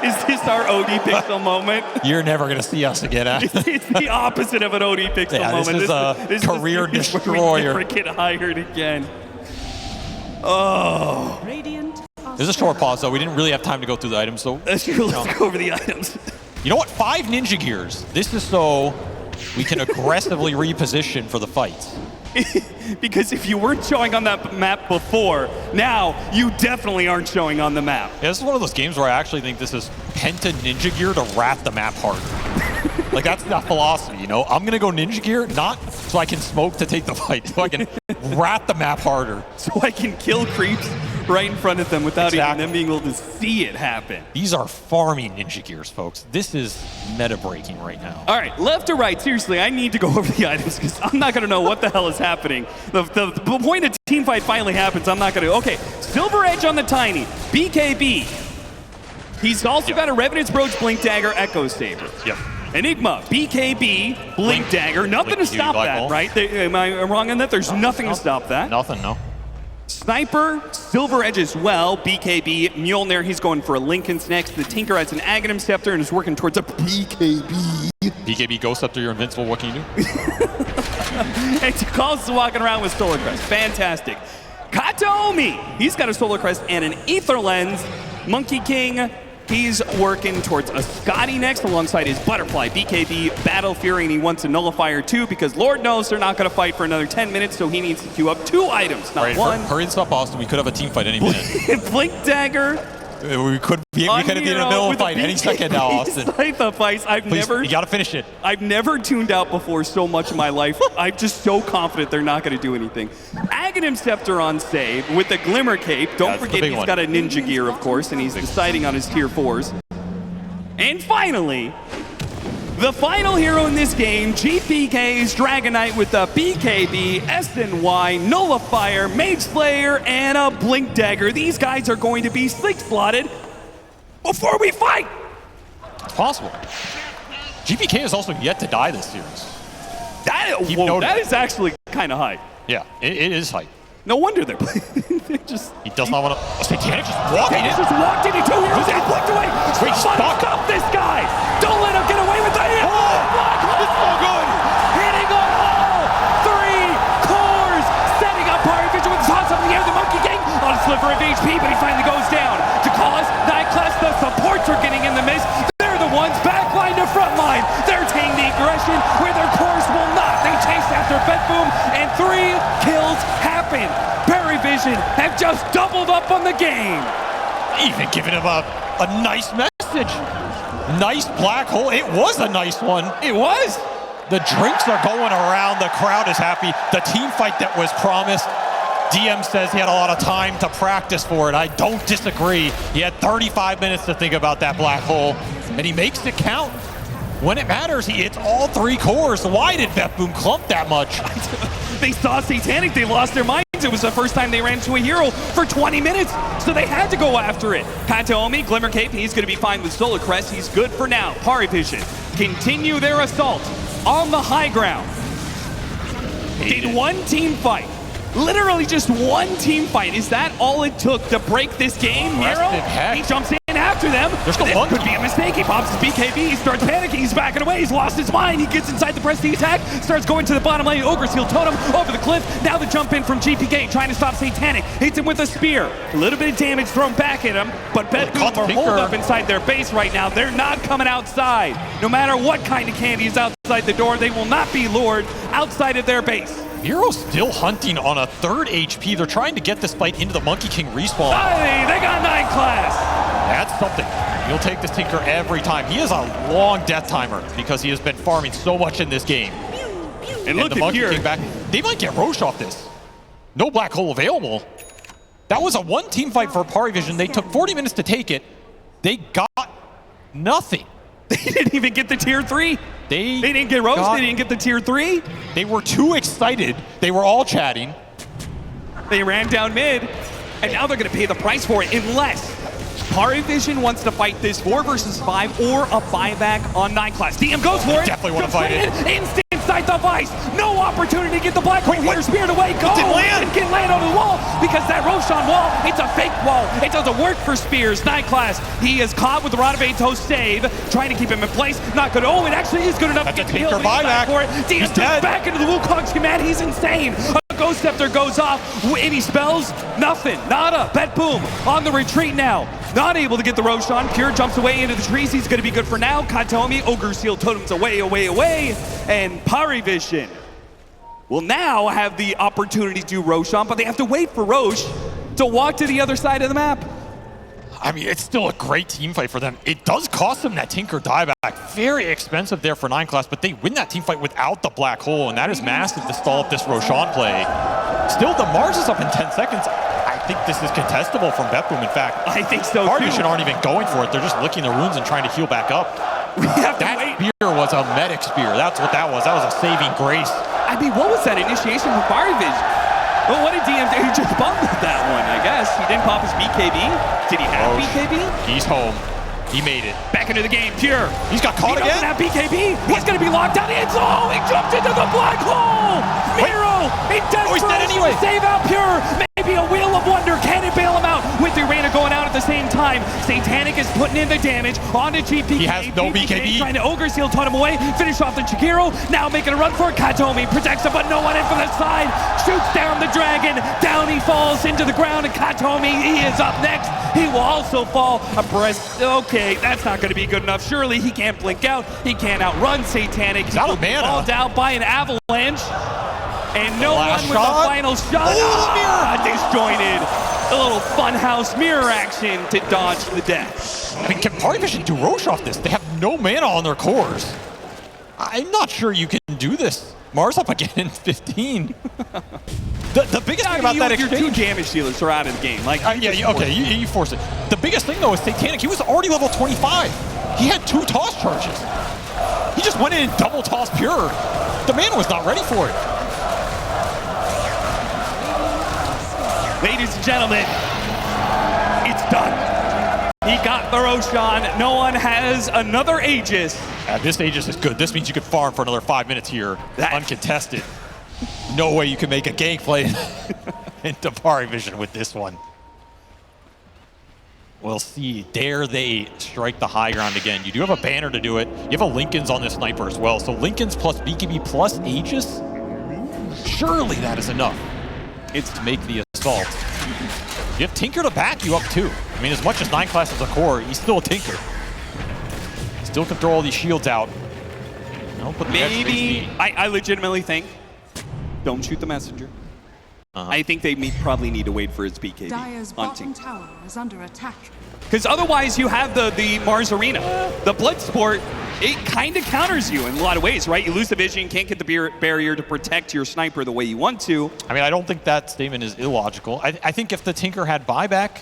Is this our OD Pixel moment?
You're never going to see us again.
It's the opposite of an OD Pixel moment.
This is a career destroyer.
Never get hired again. Oh.
Radiant.
There's a short pause, though. We didn't really have time to go through the items, so.
Let's go over the items.
You know what? 5 Ninja Gears. This is so we can aggressively reposition for the fights.
Because if you weren't showing on that map before, now you definitely aren't showing on the map.
Yeah, this is one of those games where I actually think this is Penta Ninja Gear to wrap the map harder. Like, that's the philosophy, you know? I'm going to go Ninja Gear, not so I can smoke to take the fight, so I can wrap the map harder.
So I can kill creeps right in front of them without even
Exactly.
them being able to see it happen.
These are farming Ninja Gears, folks. This is meta breaking right now.
All right, left to right, seriously, I need to go over the items because I'm not going to know what the hell is happening. The point a team fight finally happens, I'm not going to. Okay, Silver Edge on the Tiny, BKB. He's also got a Revenant's Broach, Blink Dagger, Echo Saber.
Yep.
Enigma, BKB, Blink Dagger. Nothing
Blink
to stop
Black
that,
Hole.
right? Am I wrong on that? There's nothing to stop that.
Nothing, no.
Sniper, Silver Edge as well, BKB, Mjolnir, he's going for a Linken's next. The Tinker has an Aghanim Scepter and is working towards a BKB.
BKB Ghost Scepter, you're invincible, what can you do?
And Tikal's walking around with Solar Crest, fantastic. Kataomi, he's got a Solar Crest and an Ether Lens. Monkey King, he's working towards a Scotty next alongside his Butterfly, BKB, Battle Fury, and he wants a Nullifier too because Lord knows they're not going to fight for another 10 minutes, so he needs to queue up 2 items, not
Right,
one.
hurry and stop Austin. We could have a team fight any minute.
Blink Dagger.
we could have been in the middle of a fight any second now, Austin.
Scythe Ice.
Please, you gotta finish it.
I've never tuned out before so much in my life. I'm just so confident they're not going to do anything. Aghanim Scepter on save with the Glimmer Cape. Don't
That's the
forget
big
he's
one.
got a Ninja Gear, of course, and he's deciding on his tier 4s. And finally, the final hero in this game, GPK's Dragonite with the BKB, SNY, Nullifier, Mage Slayer, and a Blink Dagger. These guys are going to be sleek-slotted before we fight.
It's possible. GPK is also yet to die this series. Keep
Whoa,
noting.
that is actually kind of high.
Yeah, it is hype.
No wonder they're just...
He does not want to. Satanic just walking
He
in.
just walked into 2 heroes and he blinked away.
Wait,
Somebody
stop.
stop this guy. Don't let him get away with the hit. Black Hole.
It's so good.
Hitting on all 3 cores. Setting up PARIVISION with the toss up in the air. The Monkey King on a sliver of HP, but he finally goes down. Decisive, Nightclass, the supports are getting in the mist. They're the ones backline to frontline. They're taking the aggression where their cores will not. They chase after BetBoom and 3 kills happen. PARIVISION have just doubled up on the game.
Even giving him a nice message. Nice black hole. It was a nice one.
It was.
The drinks are going around. The crowd is happy. The team fight that was promised. DM says he had a lot of time to practice for it. I don't disagree. He had 35 minutes to think about that black hole, and he makes it count. When it matters, he hits all 3 cores. Why did BetBoom clump that much?
They saw Satanic, they lost their minds. It was the first time they ran into a hero for 20 minutes, so they had to go after it. Kataomi, Glimmer Cape, he's going to be fine with Solar Crest. He's good for now. PARIVISION continue their assault on the high ground. Did 1 team fight. Literally just 1 team fight. Is that all it took to break this game? Nero, he jumps in after them.
There's
This
one.
could be a mistake. He pops his BKB. He starts panicking. He's backing away. He's lost his mind. He gets inside the prestige attack. Starts going to the bottom lane. Ogre's Heel Totem over the cliff. Now the jump in from GPK trying to stop Satanic. Hits him with a spear. A little bit of damage thrown back at him, but BetBoom are holed up inside their base right now. They're not coming outside. No matter what kind of candy is outside the door, they will not be lured outside of their base.
Hero's still hunting on a 3rd HP. They're trying to get this fight into the Monkey King respawn.
Hey, they got Nightclass.
That's something. You'll take this Tinker every time. He is a long death timer because he has been farming so much in this game.
And look
the
at
Monkey
here.
King back. They might get Roche off this. No black hole available. That was a 1 team fight for PARIVISION. They took 40 minutes to take it. They got nothing.
They didn't even get the tier 3.
They
didn't get Rose. They didn't get the tier 3.
They were too excited. They were all chatting.
They ran down mid, and now they're going to pay the price for it unless PARIVISION wants to fight this 4 versus 5 or a buyback on Nightclass. DM goes for it.
Definitely want to fight it.
Instant Scythe of Ice. No opportunity to get the black hole here. Speared away. Go
didn't land.
and get land on the wall because that Roshan wall, it's a fake wall. It doesn't work for Spears. Nightclass, he is caught with the Rod of Atos save, trying to keep him in place. Not good. Oh, it actually is good enough
That's
to
a
get the kill.
Tinker
but he's back
buyback.
for it. DM
He's
goes
dead.
back into the Wukong's command. He's insane. A Ghost Scepter goes off. Any spells? Nothing. Nada. BetBoom on the retreat now. Not able to get the Roshan. Pure jumps away into the trees. He's going to be good for now. Kataomi, Ogre's Heel Totem's away. And PARIVISION will now have the opportunity to do Roshan, but they have to wait for Roche to walk to the other side of the map.
I mean, it's still a great team fight for them. It does cost them that Tinker dieback. Very expensive there for 9 class, but they win that team fight without the black hole, and that is massive to stall up this Roshan play. Still, the Mars is up in 10 seconds. I think this is contestable from BetBoom. In fact,
I think so
PARIVISION
too.
aren't even going for it. They're just licking the runes and trying to heal back up.
We have to
That
wait.
spear was a medic spear. That's what that was. That was a saving grace.
I mean, what was that initiation from PARIVISION? Well, what did DM do? He just bumbled that one, I guess. He didn't pop his BKB. Did he have BKB?
He's home. He made it.
Back into the game, Pure.
He's got caught
He
again.
doesn't have BKB. He's going to be locked down. It's he jumped into the black hole. Miro, he
he's dead anyway.
Save out Pure. Maybe a wheel of wonder. Can it bail him out? With the arena going out at the same time. Satanic is putting in the damage onto GPK.
He has no BKB.
Trying to Ogre Seal, ton him away. Finish off the Chikiro. Now making a run for it. Katomi protects him, but no one in from the side. Shoots down the dragon. Down he falls into the ground. And Katomi, he is up next. He will also fall abreast. Okay, that's not going to be good enough. Surely he can't blink out. He can't outrun Satanic. He's
out of mana.
Called out by an avalanche. And no one with
shot.
the final shot. Disjointed. A little funhouse mirror action to dodge the death.
I mean, can PARIVISION do Roche off this? They have no mana on their cores. I'm not sure you can do this. Mars up again in 15. The biggest thing about that
your
exchange...
2 damage dealers are out of the game. Like,
you force it. The biggest thing, though, is Satanic. He was already level 25. He had 2 toss charges. He just went in and double tossed Pure. The man was not ready for it.
ladies and gentlemen, it's done. He got the Roshan. No one has another Aegis.
This Aegis is good. This means you could farm for another 5 minutes here, uncontested. No way you can make a gank play into PARIVISION with this one. We'll see. Dare they strike the high ground again? You do have a banner to do it. You have a Lincoln's on this sniper as well. So Lincoln's plus BKB plus Aegis? Surely that is enough. It's to make the assault. You have Tinker to back you up too. I mean, as much as 9 class is a core, he's still a Tinker. Still can throw all these shields out. Put the
Maybe, I legitimately think, don't shoot the messenger. I think they probably need to wait for his BKB.
Dire's bottom tower is under attack.
Because otherwise you have the Mars Arena. The Bloodsport, it kind of counters you in a lot of ways, right? You lose the vision, can't get the barrier to protect your sniper the way you want to.
I mean, I don't think that statement is illogical. I think if the Tinker had buyback,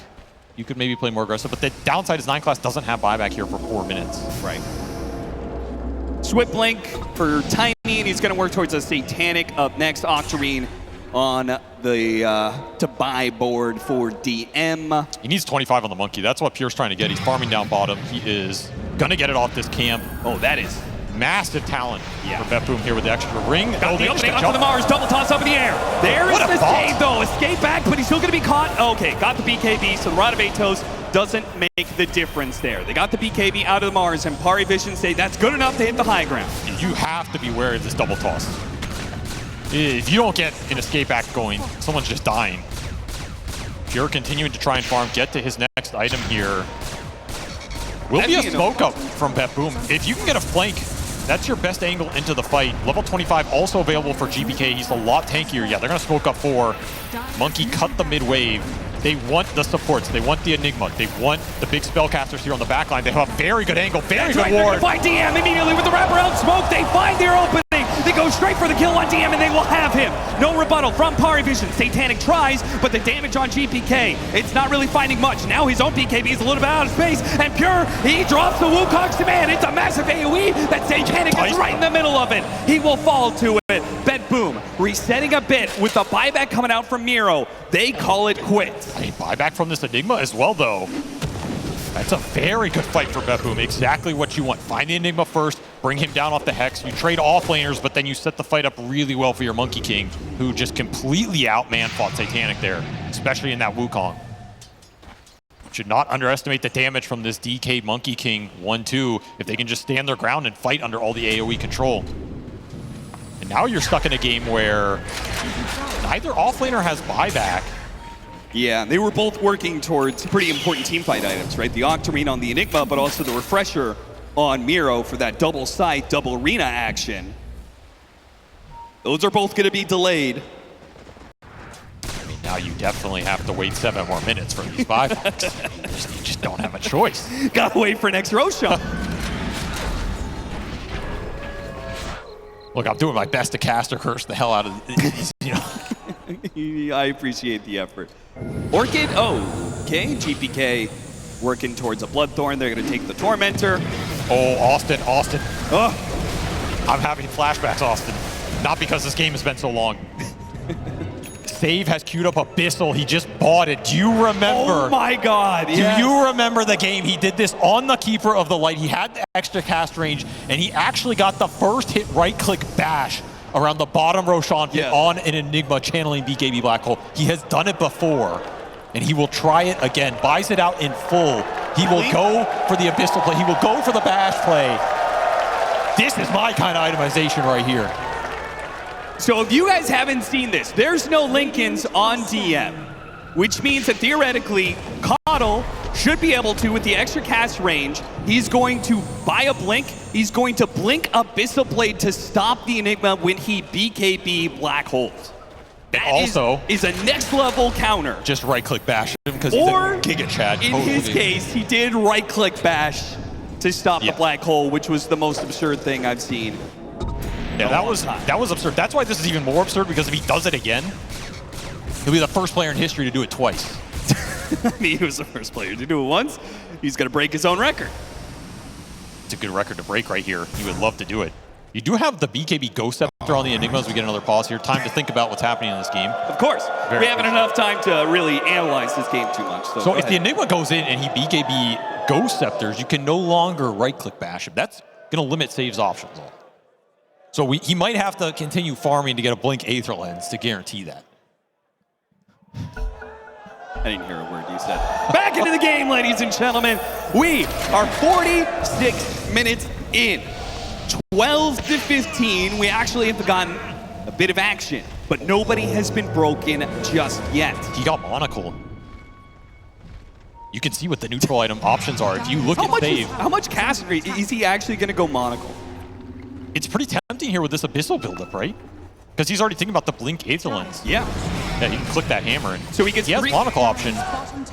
you could maybe play more aggressive, but the downside is 9 class doesn't have buyback here for 4 minutes.
Right. Swift Blink for timing. He's going to work towards a Satanic up next. Octarine on the to buy board for DM.
He needs 25 on the Monkey. That's what Pure's trying to get. He's farming down bottom. He is going to get it off this camp.
Oh, that is
massive talent for BetBoom here with the extra ring.
Got the opening onto the Mars. Double toss up in the air. There is the save, though. Escape back, but he's still going to be caught. Okay, got the BKB, so the Rod of Atos doesn't make the difference there. They got the BKB out of the Mars, and PARIVISION say that's good enough to hit the high ground.
You have to be wary of this double toss. If you don't get an escape back going, someone's just dying. Pure continuing to try and farm, get to his next item here. Will be a smoke up from BetBoom. If you can get a flank, that's your best angle into the fight. Level 25 also available for GPK. He's a lot tankier. Yeah, they're going to smoke up 4. Monkey cut the mid wave. They want the supports. They want the Enigma. They want the big spellcasters here on the back line. They have a very good angle, very good ward.
Find DM immediately with the wraparound smoke. They find their opening. They go straight for the kill on DM, and they will have him. No rebuttal from PARIVISION. Satanic tries, but the damage on GPK, it's not really finding much. Now his own BKB is a little bit out of space, and Pure, he drops the Wukong's demand. It's a massive AoE that Satanic is right in the middle of it. He will fall to it. BetBoom resetting a bit with the buyback coming out from Miro. They call it quits.
A buyback from this Enigma as well, though. That's a very good fight for BetBoom. Exactly what you want. Find the Enigma first, bring him down off the Hex. You trade off laners, but then you set the fight up really well for your Monkey King, who just completely outman fought Satanic there, especially in that Wukong. Should not underestimate the damage from this DK Monkey King 1-2 if they can just stand their ground and fight under all the AoE control. And now you're stuck in a game where neither offlaner has buyback.
Yeah, they were both working towards pretty important teamfight items, right? The Octarine on the Enigma, but also the Refresher on Miro for that double site, double arena action. Those are both going to be delayed.
I mean, now you definitely have to wait 7 more minutes for these buybacks. You just don't have a choice.
Gotta wait for next Roshan.
Look, I'm doing my best to caster curse the hell out of these, you know.
I appreciate the effort. Orchid, oh, okay. GPK working towards a Bloodthorn. They're going to take the Tormentor.
Oh, Austin.
Oh,
I'm having flashbacks, Austin. Not because this game has been so long. Save has queued up Abyssal. He just bought it. Do you remember?
oh my God.
Do you remember the game? He did this on the Keeper of the Light. He had the extra cast range, and he actually got the first hit right-click bash around the bottom Roshan pit on an Enigma channeling BKB Black Hole. He has done it before, and he will try it again. Buys it out in full. He will go for the Abyssal play. He will go for the bash play. This is my kind of itemization right here.
So if you guys haven't seen this, there's no Lincolns on DM, which means that theoretically, Coddle should be able to, with the extra cast range, he's going to buy a blink, he's going to blink Abyssal Blade to stop the Enigma when he BKB Black Holes. That
also
is a next level counter.
Just right-click bash him because he's a Giga Chad.
In his case, he did right-click bash to stop the Black Hole, which was the most absurd thing I've seen.
Yeah, that was absurd. That's why this is even more absurd, because if he does it again, he'll be the first player in history to do it twice.
I mean, he was the first player to do it once. He's going to break his own record.
It's a good record to break right here. He would love to do it. You do have the BKB Ghost Scepter on the Enigmas. We get another pause here. Time to think about what's happening in this game.
Of course. We haven't enough time to really analyze this game too much.
So if the Enigma goes in and he BKB Ghost Scepters, you can no longer right-click bash him. That's going to limit saves options. So he might have to continue farming to get a Blink Aether Lens to guarantee that.
I didn't hear a word you said. Back into the game, ladies and gentlemen. We are 46 minutes in. 12 to 15. We actually have gotten a bit of action, but nobody has been broken just yet.
He got Monocle. You can see what the neutral item options are. If you look at save.
How much cast rate is he actually going to go Monocle?
It's pretty tempting here with this Abyssal buildup, right? Because he's already thinking about the Blink Aether Lens.
Yeah.
Yeah, he can click that hammer. And
so he gets
has Monocle option.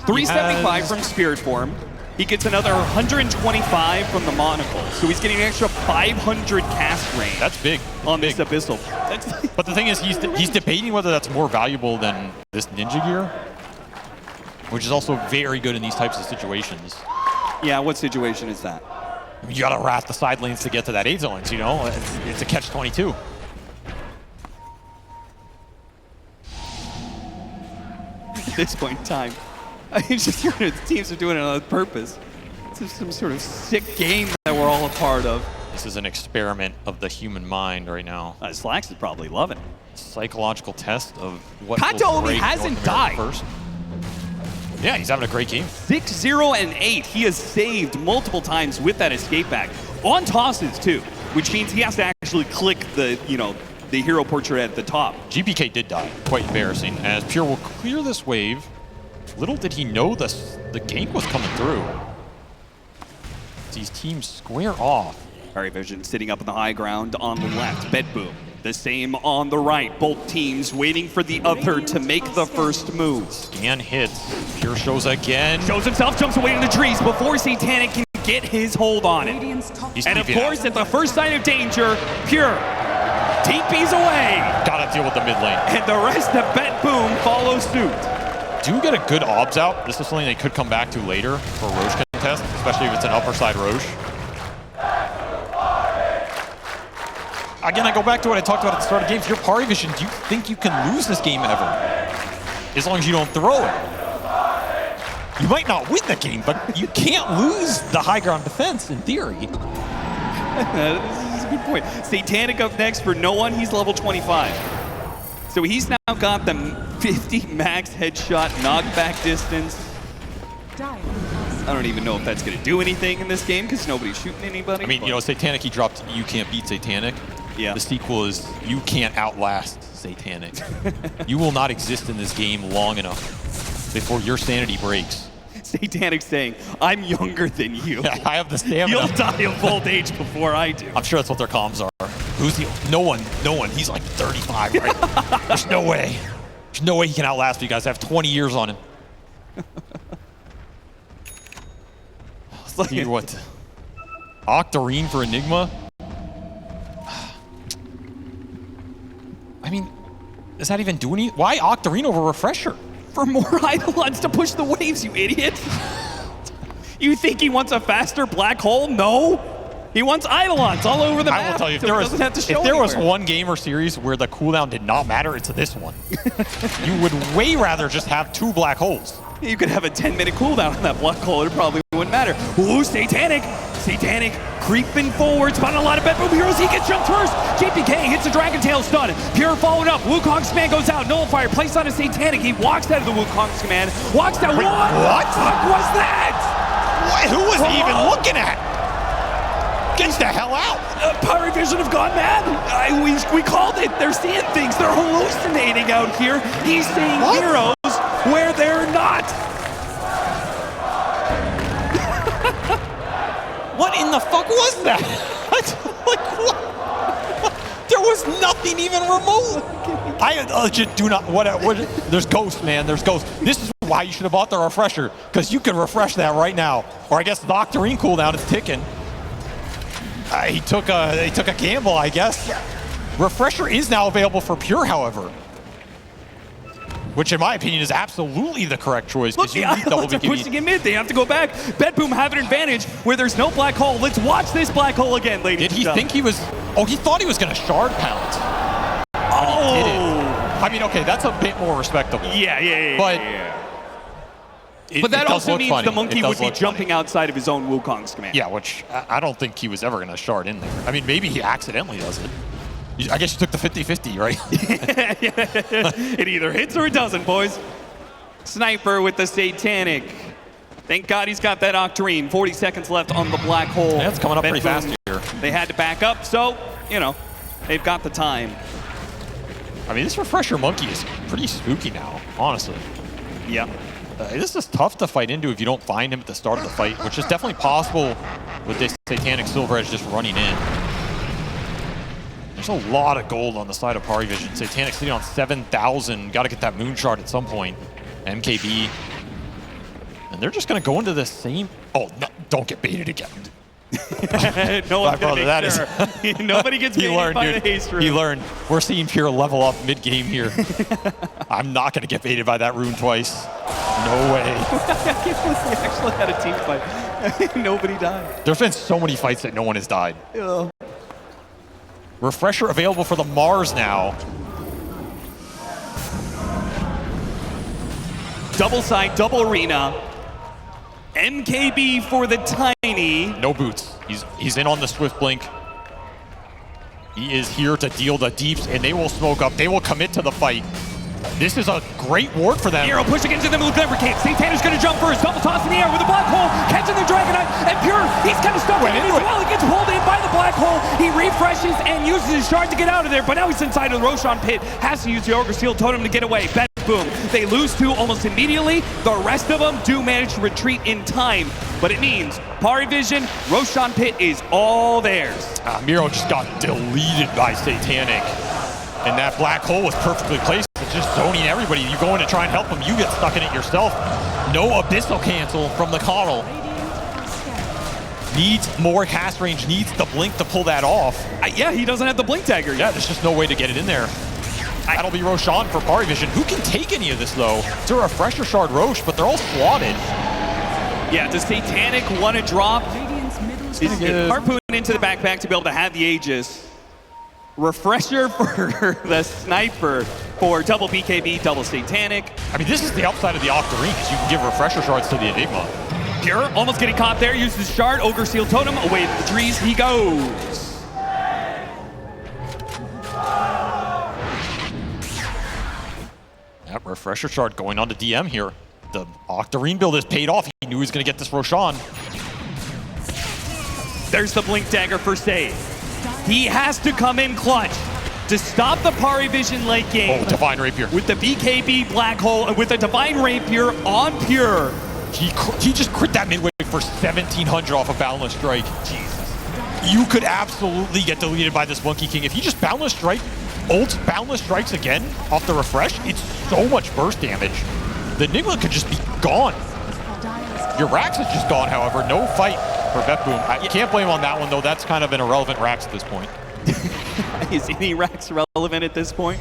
375 from Spirit Form. He gets another 125 from the Monocle. So he's getting an extra 500 cast range.
That's big.
On this Abyssal.
But the thing is, he's debating whether that's more valuable than this Ninja Gear, which is also very good in these types of situations.
Yeah, what situation is that?
I mean, you gotta wrath the side lanes to get to that Aether Lens, you know? It's a catch-22.
At this point in time, it's just the teams are doing it on purpose. It's just some sort of sick game that we're all a part of.
This is an experiment of the human mind right now.
Slacks is probably loving it.
Psychological test of what
Kataomi hasn't died.
First. Yeah, he's having a great game.
6-0 and 8. He has saved multiple times with that escape back on tosses too, which means he has to actually click the the hero portrait at the top.
GPK did die. Quite embarrassing. As Pure will clear this wave. Little did he know the gank was coming through. These teams square off.
PARIVISION sitting up on the high ground on the left. BetBoom. The same on the right. Both teams waiting for the other to make the first move.
Scan hits. Pure shows again.
Shows himself, jumps away in the trees before Satanic can get his hold on it. And of course, at the first sign of danger, Pure TP's away.
Gotta deal with the mid lane.
And the rest of BetBoom follow suit.
Do get a good obs out. This is something they could come back to later for Roche contest, especially if it's an upper side Roche. Again, I go back to what I talked about at the start of the game. If you're PARIVISION, do you think you can lose this game ever? As long as you don't throw it. You might not win the game, but you can't lose the high ground defense, in theory.
This is a good point. Satanic up next for no one. He's level 25. So he's now got the 50 max headshot knockback distance. I don't even know if that's going to do anything in this game because nobody's shooting anybody.
I mean, you know, Satanic, he dropped You Can't Beat Satanic.
Yeah.
The sequel is You Can't Outlast Satanic. You will not exist in this game long enough before your sanity breaks.
Satanic saying, I'm younger than you.
Yeah, I have the stamina.
You'll die of old age before I do.
I'm sure that's what their comms are. Who's the... No one. He's like 35, right? There's no way. There's no way he can outlast you guys. I have 20 years on him. See what? Octarine for Enigma? I mean, does that even do any? Why Octarine over Refresher?
For more Eidolons to push the waves, you idiot. You think he wants a faster black hole? No. He wants Eidolons all over the map.
I will tell you,
so if there was
one game or series where the cooldown did not matter, it's this one. You would way rather just have 2 black holes.
You could have a 10-minute cooldown on that black hole. It probably wouldn't matter. Ooh, Satanic. Satanic creeping forward, spotting a lot of BetBoom heroes. He gets jumped first. JPK hits a Dragon Tail stun. Pure following up. Wukong's command goes out. Nullifier placed on a Satanic. He walks out of the Wukong's command. Walks down.
Wait, what
the fuck was that?
What? Who was he even looking at? Get the hell out.
PARIVISION have gone mad. We called it. They're seeing things. They're hallucinating out here. He's seeing heroes where they're not.
What in the fuck was that? Like, what? There was nothing even remote. I legit do not. What? There's Ghost, man. There's Ghost. This is why you should have bought the Refresher, because you could refresh that right now. Or I guess the Octarine cooldown is ticking. He took a gamble, I guess. Refresher is now available for Pure, however, which in my opinion is absolutely the correct choice.
Look, the Eidolons are pushing him in. They have to go back. BetBoom have an advantage where there's no black hole. Let's watch this black hole again, ladies.
Did he think he was? Oh, he thought he was going to shard pound.
Oh.
He didn't. I mean, okay, that's a bit more respectable.
Yeah.
But
but that also means
funny.
the monkey would be jumping outside of his own Wukong's command.
Yeah, which I don't think he was ever going to shard in there. I mean, maybe he accidentally does it. I guess you took the 50-50, right?
It either hits or it doesn't, boys. Sniper with the Satanic. Thank God he's got that Octarine. 40 seconds left on the black hole.
Yeah, it's coming up pretty fast here.
They had to back up, so, you know, they've got the time.
I mean, this Refresher monkey is pretty spooky now, honestly.
Yeah.
This is tough to fight into if you don't find him at the start of the fight, which is definitely possible with this Satanic Silver Edge just running in. There's a lot of gold on the side of PARIVISION. Satanic sitting on 7,000. Got to get that moon shard at some point. MKB. And they're just going to go into the same... Oh, no, don't get baited again.
No one's going to make sure. Nobody gets baited by the haste rune.
He learned. We're seeing Pure level up mid-game here. I'm not going to get baited by that rune twice. No way.
We actually had a team fight. Nobody died.
There's been so many fights that no one has died.
Ugh.
Refresher available for the Mars now.
Double side, double arena. MKB for the Tiny.
No boots. He's in on the Swift Blink. He is here to deal the deeps, and they will smoke up. They will commit to the fight. This is a great ward for them.
Hero pushing into the middle of Glimmer Cave. Satanic's going to jump first. Double toss in the air with a black hole. Catching the Dragonite. And Pure, he's kind of stuck in it as well. He gets pulled in by the black hole. He refreshes and uses his shard to get out of there. But now he's inside of the Roshan pit. Has to use the Ogre Steel Totem to get away. BetBoom. They lose 2 almost immediately. The rest of them do manage to retreat in time. But it means PARIVISION, Roshan pit is all theirs.
Miro just got deleted by Satanic. And that black hole was perfectly placed. It's just zoning everybody. You go in to try and help them, you get stuck in it yourself. No Abyssal cancel from the Coddle. Needs more cast range, needs the blink to pull that off.
Yeah, he doesn't have the blink dagger.
Yeah, there's just no way to get it in there. That'll be Roshan for PARIVISION. Who can take any of this, though? It's a Refresher Shard Roche, but they're all swatted.
Yeah, does Satanic want to drop? Harpoon into the backpack to be able to have the Aegis. Refresher for the Sniper for double BKB, double Satanic.
I mean, this is the upside of the Octarine, because you can give Refresher Shards to the Enigma.
Pure almost getting caught there, uses Shard, Ogre Seal Totem, away to the trees he goes.
Yep, Refresher Shard going on to DM here. The Octarine build has paid off. He knew he was going to get this Roshan.
There's the Blink Dagger for save. He has to come in clutch to stop the PARIVISION late game.
Oh, Divine Rapier.
With the BKB Black Hole and with a Divine Rapier on Pure.
He just crit that midway for 1,700 off a Boundless Strike. Jesus. You could absolutely get deleted by this Monkey King. If you just Boundless Strike, ults Boundless Strikes again off the refresh, it's so much burst damage. The Enigma could just be gone. Your Rax is just gone, however. No fight for BetBoom. I can't blame on that one, though. That's kind of an irrelevant Rax at this point.
Is any Rax relevant at this point?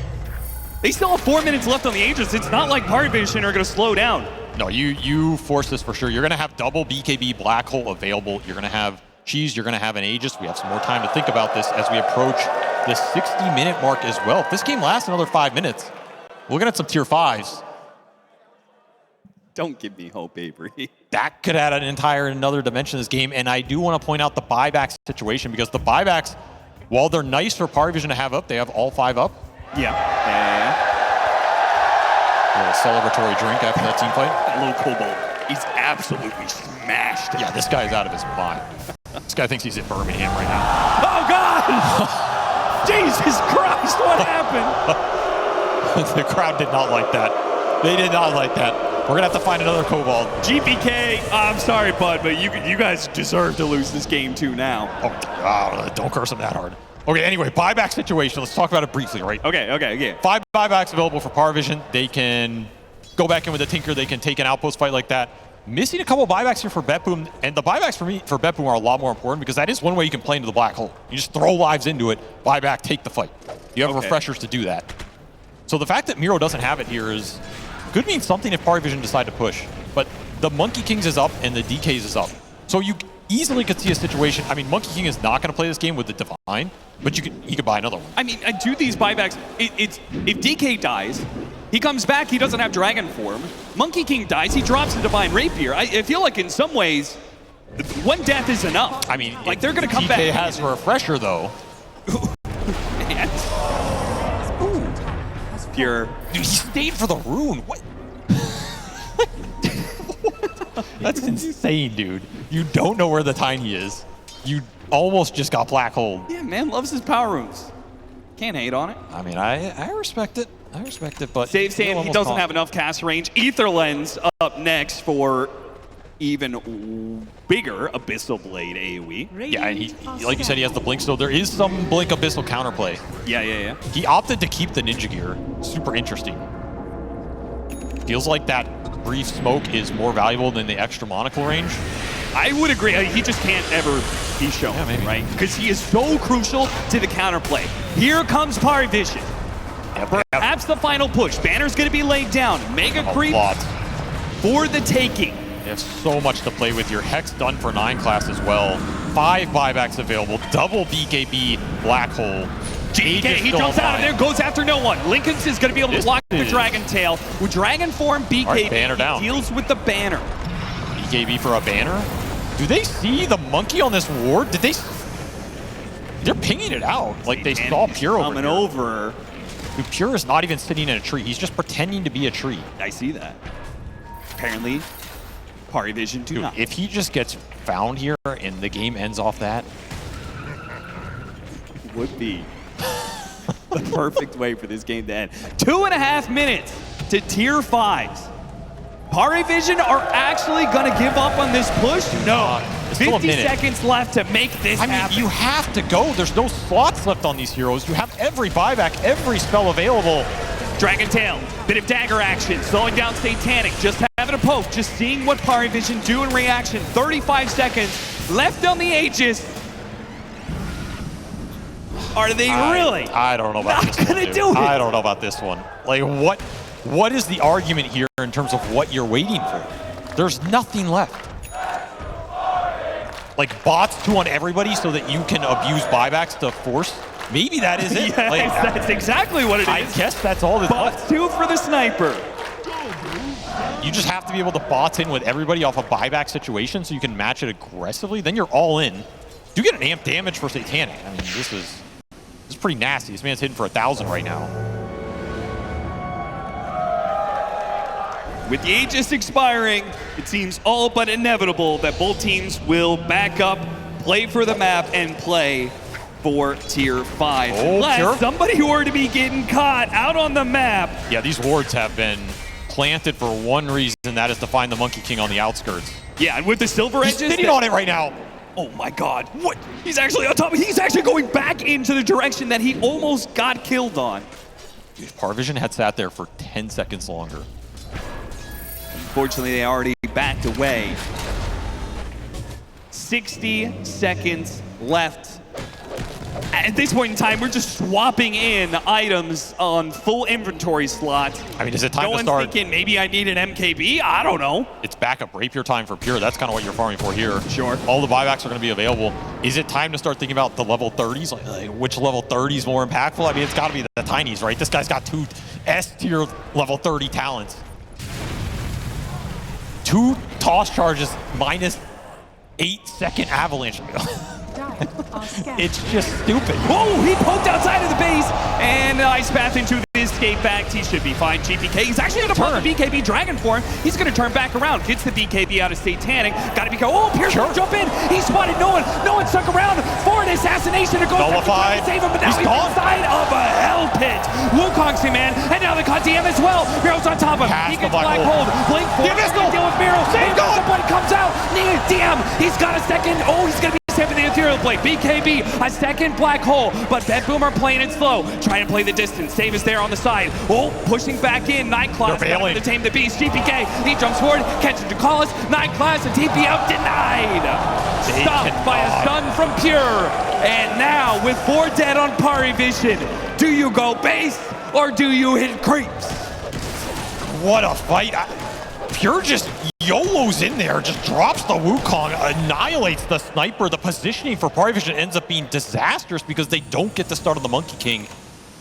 They still have 4 minutes left on the Aegis. It's not like PARIVISION are going to slow down.
No, you force this for sure. You're going to have double BKB Black Hole available. You're going to have Cheese. You're going to have an Aegis. We have some more time to think about this as we approach the 60-minute mark as well. If this game lasts another 5 minutes, we're looking at some tier 5s.
Don't give me hope, Avery.
That could add another dimension to this game. And I do want to point out the buyback situation, because the buybacks, while they're nice for PARIVISION to have up, they have all 5 up.
Yeah.
A little celebratory drink after that team fight.
That little Cobalt, he's absolutely smashed.
Yeah, this guy's out of his mind. This guy thinks he's in Birmingham right now.
Oh, God! Jesus Christ, what happened?
The crowd did not like that. They did not like that. We're going to have to find another Cobalt.
GPK, I'm sorry, bud, but you guys deserve to lose this game too now.
Oh, don't curse him that hard. Okay, anyway, buyback situation. Let's talk about it briefly, right?
Okay.
5 buybacks available for PARIVISION. They can go back in with a Tinker. They can take an outpost fight like that. Missing a couple of buybacks here for BetBoom. And the buybacks for BetBoom are a lot more important, because that is one way you can play into the black hole. You just throw lives into it, buy back, take the fight. You have refreshers to do that. So the fact that Miro doesn't have it here could mean something if PARIVISION decide to push. But the Monkey Kings is up and the DKs is up. So you easily could see a situation. I mean, Monkey King is not going to play this game with the Divine, but he could buy another one.
I mean, I do these buybacks. If DK dies, he comes back, he doesn't have Dragon Form. Monkey King dies, he drops the Divine Rapier. I feel like in some ways, one death is enough.
I mean,
like they're going to come
DK
back.
DK has a refresher, though.
Pure.
Dude, he stayed for the rune. What? That's insane, dude. You don't know where the Tiny is. You almost just got black hole.
Yeah, man loves his power runes. Can't hate on it.
I mean, I respect it. I respect it, but...
Save saying he doesn't have enough cast range. Aether Lens up next for even bigger Abyssal Blade AoE.
Yeah, and he, like you said, he has the Blink, so there is some Blink Abyssal counterplay.
Yeah.
He opted to keep the Ninja Gear. Super interesting. Feels like that brief smoke is more valuable than the extra monocle range.
I would agree. He just can't ever be shown, right? Because he is so crucial to the counterplay. Here comes PARIVISION. Perhaps the final push. Banner's going to be laid down. Mega creep for the taking.
You have so much to play with. Your Hex done for 9 class as well. 5 buybacks available. Double BKB Black Hole.
GK, he jumps out of there, goes after no one. Lincoln's is going to be able to block the Dragon Tail. With Dragon Form, BKB
banner down.
deals with the banner.
BKB for a banner? Do they see the monkey on this ward? Did they? They're pinging it out. Like they saw Pure
coming over.
Dude, Pure is not even sitting in a tree. He's just pretending to be a tree.
I see that. Apparently, PARIVISION do not.
If he just gets found here and the game ends off that,
would be the perfect way for this game to end. 2.5 minutes to tier 5s. PARIVISION are actually going to give up on this push? No. 50 seconds left to make this happen.
You have to go. There's no slots left on these heroes. You have every buyback, every spell available.
Dragon Tail, bit of dagger action, slowing down Satanic, just having a poke, just seeing what PARIVISION do in reaction. 35 seconds left on the Aegis. Are they really?
I don't know about this one. I don't know about this one. Like, what is the argument here in terms of what you're waiting for? There's nothing left. Like bots 2 on everybody so that you can abuse buybacks to force. Maybe that is it.
Yes,
like,
that's exactly what it is.
I guess that's all that's
bots
left.
2 for the sniper.
You just have to be able to bot in with everybody off a buyback situation so you can match it aggressively. Then you're all in. You get an amp damage for Satanic. I mean, this is pretty nasty. This man's hitting for 1,000 right now.
With the Aegis expiring, it seems all but inevitable that both teams will back up, play for the map, and play for tier 5. Unless somebody were to be getting caught out on the map.
Yeah, these wards have been planted for one reason, that is to find the Monkey King on the outskirts.
Yeah, and with the silver edges.
He's sitting on it right now.
Oh my God, what? He's actually on top. He's actually going back into the direction that he almost got killed on.
Dude, PARIVISION had sat there for 10 seconds longer.
Unfortunately, they already backed away. 60 seconds left At this point in time, we're just swapping in items on full inventory slots.
I mean, is it time
no
to
one's
start?
thinking maybe I need an MKB? I don't know.
It's backup rapier time for Pure. That's kind of what you're farming for here.
Sure.
All the buybacks are going to be available. Is it time to start thinking about the level 30s? Like which level 30 is more impactful? I mean, it's got to be the tinies, right? This guy's got 2 S-tier level 30 talents. 2 toss charges minus 8-second avalanche. It's just stupid.
Oh, he poked outside of the base, and Ice Path into the escape back. He should be fine. GPK, he's actually going to pop the BKB Dragon form. He's going to turn back around. Gets the BKB out of Satanic. Got to be go. Oh, Pierce will jump in. He spotted no one. No one stuck around for an assassination to go
Nullified.
Save him, but now he's inside of a hell pit. Wukong's him, man, and now they caught DM as well. Miro's on top of him. He gets Black Hold. Blink form. Deal with Miro. Somebody comes out. DM. He's got a second. Oh, he's going to be saving the ethereal blade. BKB, a second black hole, but BetBoom are playing it slow, trying to play the distance. Save is there on the side. Oh, pushing back in. Nightclass to tame the beast. GPK, he jumps forward, catches Decisive. Nightclass and TP out denied. Stopped by a stun from Pure. And now with 4 dead on PARIVISION, do you go base or do you hit creeps?
What a fight. Pure just YOLO's in there, just drops the Wukong, annihilates the sniper. The positioning for PARIVISION ends up being disastrous because they don't get the start of the Monkey King.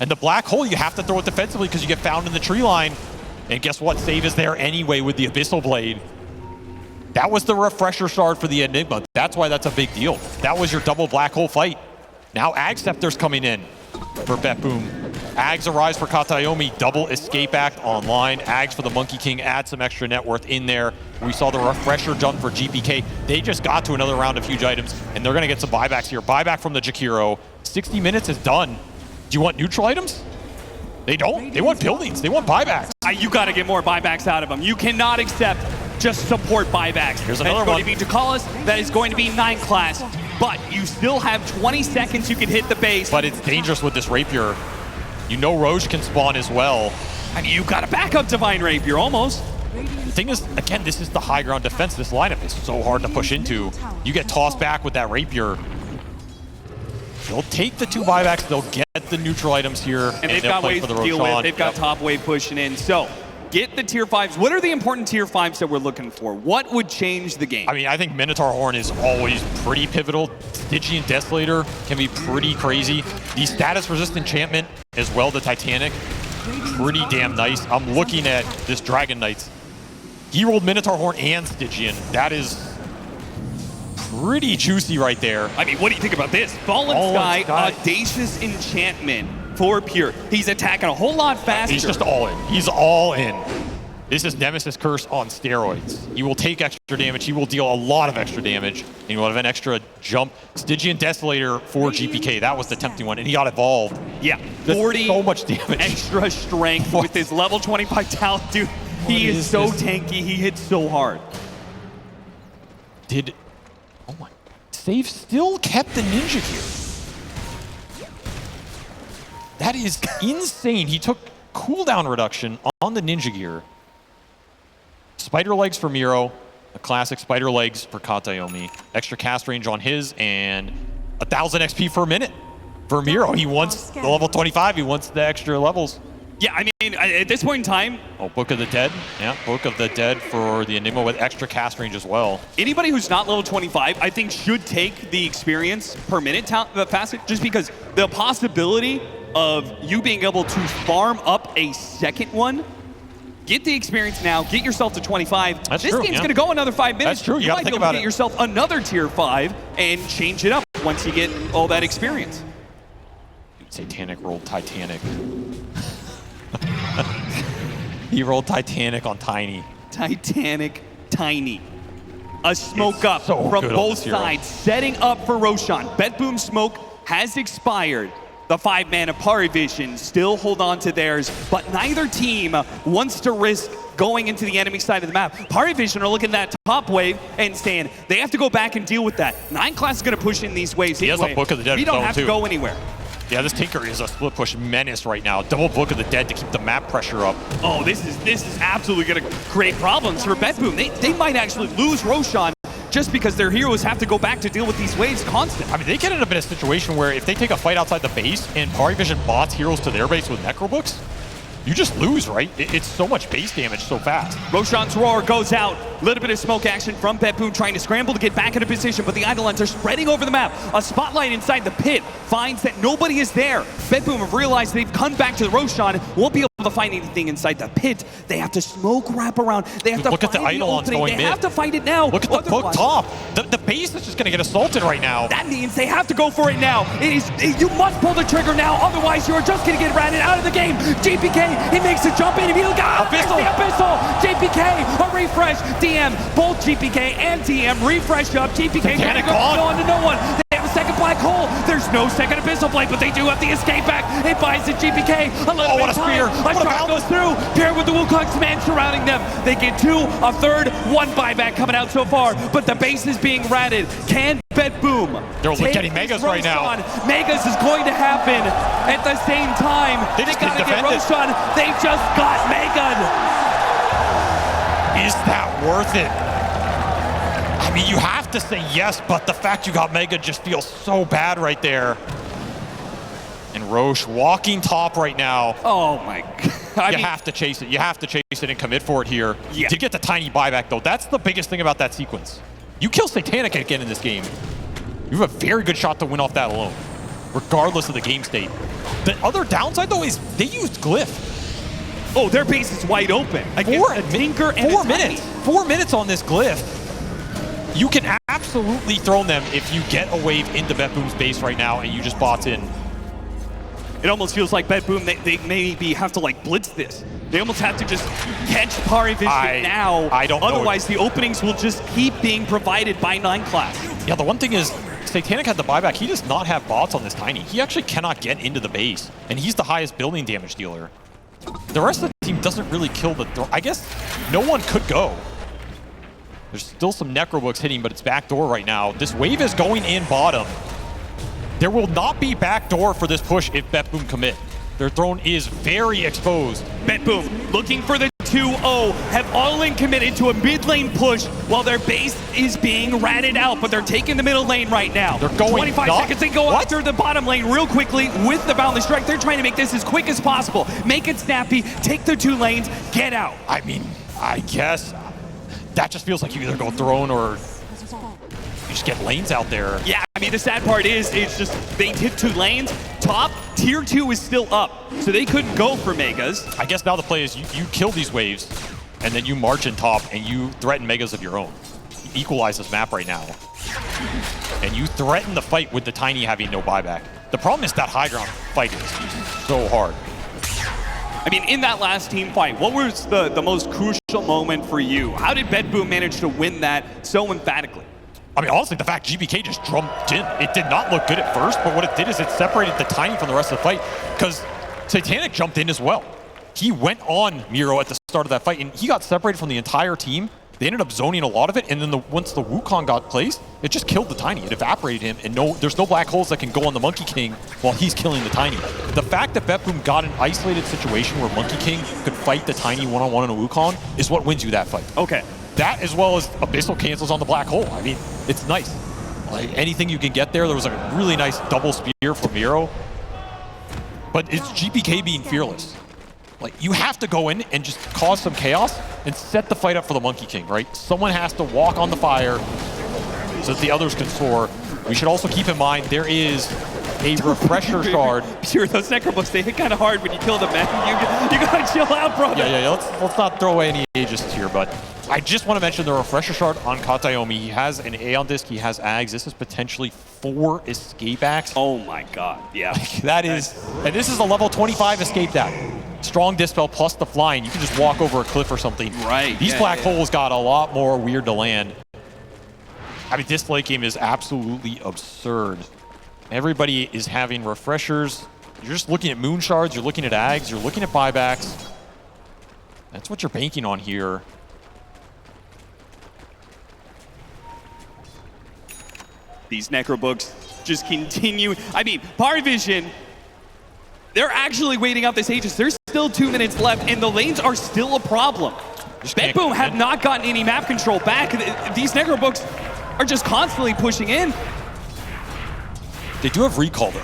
And the black hole, you have to throw it defensively because you get found in the tree line. And guess what? Save is there anyway with the Abyssal Blade. That was the refresher shard for the Enigma. That's why that's a big deal. That was your double black hole fight. Now Ag Scepter's coming in for BetBoom. Ags arrives for Katayomi, double escape act online. Ags for the Monkey King, add some extra net worth in there. We saw the refresher jump for GPK. They just got to another round of huge items, and they're gonna get some buybacks here. Buyback from the Jakiro. 60 minutes is done. Do you want neutral items? They don't. They want buildings. They want buybacks.
You gotta get more buybacks out of them. You cannot accept just support buybacks.
Here's another one.
That's going to be Decisive. That is going to be 9 class. But you still have 20 seconds you can hit the base.
But it's dangerous with this Rapier. You know Roche can spawn as well.
I mean, you got a backup Divine Rapier, almost.
The thing is, again, this is the high ground defense. This lineup is so hard to push into. You get tossed back with that Rapier. They'll take the 2 buybacks. They'll get the neutral items here.
And they've got ways to deal with. They've got top wave pushing in. So, get the tier 5s. What are the important tier 5s that we're looking for? What would change the game?
I mean, I think Minotaur Horn is always pretty pivotal. Stygian Desolator can be pretty crazy. The status-resistant enchantment as well, the Titanic, pretty damn nice. I'm looking at this Dragon Knights. He rolled Minotaur Horn and Stygian. That is pretty juicy right there.
I mean, what do you think about this? Fallen Sky, Audacious Enchantment for Pure. He's attacking a whole lot faster.
He's just all in. He's all in. This is Nemesis Curse on steroids. He will take extra damage. He will deal a lot of extra damage. And he will have an extra jump. Stygian Desolator for GPK. That was the tempting one. And he got evolved.
Yeah,
Just
40
so much damage.
Extra strength with his level 25 talent, dude. He is so tanky. He hits so hard.
Oh my. Save still kept the Ninja Gear. That is insane. He took cooldown reduction on the Ninja Gear. Spider Legs for Miro, a classic Spider Legs for Katayomi. Extra cast range on his, and 1,000 XP per minute for Miro. He wants the level 25. He wants the extra levels.
Yeah, I mean, at this point in time...
Oh, Book of the Dead. Yeah, Book of the Dead for the Enigma with extra cast range as well.
Anybody who's not level 25, I think, should take the experience per minute facet, just because the possibility of you being able to farm up a second one, get the experience now, get yourself to 25.
That's
this
true,
game's
yeah.
going to go another 5 minutes.
That's true.
You might be able to get yourself another tier 5 and change it up once you get all that experience.
Satanic rolled Titanic. He rolled Titanic on Tiny.
Titanic Tiny. A smoke up
so
from
good
both sides, setting up for Roshan. BetBoom smoke has expired. The 5-man of PARIVISION still hold on to theirs, but neither team wants to risk going into the enemy side of the map. PARIVISION are looking at that top wave and saying they have to go back and deal with that. 9 class is going to push in these waves.
He has a Book of the Dead.
We don't have to go anywhere.
Yeah, this Tinker is a split push menace right now. Double Book of the Dead to keep the map pressure up.
Oh, this is absolutely going to create problems for BetBoom. They might actually lose Roshan just because their heroes have to go back to deal with these waves constantly.
I mean, they can end up in a situation where if they take a fight outside the base and PARIVISION bots heroes to their base with Necrobooks, you just lose, right? It's so much base damage so fast.
Roshan's Roar goes out. A little bit of smoke action from BetBoom trying to scramble to get back into position, but the Eidolons are spreading over the map. A spotlight inside the pit finds that nobody is there. BetBoom have realized they've come back to the Roshan, won't be able to find anything inside the pit. They have to smoke wrap around. They have to
look at the Eidolons going
They
mid.
have to fight it now.
Look at the poke top. The base is just going to get assaulted right now.
That means they have to go for it now. You must pull the trigger now, otherwise you're just going to get ratted out of the game. JPK, he makes a jump in. If you got the Abyssal, JPK, a refresh. DM, both GPK and DM refresh up. GPK can't go on to no one. They have a second black hole. There's no second Abyssal blade, but they do have the escape back. It buys the GPK a little bit of time. A shot goes through, paired with the Wukong's command surrounding them. They get two, a third, one buyback coming out so far, but the base is being ratted. Can BetBoom
they're getting Megas right now.
Megas is going to happen at the same time. They gotta get Roshan. They just got Megan.
Is that worth it? I mean, you have to say yes, but the fact you got Mega just feels so bad right there. And Roche walking top right now.
Oh my God.
You have to chase it. You have to chase it and commit for it here.
Yeah.
To get the tiny buyback, though, that's the biggest thing about that sequence. You kill Satanic again in this game, you have a very good shot to win off that alone, regardless of the game state. The other downside, though, is they used Glyph.
Oh, their base is wide open. Tinker and
4 minutes. 4 minutes on this Glyph. You can absolutely throw them if you get a wave into BetBoom's base right now and you just bots in.
It almost feels like BetBoom, they maybe have to like blitz this. They almost have to just catch PARIVISION now.
I don't know.
Otherwise, the openings will just keep being provided by 9 class.
Yeah, the one thing is, Satanic had the buyback. He does not have bots on this Tiny. He actually cannot get into the base, and he's the highest building damage dealer. The rest of the team doesn't really kill the throw. I guess no one could go. There's still some Necrobooks hitting, but it's backdoor right now. This wave is going in bottom. There will not be backdoor for this push if BetBoom commit. Their throne is very exposed.
BetBoom looking for the 2-0, have all in committed to a mid lane push while their base is being ratted out, but they're taking the middle lane right now.
They're going
25 seconds, they go after the bottom lane real quickly with the Boundless Strike. They're trying to make this as quick as possible. Make it snappy, take the 2 lanes, get out.
I mean, I guess that just feels like you either go throne or you just get lanes out there.
Yeah, I mean, the sad part is, it's just they hit 2 lanes. Top, tier 2 is still up, so they couldn't go for Megas.
I guess now the play is you kill these waves, and then you march in top, and you threaten Megas of your own. You equalize this map right now. And you threaten the fight with the Tiny having no buyback. The problem is that high ground fight is so hard.
I mean, in that last team fight, what was the most crucial moment for you? How did BetBoom manage to win that so emphatically?
I mean, honestly, the fact GBK just jumped in, it did not look good at first, but what it did is it separated the Tiny from the rest of the fight, because Satanic jumped in as well. He went on Miro at the start of that fight, and he got separated from the entire team. They ended up zoning a lot of it, and then once the Wukong got placed, it just killed the Tiny. It evaporated him, and there's no black holes that can go on the Monkey King while he's killing the Tiny. The fact that BetBoom got an isolated situation where Monkey King could fight the Tiny one-on-one in a Wukong is what wins you that fight.
Okay.
That, as well as Abyssal cancels on the black hole. I mean, it's nice. Like, anything you can get there. There was a really nice double spear from Miro. But it's GPK being fearless. Like, you have to go in and just cause some chaos and set the fight up for the Monkey King, right? Someone has to walk on the fire so that the others can soar. We should also keep in mind there is a refresher shard.
Sure, those Necrobooks, they hit kind of hard when you kill them, man. You gotta chill out, brother.
Yeah. Let's not throw away any Aegis here, but I just want to mention the refresher shard on Katayomi. He has an Aeon Disc, he has Ags. This is potentially 4 escape acts.
Oh my God, yeah.
That is, and this is a level 25 escape act. Strong Dispel plus the flying. You can just walk over a cliff or something.
Right.
These black holes got a lot more weird to land. I mean, this late game is absolutely absurd. Everybody is having refreshers. You're just looking at moon shards, you're looking at Ags, you're looking at buybacks. That's what you're banking on here.
These Necrobooks just continue. I mean, PARIVISION, they're actually waiting out this Aegis. There's still 2 minutes left, and the lanes are still a problem. BetBoom have not gotten any map control back. These Necrobooks, are just constantly pushing in.
They do have recall though.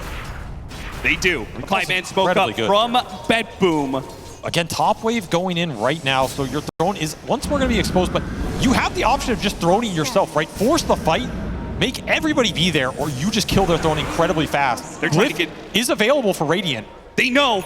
They do.
Recall's
5-man smoke up
good.
from BetBoom.
Again, top wave going in right now, so your throne is once more going to be exposed, but you have the option of just throwing it yourself, right? Force the fight, make everybody be there, or you just kill their throne incredibly fast.
They're trying to get...
is available for Radiant.
They know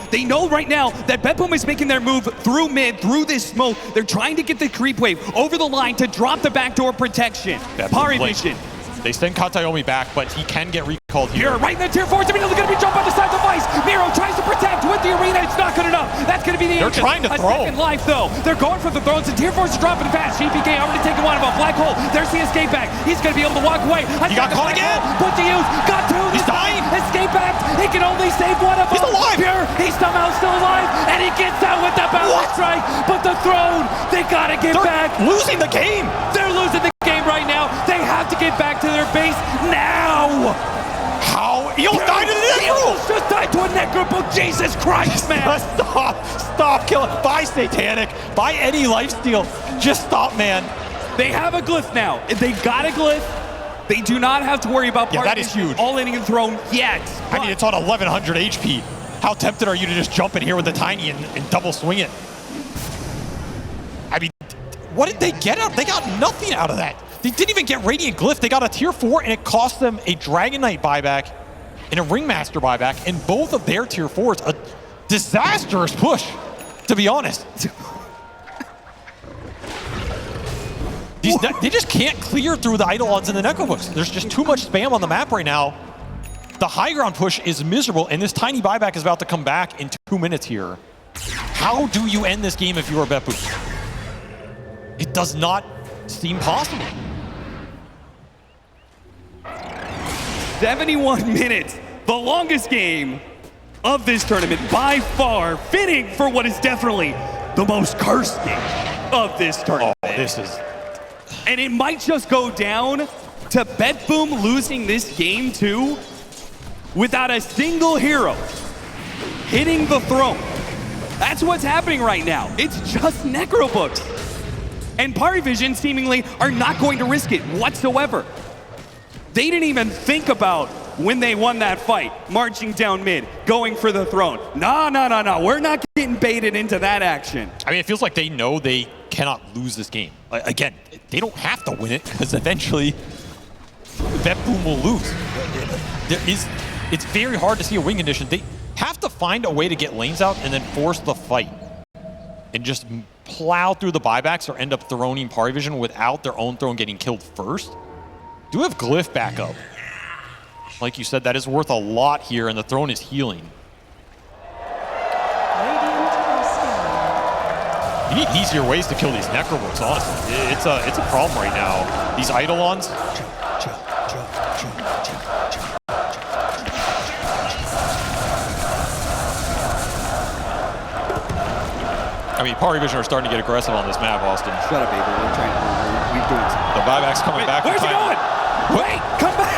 right now that BetBoom is making their move through mid, through this smoke. They're trying to get the creep wave over the line to drop the backdoor protection. PARIVISION.
They send Katayomi back, but he can get recalled here.
Right in the tier 4, immediately going to be jumped on the side of the Vice. Miro tries to protect with the arena. It's not good enough. That's going to be the
They're trying to throw.
Second life, though. They're going for the thrones, and tier 4s are dropping fast. GPK already taking one of them. Black hole. There's the escape back. He's going to be able to walk away.
He got caught again.
Put to use. Got two.
He's dying.
Escape back. He can only save one of them.
He's alive.
Pure. He's somehow still alive, and he gets out with the bounce strike. But the throne, they got to get back.
Losing the game.
They're losing the game right now. They have to get back to their base now.
How? He almost died to the necro!
Just died to a necro, Jesus Christ, man!
Stop killing. Buy Satanic. Buy any lifesteal. Just stop, man.
They have a glyph now. They got a glyph. They do not have to worry about
that is huge.
all-in the throne yet.
I mean, it's on 1100 HP. How tempted are you to just jump in here with the Tiny and double swing it? I mean, what did they get out? They got nothing out of that. They didn't even get Radiant Glyph. They got a tier 4, and it cost them a Dragon Knight buyback and a Ringmaster buyback, and both of their tier 4s. A disastrous push, to be honest. They just can't clear through the Eidolons and the Necrobooks. There's just too much spam on the map right now. The high ground push is miserable, and this tiny buyback is about to come back in 2 minutes here. How do you end this game if you are BetBoom? It does not seem possible.
71 minutes, the longest game of this tournament by far, fitting for what is definitely the most cursed game of this tournament.
Oh, this is...
And it might just go down to BetBoom losing this game too, without a single hero hitting the throne. That's what's happening right now. It's just Necrobooks. And PARIVISION seemingly are not going to risk it whatsoever. They didn't even think about when they won that fight, marching down mid, going for the throne. No. We're not getting baited into that action.
I mean, it feels like they know they cannot lose this game. Again, they don't have to win it, because eventually BetBoom will lose. It's very hard to see a win condition. They have to find a way to get lanes out and then force the fight and just plow through the buybacks or end up throning PARIVISION without their own throne getting killed first. Do have Glyph back up. Like you said, that is worth a lot here, and the throne is healing. You need easier ways to kill these Necrobooks, honestly. It's a problem right now. These Eidolons. I mean, PARIVISION are starting to get aggressive on this map, Austin.
Shut up, baby. We're doing something.
The buyback's coming back.
Where's he going? Wait, come back.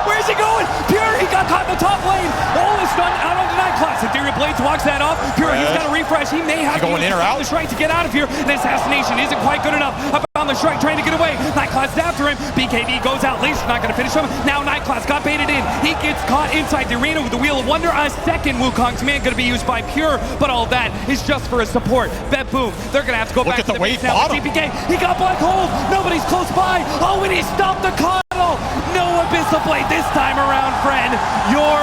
Where's he going? Pure, he got caught in the top lane. All is done out on the Night Class. Ethereal Blades walks that off. Pure, he's got to refresh. He may have to
going in or out?
the Shrike to get out of here. And assassination isn't quite good enough. Up on the Shrike trying to get away. Night Class is after him. BKB goes out. Laser's not going to finish him. Now Night Class got baited in. He gets caught inside the arena with the Wheel of Wonder. A second Wukong's man going to be used by Pure, but all that is just for a support. BetBoom, they're going to have to go back
at
to
the wave bottom.
GPK, he got Black Hole. Nobody's close by. Oh, and he stopped the coddle. No Abyssal Blade this time around, friend. Your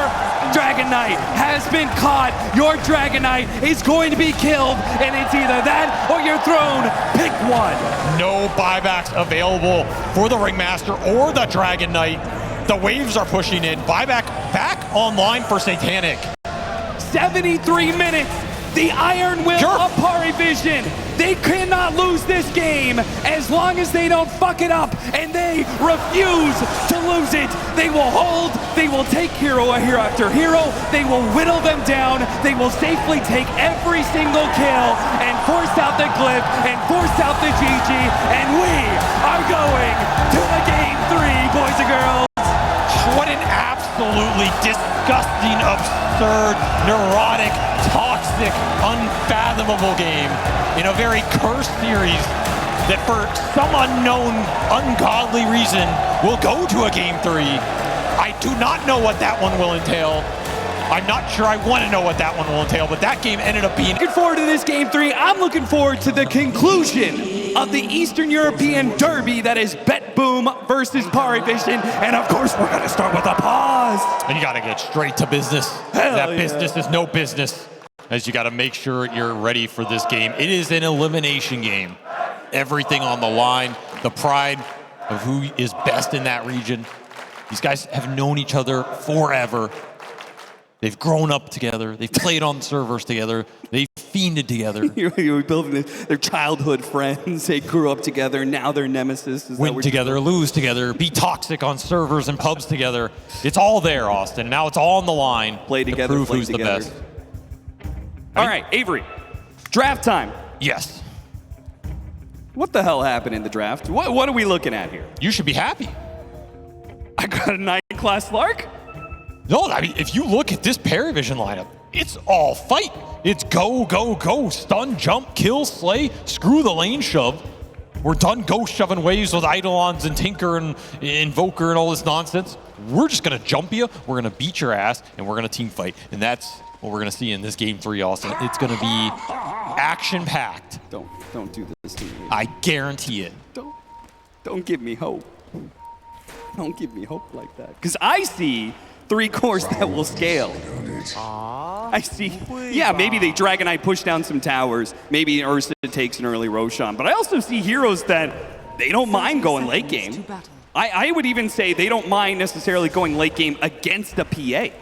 Dragon Knight has been caught. Your Dragon Knight is going to be killed, and it's either that or your throne. Pick one.
No buybacks available for the Ringmaster or the Dragon Knight. The waves are pushing in. Buyback back online for Satanic.
73 minutes. The Iron Will of PARIVISION. They cannot lose this game as long as they don't fuck it up, and they refuse to lose it. They will hold, they will take hero after hero, they will whittle them down, they will safely take every single kill and force out the Glyph and force out the GG, and we are going to the game 3, boys and girls.
What an absolutely disgusting, absurd, neurotic, toxic, unfathomable game in a very cursed series that for some unknown, ungodly reason will go to a Game 3. I do not know what that one will entail. I'm not sure I want to know what that one will entail, but that game ended up being...
Looking forward to this Game 3. I'm looking forward to the conclusion of the Eastern European Derby that is BetBoom versus PARIVISION. And of course, we're going to start with a pause.
And you got to get straight to business. That business is no business, as you got to make sure you're ready for this game. It is an elimination game. Everything on the line, the pride of who is best in that region. These guys have known each other forever. They've grown up together. They've played on servers together. They've fiended together.
You're building their childhood friends. They grew up together. Now they're nemesis.
Win together, lose together, be toxic on servers and pubs together. It's all there, Austin. Now it's all on the line.
Play together,
to prove
play
who's
together.
the best.
All right, Avery. Draft time.
Yes.
What the hell happened in the draft? What are we looking at here?
You should be happy.
I got a 9-class Lark?
No, I mean, if you look at this PARIVISION lineup, it's all fight. It's go, go, go, stun, jump, kill, slay, screw the lane shove. We're done ghost shoving waves with Eidolons and Tinker and Invoker and all this nonsense. We're just going to jump you, we're going to beat your ass, and we're going to team fight. And that's what we're going to see in this Game 3, Austin. It's going to be action-packed.
Don't do this to me.
I guarantee it.
Don't give me hope. Don't give me hope like that. Because I see 3 cores that will scale. I see. Yeah, maybe they Dragonite push down some towers. Maybe Ursa takes an early Roshan. But I also see heroes that they don't mind going late game. I would even say they don't mind necessarily going late game against a PA.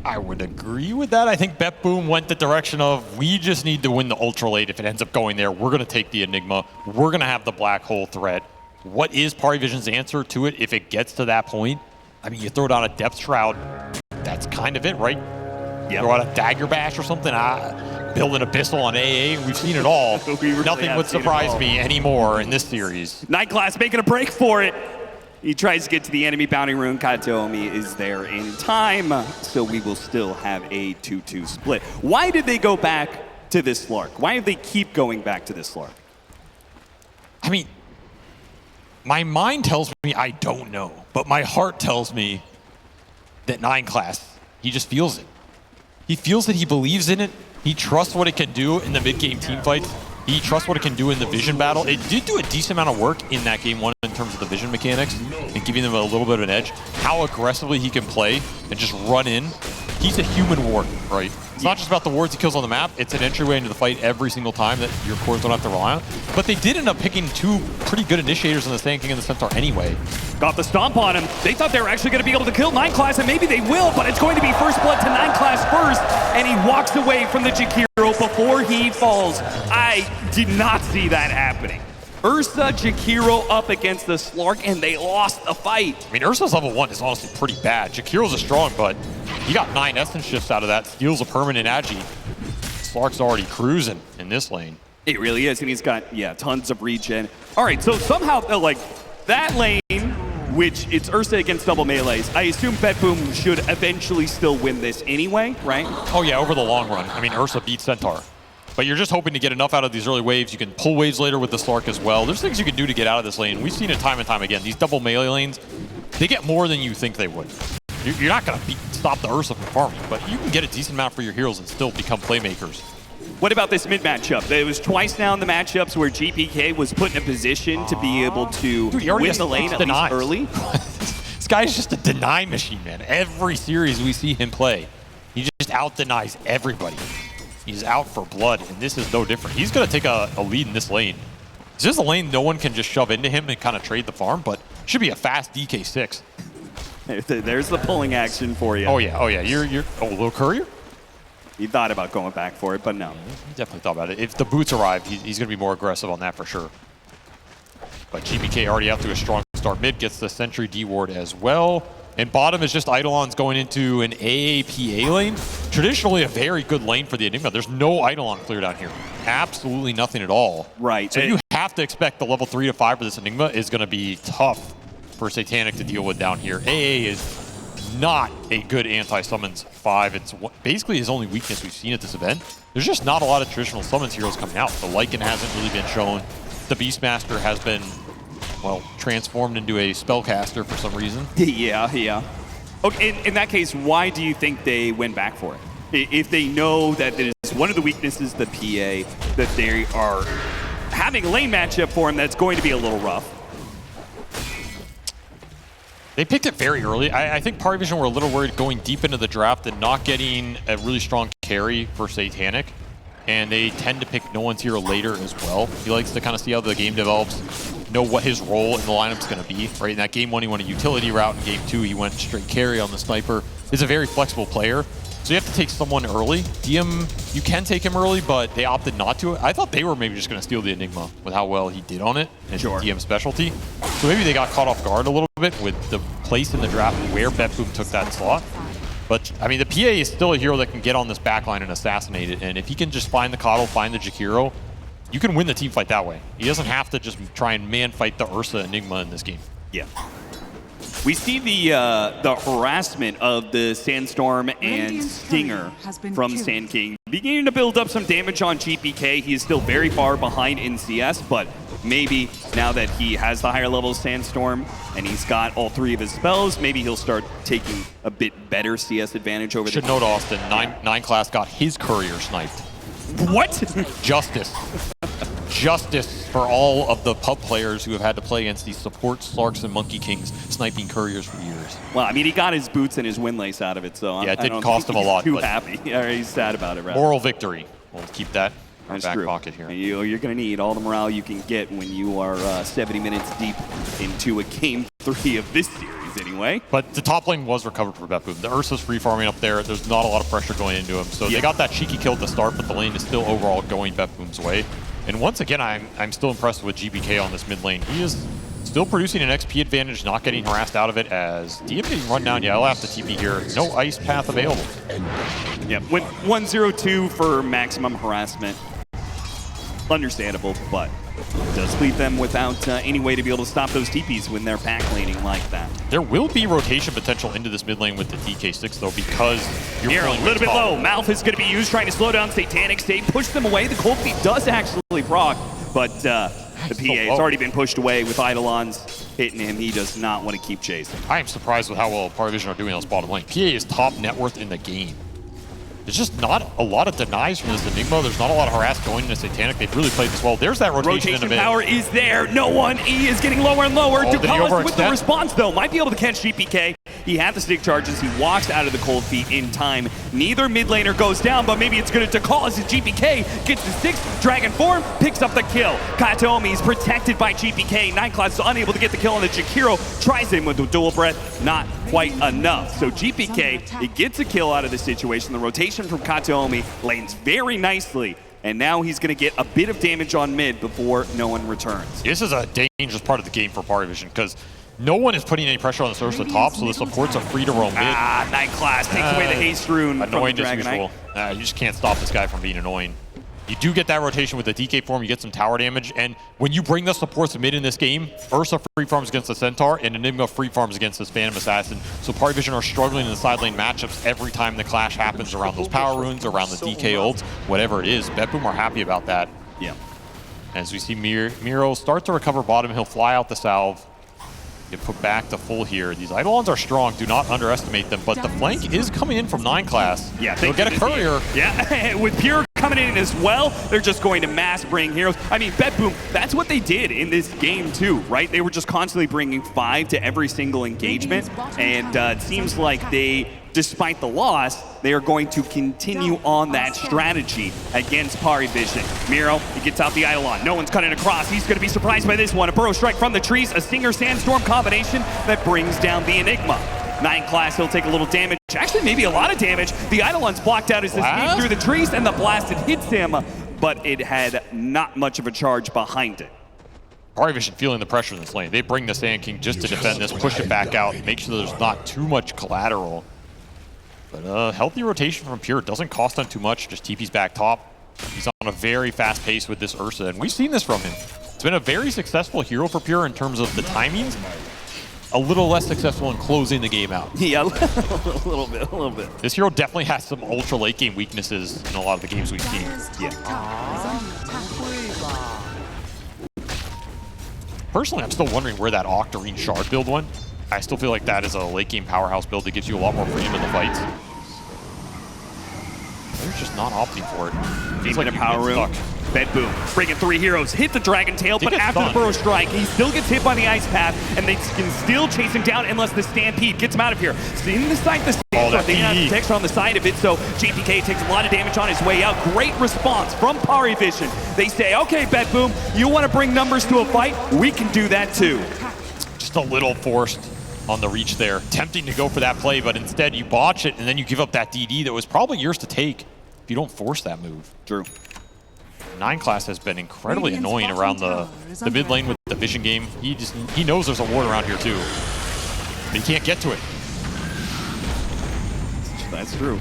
I would agree with that. I think BetBoom went the direction of, we just need to win the Ultra Late. If it ends up going there, we're going to take the Enigma. We're going to have the Black Hole threat. What is PARIVISION's answer to it if it gets to that point? I mean, you throw down a Depth Shroud. That's kind of it, right?
Yep.
Throw out a Dagger Bash or something. Build an Abyssal on AA. We've seen it all. Nothing would surprise me anymore in this series.
9-class making a break for it. He tries to get to the enemy bounty rune. Kataomi is there in time, so we will still have a 2-2 split. Why did they go back to this Lark? Why did they keep going back to this Lark?
I mean, my mind tells me I don't know, but my heart tells me that 9-class, he just feels it. He feels it, he believes in it, he trusts what it can do in the mid-game team fights. He trusts what it can do in the vision battle. It did do a decent amount of work in that game 1 in terms of the vision mechanics and giving them a little bit of an edge. How aggressively he can play and just run in. He's a human ward, right? It's not just about the wards he kills on the map. It's an entryway into the fight every single time that your cores don't have to rely on. But they did end up picking 2 pretty good initiators in the Sand King and the Centaur anyway.
Got the stomp on him. They thought they were actually going to be able to kill 9-class, and maybe they will, but it's going to be first blood to 9-class first, and he walks away from the Jakiro before he falls. I did not see that happening. Ursa, Jakiro up against the Slark, and they lost the fight.
I mean, Ursa's level 1 is honestly pretty bad. Jakiro's a strong, but he got 9 essence shifts out of that, steals a permanent agi. Slark's already cruising in this lane.
It really is, and he's got, tons of regen. All right, so somehow, like, that lane, which it's Ursa against double melees, I assume BetBoom should eventually still win this anyway, right?
Oh yeah, over the long run. I mean, Ursa beats Centaur. But you're just hoping to get enough out of these early waves. You can pull waves later with the Slark as well. There's things you can do to get out of this lane. We've seen it time and time again. These double melee lanes, they get more than you think they would. You're not going to stop the Ursa from farming, but you can get a decent amount for your heroes and still become playmakers.
What about this mid matchup? It was twice now in the matchups where GPK was put in a position to be able to win the lane at least early.
This guy's just a deny machine, man. Every series we see him play, he just out-denies everybody. He's out for blood, and this is no different. He's going to take a lead in this lane. This is a lane no one can just shove into him and kind of trade the farm, but it should be a fast DK6.
There's the pulling action for you.
Oh yeah. You're little courier?
He thought about going back for it, but no.
He definitely thought about it. If the boots arrive, he's going to be more aggressive on that for sure. But GPK already out to a strong start mid, gets the Sentry D ward as well. And bottom is just Eidolons going into an AAPA lane. Traditionally a very good lane for the Enigma. There's no Eidolon clear down here. Absolutely nothing at all.
Right.
So you have to expect the level 3 to 5 for this Enigma is going to be tough for Satanic to deal with down here. AA is not a good anti-summons 5. It's basically his only weakness we've seen at this event. There's just not a lot of traditional summons heroes coming out. The Lycan hasn't really been shown. the Beastmaster has been, well, transformed into a spellcaster for some reason.
Yeah. Okay, in that case, why do you think they went back for it? If they know that it is one of the weaknesses of the PA, that they are having a lane matchup for him that's going to be a little rough.
They picked it very early. I think PARIVISION were a little worried going deep into the draft and not getting a really strong carry for Satanic. And they tend to pick No One's Hero later as well. He likes to kind of see how the game develops, know what his role in the lineup is going to be. Right in that game 1, he went a utility route. In game 2, he went straight carry on the sniper. He's a very flexible player. So you have to take someone early. DM, you can take him early, but they opted not to. I thought they were maybe just going to steal the Enigma with how well he did on it and
sure.
DM specialty. So maybe they got caught off guard a little bit with the place in the draft where BetBoom took that slot. But, I mean, the PA is still a hero that can get on this backline and assassinate it. And if he can just find the Coddle, find the Jakiro, you can win the team fight that way. He doesn't have to just try and man fight the Ursa Enigma in this game.
Yeah. We see the harassment of the Sandstorm and Stinger from Sand King beginning to build up some damage on GPK. He is still very far behind in CS, but maybe now that he has the higher level Sandstorm and he's got all 3 of his spells, maybe he'll start taking a bit better CS advantage over.
Should note, Austin, 9 class got his courier sniped.
What?
Justice. Justice for all of the pub players who have had to play against these support Slarks and Monkey Kings sniping couriers for years.
Well, I mean, he got his boots and his windlace out of it, so
yeah, it
I
didn't cost him a lot.
Too happy, or he's sad about it, right?
Moral victory. We'll keep that in our back
true.
pocket here.
You're going to need all the morale you can get when you are 70 minutes deep into a game 3 of this series. Anyway.
But the top lane was recovered for BetBoom. The Ursa's free farming up there. There's not a lot of pressure going into him. So they got that cheeky kill at the start, but the lane is still overall going BetBoom's way. And once again, I'm still impressed with GPK on this mid lane. He is still producing an XP advantage, not getting harassed out of it as DM getting run down. Yeah, I'll have to TP here. No ice path available.
Yeah, went 1-0-2 for maximum harassment. Understandable, but does leave them without any way to be able to stop those TPs when they're pack laning like that.
There will be rotation potential into this mid lane with the DK6 though, because you're
here, a little bit low. Mouth is going to be used, trying to slow down Satanic State, push them away. The Cold Feet does actually proc, but the PA has already been pushed away with Eidolons hitting him. He does not want to keep chasing.
I am surprised with how well PARIVISION are doing on this bottom lane. PA is top net worth in the game. There's just not a lot of denies from this Enigma. There's not a lot of harass going into Satanic. They've really played this well. There's that rotation in the mid.
Power is there. No one. E is getting lower and lower. Ducalis with the response, though. Might be able to catch GPK. He had the stick charges. He walks out of the Cold Feet in time. Neither mid laner goes down, but maybe it's going to Ducalis as GPK gets the sticks. Dragon form picks up the kill. Katomi is protected by GPK. 9 class is unable to get the kill on the Jakiro. Tries him with the dual breath. Not quite enough. So GPK, it gets a kill out of the situation. The rotation from Katomi lanes very nicely. And now he's going to get a bit of damage on mid before no one returns.
This is a dangerous part of the game for PARIVISION because no one is putting any pressure on the surface at the top, so the supports are free to roam mid.
9 class takes away the haste rune from the Dragon Knight.
You just can't stop this guy from being annoying. You do get that rotation with the DK form, you get some tower damage, and when you bring the supports mid in this game, Ursa free farms against the Centaur, and Enigma free farms against this Phantom Assassin. So PARIVISION are struggling in the side lane matchups every time the clash happens around those power runes, around the DK ults, whatever it is. BetBoom are happy about that.
Yeah.
As we see Miro start to recover bottom, he'll fly out the salve. Get put back to full here. These Eidolons are strong. Do not underestimate them. But the flank is coming in from 9 class.
Yeah,
they'll get a courier.
Yeah, with Pure coming in as well, they're just going to mass bring heroes. I mean, BetBoom, that's what they did in this game too, right? They were just constantly bringing 5 to every single engagement. And it seems like they, despite the loss, they are going to continue on that strategy against PARIVISION. Miro, he gets out the Eidolon. No one's cutting across. He's going to be surprised by this one. A Burrow Strike from the trees, a Stinger Sandstorm combination that brings down the Enigma. 9 class, he'll take a little damage. Actually, maybe a lot of damage. The Eidolon's blocked out as this came through the trees, and the blasted hits him, but it had not much of a charge behind it.
PARIVISION feeling the pressure in this lane. They bring the Sand King just to defend this, push it back out, make sure there's not too much collateral. But healthy rotation from Pure doesn't cost them too much, just TP's back top. He's on a very fast pace with this Ursa, and we've seen this from him. It's been a very successful hero for Pure in terms of the timings. A little less successful in closing the game out.
Yeah, a little bit.
This hero definitely has some ultra late game weaknesses in a lot of the games we've seen.
Yeah.
Personally, I'm still wondering where that Octarine Shard build went. I still feel like that is a late game powerhouse build that gives you a lot more freedom in the fights. They're just not opting for it.
Deep in a power room. BetBoom bringing 3 heroes, hit the Dragon Tail, but after
stunned.
the Burrow Strike, he still gets hit by the Ice Path, and they can still chase him down unless the Stampede gets him out of here. Seeing the side, the
that
they have
PE.
protection on the side of it, so JPK takes a lot of damage on his way out. Great response from PARIVISION. They say, okay, BetBoom, you want to bring numbers to a fight? We can do that too.
Just a little forced on the reach there. Tempting to go for that play, but instead you botch it, and then you give up that DD that was probably yours to take if you don't force that move.
True.
9 class has been incredibly annoying around the mid lane with the vision game. He knows there's a ward around here too, but he can't get to it.
That's true.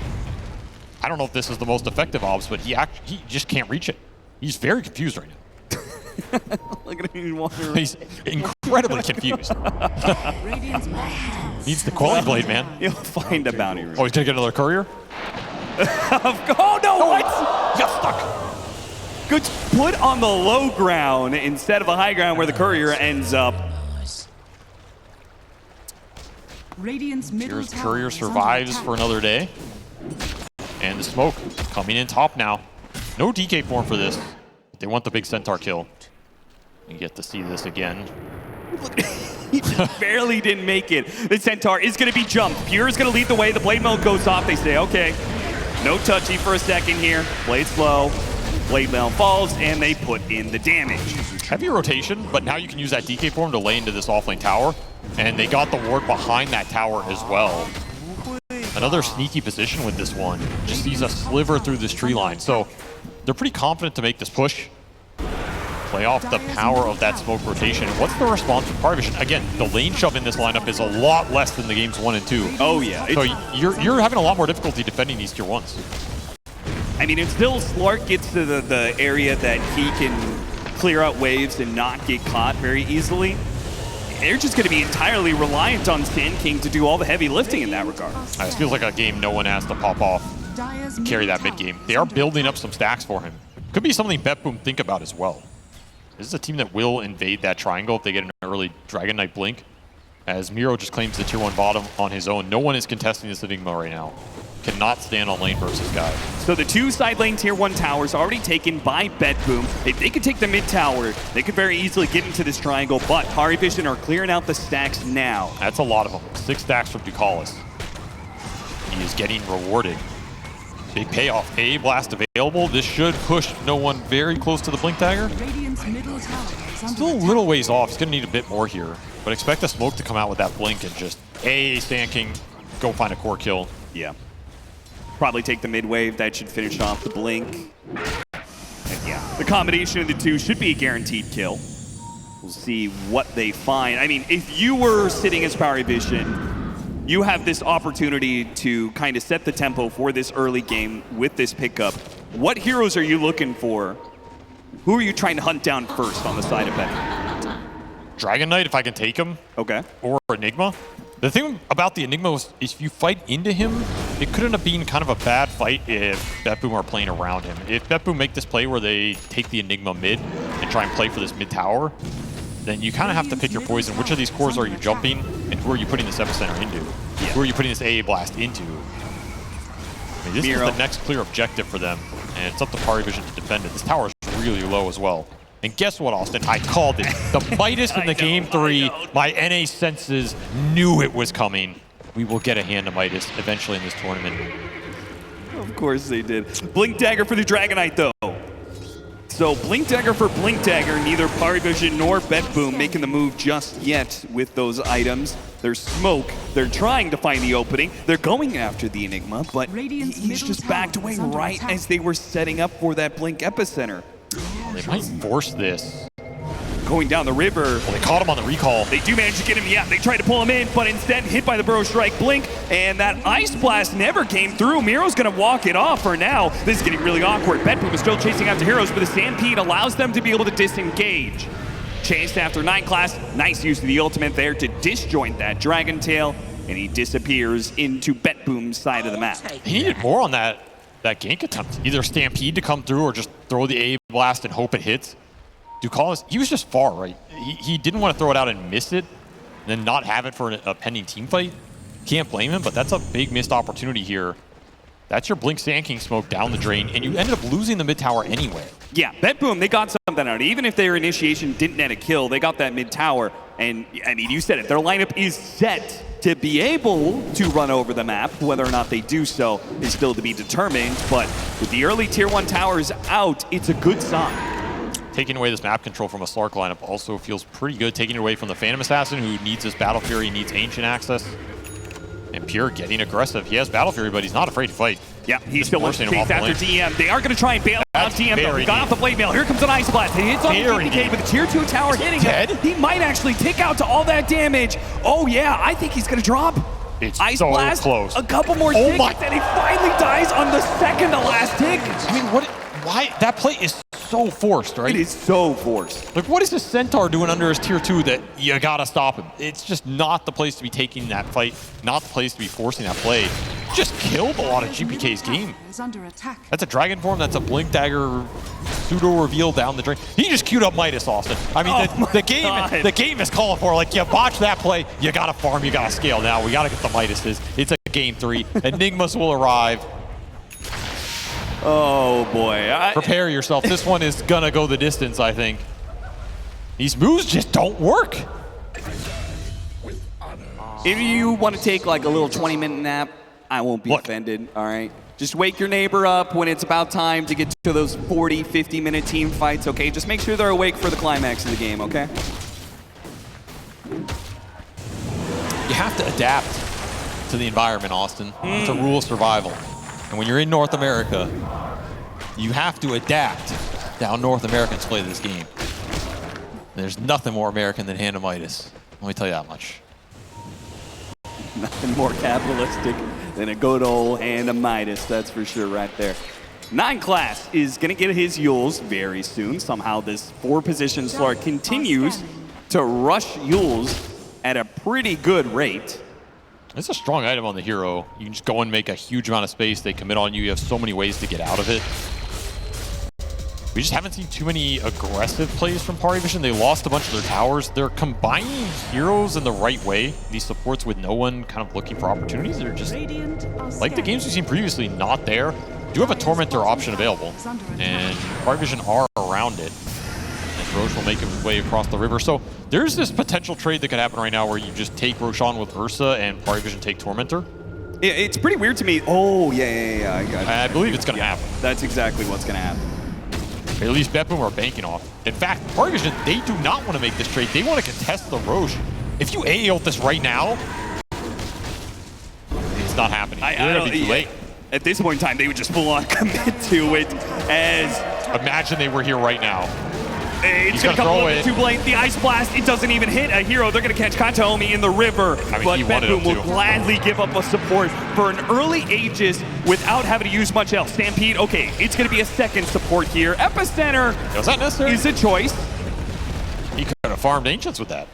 I don't know if this is the most effective obs, but he just can't reach it. He's very confused right now.
Look at him wandering.
He's incredibly confused.
Radiant's bottom
Needs the Quelling Blade, man.
You'll find a bounty room.
Oh, he's gonna get another courier?
Oh no, what?
He got stuck.
Good put on the low ground instead of a high ground where the courier ends up.
Radiant's middle
Here's
tower
courier
is under
survives
attack.
for another day. And the smoke coming in top now. No DK form for this. They want the big Centaur kill. You get to see this again.
He just barely didn't make it. The Centaur is going to be jumped. Pure is going to lead the way. The blade mail goes off. They say, okay, no touchy for a second here. Blade slow. Blade mail falls, and they put in the damage.
Heavy rotation, but now you can use that DK form to lay into this offlane tower. And they got the ward behind that tower as well. Another sneaky position with this one. Just sees a sliver through this tree line. So they're pretty confident to make this push. Play off the power of that smoke rotation. What's the response from PARIVISION? Again, the lane shove in this lineup is a lot less than the games 1 and 2.
Oh, yeah.
So you're having a lot more difficulty defending these tier 1s.
I mean, until Slark gets to the area that he can clear out waves and not get caught very easily, they're just going to be entirely reliant on Sand King to do all the heavy lifting in that regard.
This feels like a game no one has to pop off, carry that mid game. They are building up some stacks for him. Could be something BetBoom think about as well. This is a team that will invade that triangle if they get an early Dragon Knight blink, as Miro just claims the tier 1 bottom on his own. No one is contesting this Enigma right now. Cannot stand on lane versus guy.
So the 2 side lane tier 1 towers already taken by BetBoom. If they could take the mid tower, they could very easily get into this triangle, but PARIVISION are clearing out the stacks now.
That's a lot of them. 6 stacks from Ducalis. He is getting rewarded. Big payoff. A blast available. This should push no one very close to the blink dagger.
Radiant's middle tower is under
Still a
attack.
little ways off. He's going to need a bit more here. But expect the smoke to come out with that blink and just, Sand King, go find a core kill.
Yeah. Probably take the mid wave. That should finish off the blink. And yeah, the combination of the 2 should be a guaranteed kill. We'll see what they find. I mean, if you were sitting as PARIVISION, you have this opportunity to kind of set the tempo for this early game with this pickup. What heroes are you looking for? Who are you trying to hunt down first on the side of BetBoom?
Dragon Knight, if I can take him.
Okay.
Or Enigma. The thing about the Enigma is if you fight into him, it could end up being kind of a bad fight if BetBoom are playing around him. If BetBoom make this play where they take the Enigma mid and try and play for this mid tower, then you kind of have to pick your poison. Which of these cores are you jumping, and who are you putting this epicenter into?
Yeah.
Who are you putting this AA blast into? I mean, this
Miro.
is the next clear objective for them, and it's up to PARIVISION to defend it. This tower is really low as well. And guess what, Austin? I called it. The Midas in the game 3, my NA senses knew it was coming. We will get a hand of Midas eventually in this tournament.
Of course they did. Blink Dagger for the Dragon Knight, though. So Blink Dagger for Blink Dagger, neither PARIVISION nor BetBoom making the move just yet with those items. There's smoke. They're trying to find the opening. They're going after the Enigma, but
Radiant's
he's
middle
just backed
tower
away
is under
right
attack.
as they were setting up for that Blink epicenter.
They might force this.
Going down the river.
Well, they caught him on the recall.
They do manage to get him, yeah, they tried to pull him in, but instead hit by the Burrow Strike Blink, and that Ice Blast never came through. Miro's gonna walk it off for now. This is getting really awkward. BetBoom is still chasing after heroes, but the Stampede allows them to be able to disengage. Chased after 9 class, nice use of the ultimate there to disjoint that Dragon Tail, and he disappears into BetBoom's side of the map.
He needed more on that gank attempt. Either Stampede to come through or just throw the A blast and hope it hits. Ducalis, he was just far, right? He didn't want to throw it out and miss it, and then not have it for a pending team fight. Can't blame him, but that's a big missed opportunity here. That's your Blink Sand King smoke down the drain, and you ended up losing the mid tower anyway.
Yeah, BetBoom, they got something out. Even if their initiation didn't net a kill, they got that mid tower. And I mean, you said it, their lineup is set to be able to run over the map. Whether or not they do so is still to be determined. But with the early tier 1 towers out, it's a good sign.
Taking away this map control from a Slark lineup also feels pretty good. Taking it away from the Phantom Assassin, who needs this Battle Fury, needs Ancient access. And Pure getting aggressive. He has Battle Fury, but he's not afraid to fight.
Yeah, he still wants to chase after DM. They are going to try and bail out
That's
DM, though. He got
deep.
off the blade mail. Here comes an Ice Blast. He hits on the
Very
50K,
deep.
but the tier 2 tower hitting him. He might actually take out to all that damage. Oh, yeah, I think he's going to drop.
It's
Ice
so
Blast,
close.
a couple more
Oh
ticks,
my-
and he finally dies on the second to last tick.
I mean, why? That play is so forced, right?
It is so forced.
Like, what is this Centaur doing under his tier 2 that you gotta stop him? It's just not the place to be taking that fight, not the place to be forcing that play. Just killed a lot of GPK's game.
Is under attack.
That's a Dragon Form, that's a Blink Dagger pseudo reveal down the drain. He just queued up Midas, Austin. I mean, the game is calling for, like, you botch that play, you gotta farm, you gotta scale now. We gotta get the Midases. It's a game 3. Enigmas will arrive.
Oh, boy.
Prepare yourself. This one is gonna go the distance, I think. These moves just don't work.
If you want to take like a little 20-minute nap, I won't be
Look.
offended, all right? Just wake your neighbor up when it's about time to get to those 40, 50-minute team fights, okay? Just make sure they're awake for the climax of the game, okay?
You have to adapt to the environment, Austin. It's a rule of survival. And when you're in North America, you have to adapt to how North Americans play this game. There's nothing more American than Hand of Midas. Let me tell you that much.
Nothing more capitalistic than a good old Hand of Midas, that's for sure right there. 9 Class is going to get his Yules very soon. Somehow this 4-position Slark continues to rush Yules at a pretty good rate.
It's a strong item on the hero. You can just go and make a huge amount of space. They commit on you. You have so many ways to get out of it. We just haven't seen too many aggressive plays from PARIVISION. They lost a bunch of their towers. They're combining heroes in the right way. These supports with no one kind of looking for opportunities. They're just, like the games we've seen previously, not there. Do have a Tormentor option available, and PARIVISION are around it. And Roche will make his way across the river. So there's this potential trade that could happen right now where you just take Roshan with Ursa and PARIVISION take Tormentor.
It's pretty weird to me. Oh, yeah. I got it.
I believe it's going to happen.
That's exactly what's going to happen.
At least BetBoom are banking off. In fact, PARIVISION, they do not want to make this trade. They want to contest the Roche. If you AO'd this right now, it's not happening. You're going to be too late.
At this point in time, they would just full on commit to it as...
Imagine they were here right now.
It's going to come a little bit too late. The Ice Blast, it doesn't even hit a hero. They're going to catch Kataomi in the river.
I mean,
but
he wanted
BetBoom
him
will
to.
gladly give up a support for an early Aegis without having to use much else. Stampede, okay, it's going to be a second support here. Epicenter
Was that necessary?
is a choice.
He could have farmed Ancients with that.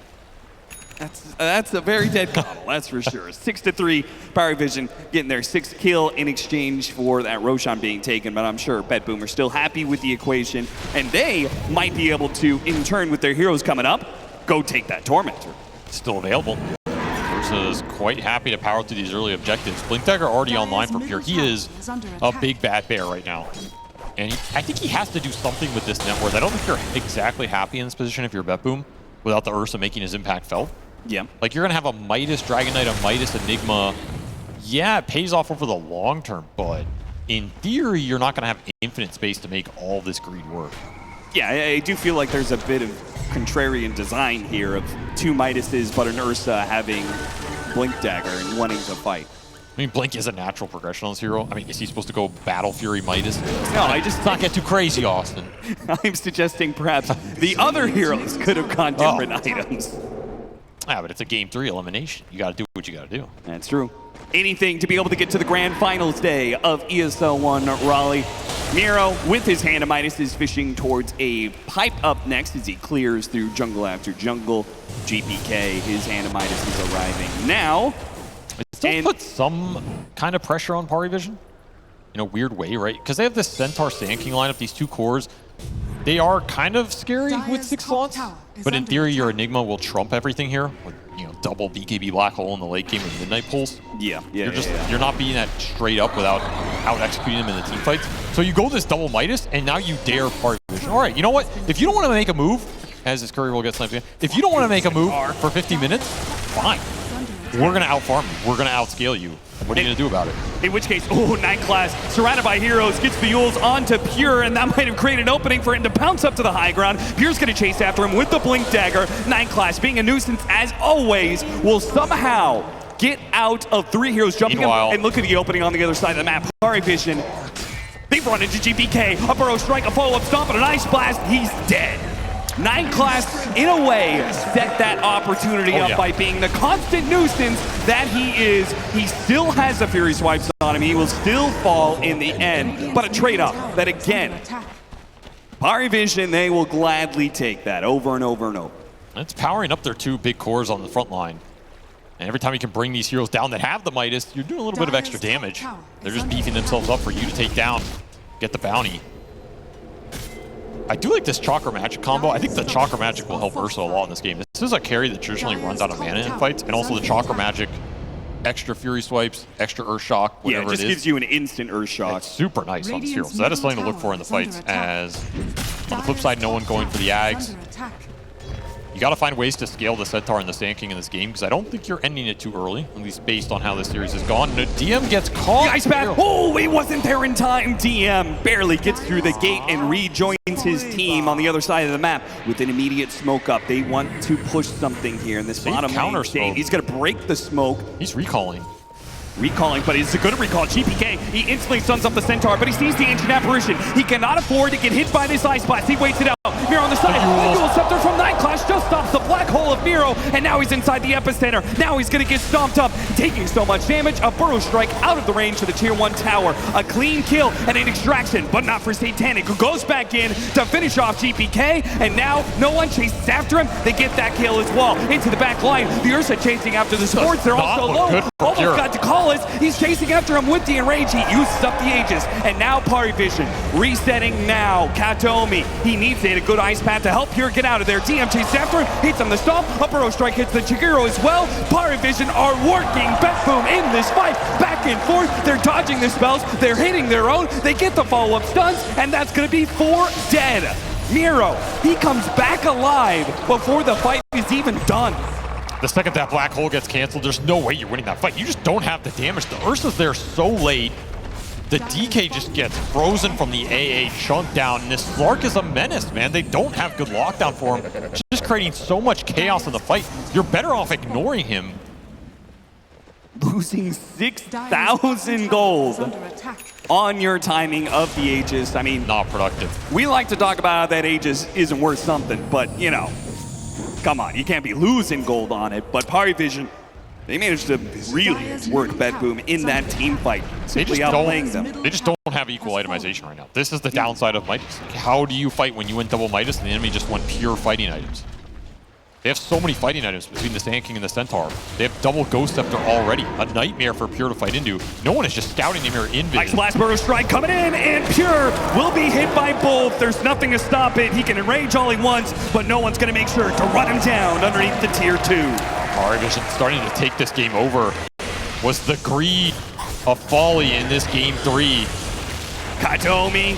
That's a very dead call, that's for sure. 6-3, PARIVISION getting their 6th kill in exchange for that Roshan being taken, but I'm sure BetBoom are still happy with the equation, and they might be able to, in turn with their heroes coming up, go take that Tormentor.
Still available. Ursa is quite happy to power through these early objectives. Blink Dagger already online for Pure. He is a big bad bear right now. And I think he has to do something with this net worth. I don't think you're exactly happy in this position if you're BetBoom without the Ursa making his impact felt.
Yeah.
Like, you're going to have a Midas Dragon Knight, a Midas Enigma. Yeah, it pays off over the long term, but in theory, you're not going to have infinite space to make all this greed work.
Yeah, I do feel like there's a bit of contrarian design here of 2 Midases, but an Ursa having Blink Dagger and wanting to fight.
I mean, Blink is a natural progression on this hero. I mean, is he supposed to go Battle Fury Midas?
No, let's
not get too crazy, Austin.
I'm suggesting perhaps the other heroes could have gone different items.
Yeah, but it's a game 3 elimination. You got to do what you got to do.
That's true. Anything to be able to get to the grand finals day of ESL One Raleigh. Miro, with his Hand of Midas, is fishing towards a pipe up next as he clears through jungle after jungle. GPK, his Hand of Midas is arriving now.
It still puts some kind of pressure on PARIVISION in a weird way, right? Because they have this Centaur Sand King lineup, these 2 cores. They are kind of scary with
Dire's
6
top
slots,
tower is
but in
under
theory, your
attack.
Enigma will trump everything here with, you know, double BKB Black Hole in the late game with Midnight Pulse.
Yeah,
You're not beating that straight up without out executing them in the team fights. So you go this double Midas, and now you dare PARIVISION. All right, you know what? If you don't want to make a move, as this Curry will get slammed again, if you don't want to make a move for 50 minutes, fine. We're going to outfarm you. We're going to outscale you. What are you going to do about it?
In which case, oh, Night Class, surrounded by heroes, gets the Yules onto Pure, and that might have created an opening for him to pounce up to the high ground. Pure's going to chase after him with the Blink Dagger. Night Class, being a nuisance as always, will somehow get out of 3 heroes jumping him. And look at the opening on the other side of the map. PARIVISION, they run into GPK, a Burrow Strike, a follow-up stomp, and an Ice Blast. He's dead. Night Class, in a way, set that opportunity up by being the constant nuisance that he is. He still has the Fury Swipes on him. He will still fall in the end, but a trade-off that, again, PARIVISION, they will gladly take that over and over and over.
It's powering up their 2 big cores on the front line. And every time you can bring these heroes down that have the Midas, you're doing a little bit of extra damage. They're just beefing themselves up for you to take down, get the bounty. I do like this Chakra Magic combo. I think the Chakra Magic will help Ursa a lot in this game. This is a carry that traditionally runs out of mana in fights, and also the Chakra Magic, extra Fury Swipes, extra Earth Shock, whatever
it is. Gives you an instant Earth Shock.
It's super nice on this hero. So that is something to look for in the fights, as on the flip side, no one going for the Ags. You got to find ways to scale the Centaur and the Sand King in this game, because I don't think you're ending it too early, at least based on how this series has gone. The DM gets caught.
The Ice Path. Oh, he wasn't there in time. DM barely gets through the gate and rejoins his team on the other side of the map with an immediate smoke up. They want to push something here in this bottom
counter
lane state.
smoke.
He's going to break the smoke.
He's recalling.
Recalling, but it's a good recall. GPK, he instantly stuns up the Centaur, but he sees the Ancient Apparition. He cannot afford to get hit by this Ice Blast. He waits it out. Miro on the side. The Dual Scepter from Night Clash just stops the black hole of Miro, and now he's inside the epicenter. Now he's going to get stomped up, taking so much damage. A Burrow Strike out of the range to the Tier 1 tower. A clean kill and an extraction, but not for Satanic, who goes back in to finish off GPK, and now no one chases after him. They get that kill as well. Into the back line. The Ursa chasing after the Sports. They're also low. Almost got to call it. He's chasing after him with the Enrage. He uses up the Aegis, and now PARIVISION resetting now. Katomi, he needs it. A good Ice Path to help Pure get out of there. DM chases after him, hits on the stomp. A Burrow Strike hits the Chiguro as well. PARIVISION are working BetBoom in this fight. Back and forth. They're dodging the spells. They're hitting their own. They get the follow-up stuns, and that's going to be 4 dead. Miro, he comes back alive before the fight is even done.
The second that black hole gets canceled, there's no way you're winning that fight. You just don't have the damage. The Ursa's there so late. The DK just gets frozen from the AA chunk down, and this Slark is a menace, man. They don't have good lockdown for him. Just creating so much chaos in the fight. You're better off ignoring him.
Losing 6,000 gold on your timing of the Aegis. I mean,
not productive.
We like to talk about how that Aegis isn't worth something, but, you know, come on, you can't be losing gold on it. But PARIVISION, they managed to really work BetBoom in that team fight, simply outplaying them.
They just don't have equal itemization right now. This is the downside of Midas. How do you fight when you went double Midas and the enemy just went pure fighting items? They have so many fighting items between the Sand King and the Centaur. They have double Ghost Scepter already. A nightmare for Pure to fight into. No one is just scouting him here in vision.
Ice Blast Burrow Strike coming in, and Pure will be hit by both. There's nothing to stop it. He can enrage all he wants, but no one's going to make sure to run him down underneath the Tier 2.
PARIVISION starting to take this game over. Was the greed of Folly in this game 3.
Katomi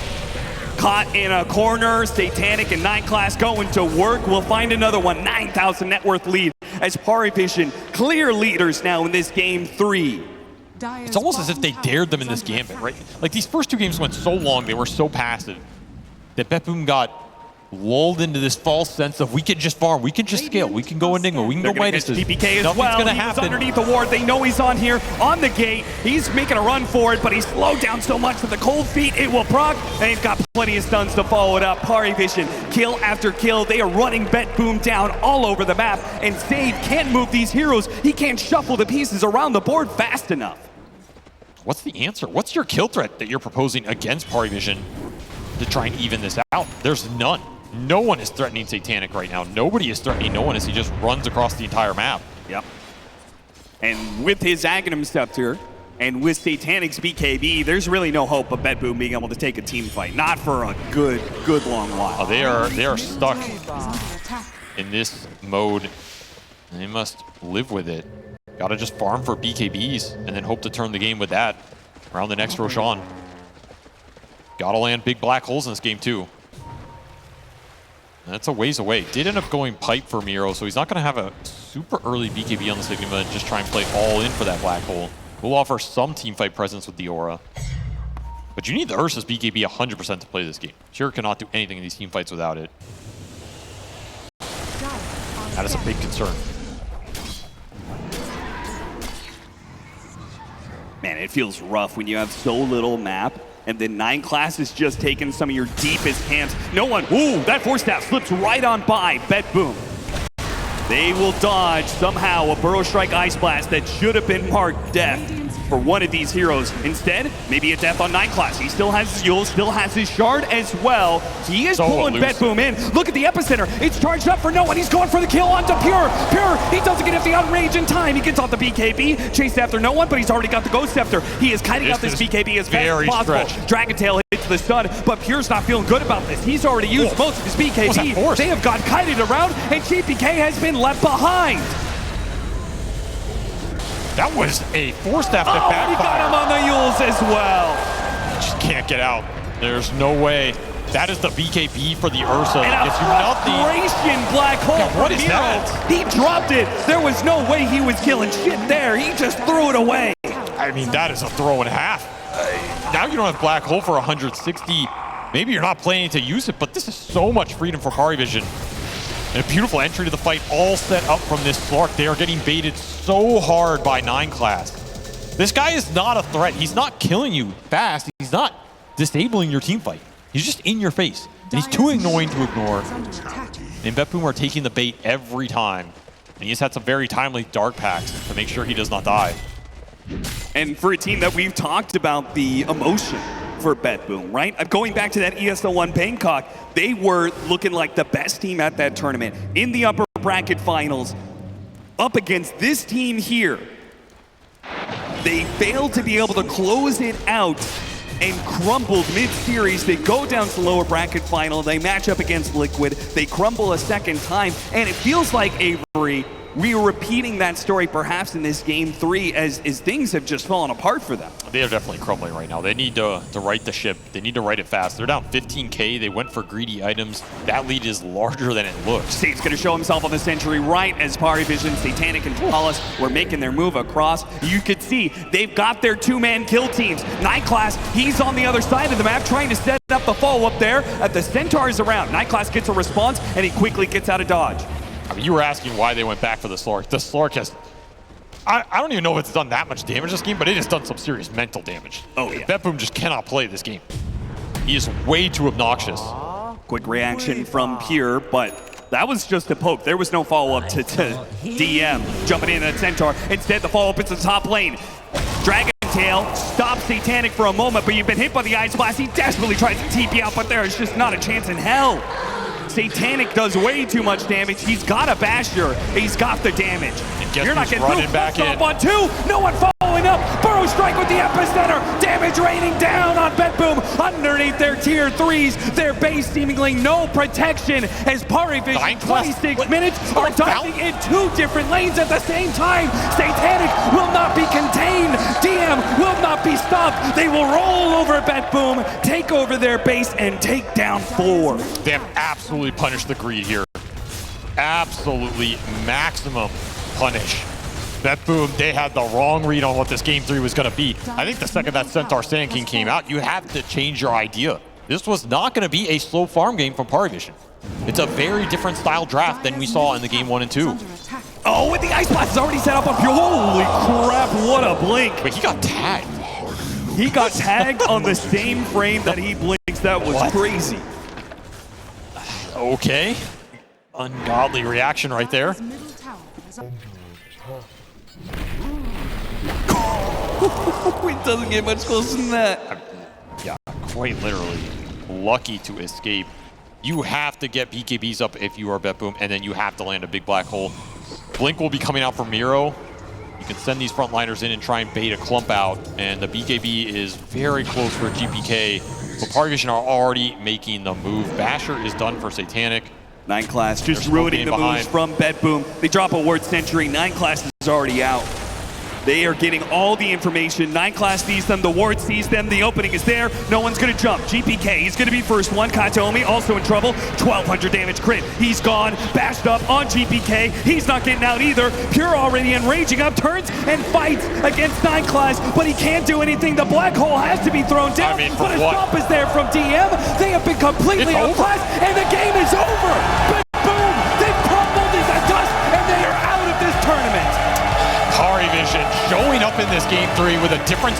caught in a corner. Satanic and Night Class going to work. We'll find another one. 9,000 net worth lead as PARIVISION clear leaders now in this game 3.
It's almost as if they dared them in this gambit, right? Like these first 2 games went so long, they were so passive, that BetBoom got lulled into this false sense of we can just farm, we can just scale, we can go Enigma, we can go Midas.
PPK as well.
Gonna
He's
happen.
Underneath the ward. They know he's on here on the gate. He's making a run for it, but he's slowed down so much that the cold feet, it will proc. And he's got plenty of stuns to follow it up. PARIVISION, kill after kill. They are running BetBoom down all over the map, and Save can't move these heroes. He can't shuffle the pieces around the board fast enough.
What's the answer? What's your kill threat that you're proposing against PARIVISION to try and even this out? There's none. No one is threatening Satanic right now. Nobody is threatening no one as he just runs across the entire map.
Yep. And with his Aghanim Scepter And with Satanic's BKB, there's really no hope of BetBoom being able to take a team fight. Not for a good long while.
Oh, they are stuck
Is under attack.
in this mode. And they must live with it. Gotta just farm for BKBs and then hope to turn the game with that around the next Roshan. Gotta land big black holes in this game too. That's a ways away. Did end up going pipe for Miro, so he's not gonna have a super early BKB on the Sigma and just try and play all in for that black hole. Will offer some team fight presence with the aura. But you need the Ursa's BKB 100% to play this game. Sure cannot do anything in these team fights without it. That is a big concern.
Man, it feels rough when you have so little map and then 9 classes just taking some of your deepest camps. No one, ooh, that force staff slips right on by BetBoom. They will dodge somehow a Burrow Strike Ice Blast that should have been marked death for one of these heroes. Instead, maybe a death on 9 class. He still has his Yule, still has his shard as well. He is pulling BetBoom in. Look at the epicenter. It's charged up for no one. He's going for the kill onto Pure. Pure, he doesn't get the outrage in time. He gets off the BKB, chased after no one, but he's already got the Ghost Scepter. He is kiting out this BKB as fast as possible. Dragon Tail hits the stun, but Pure's not feeling good about this. He's already used most of his BKB. They have got kited around, and GPK has been left behind.
That was a force staff that backfired.
He got him on the Yules as well.
Just can't get out. There's no way. That is the BKB for the Ursa.
And a frustration black hole.
God, what is
Miro.
that?
He dropped it. There was no way he was killing shit there. He just threw it away.
I mean, that is a throw and a half. Now you don't have black hole for 160. Maybe you're not planning to use it, but this is so much freedom for PARIVISION. And a beautiful entry to the fight, all set up from this Slark. They are getting baited so hard by 9 class. This guy is not a threat. He's not killing you fast. He's not disabling your team fight. He's just in your face. And he's too annoying to ignore. And BetBoom are taking the bait every time. And he's had some very timely dark packs to make sure he does not die.
And for a team that we've talked about the emotion for BetBoom, right? Going back to that ESL One Bangkok, they were looking like the best team at that tournament in the upper bracket finals. Up against this team here, they failed to be able to close it out and crumbled mid-series. They go down to the lower bracket final. They match up against Liquid. They crumble a second time, and it feels like, Avery, we are repeating that story perhaps in this game 3 as things have just fallen apart for them.
They are definitely crumbling right now. They need to right the ship. They need to right it fast. They're down 15K. They went for greedy items. That lead is larger than it looks.
State's going to show himself on the Century right as PARIVISION, Satanic, and Flawless were making their move across. You could see they've got their 2-man kill teams. 9 class, he's on the other side of the map trying to set up the follow-up there. At the Centaurs around, 9 class gets a response, and he quickly gets out of dodge.
I mean, you were asking why they went back for the Slark. The Slark has... I don't even know if it's done that much damage this game, but it has done some serious mental damage.
Oh, yeah.
BetBoom just cannot play this game. He is way too obnoxious.
Quick reaction from Pure, but that was just a poke. There was no follow-up to DM. Jumping in at Centaur. Instead, the follow-up is the top lane. Dragon Tail stops Satanic for a moment, but you've been hit by the Ice Blast. He desperately tries to TP out, but there is just not a chance in hell. Satanic does way too much damage. He's got a Basher. He's got the damage. You're not getting through.
Back in.
On 2. No one following up. Burrow Strike with the epicenter. Damage raining down on BetBoom underneath their tier 3s. Their base seemingly no protection as PARIVISION 26 minutes are diving in 2 different lanes at the same time. Satanic will not be contained. DM will not be stopped. They will roll over BetBoom, take over their base, and take down 4.
They have absolutely punished the greed here. Absolutely maximum punish. BetBoom, they had the wrong read on what this game 3 was going to be. I think the second that Centaur Sand King came out, you have to change your idea. This was not going to be a slow farm game from PARIVISION. It's a very different style draft than we saw in the game 1 and 2.
Oh, and the Ice Blast is already set up. Holy crap, what a blink.
Wait, he got tagged.
He got tagged on the same frame that he blinks. That was crazy.
Okay. Ungodly reaction right there.
It doesn't get much closer than that.
Yeah, quite literally lucky to escape. You have to get BKBs up if you are BetBoom, and then you have to land a big black hole. Blink will be coming out for Miro. You can send these frontliners in and try and bait a clump out, and the BKB is very close for a GPK, but PARIVISION are already making the move. Basher is done for Satanic.
9 class just
They're
ruining the
smoking
moves
behind.
from BetBoom. They drop a ward sentry. 9 class is already out. They are getting all the information. 9 class sees them, the ward sees them, the opening is there. No one's gonna jump. GPK, he's gonna be first one. Katomi also in trouble. 1200 damage crit. He's gone, bashed up on GPK. He's not getting out either. Pure already enraging up, turns and fights against 9 class, but he can't do anything. The black hole has to be thrown down,
I mean, for
but a
what?
stop is there from DM. They have been completely
It's over.
outclassed, and the game is over. But boom, they've crumbled into dust, and they are out of this tournament.
PARIVISION showing up in this game 3 with a different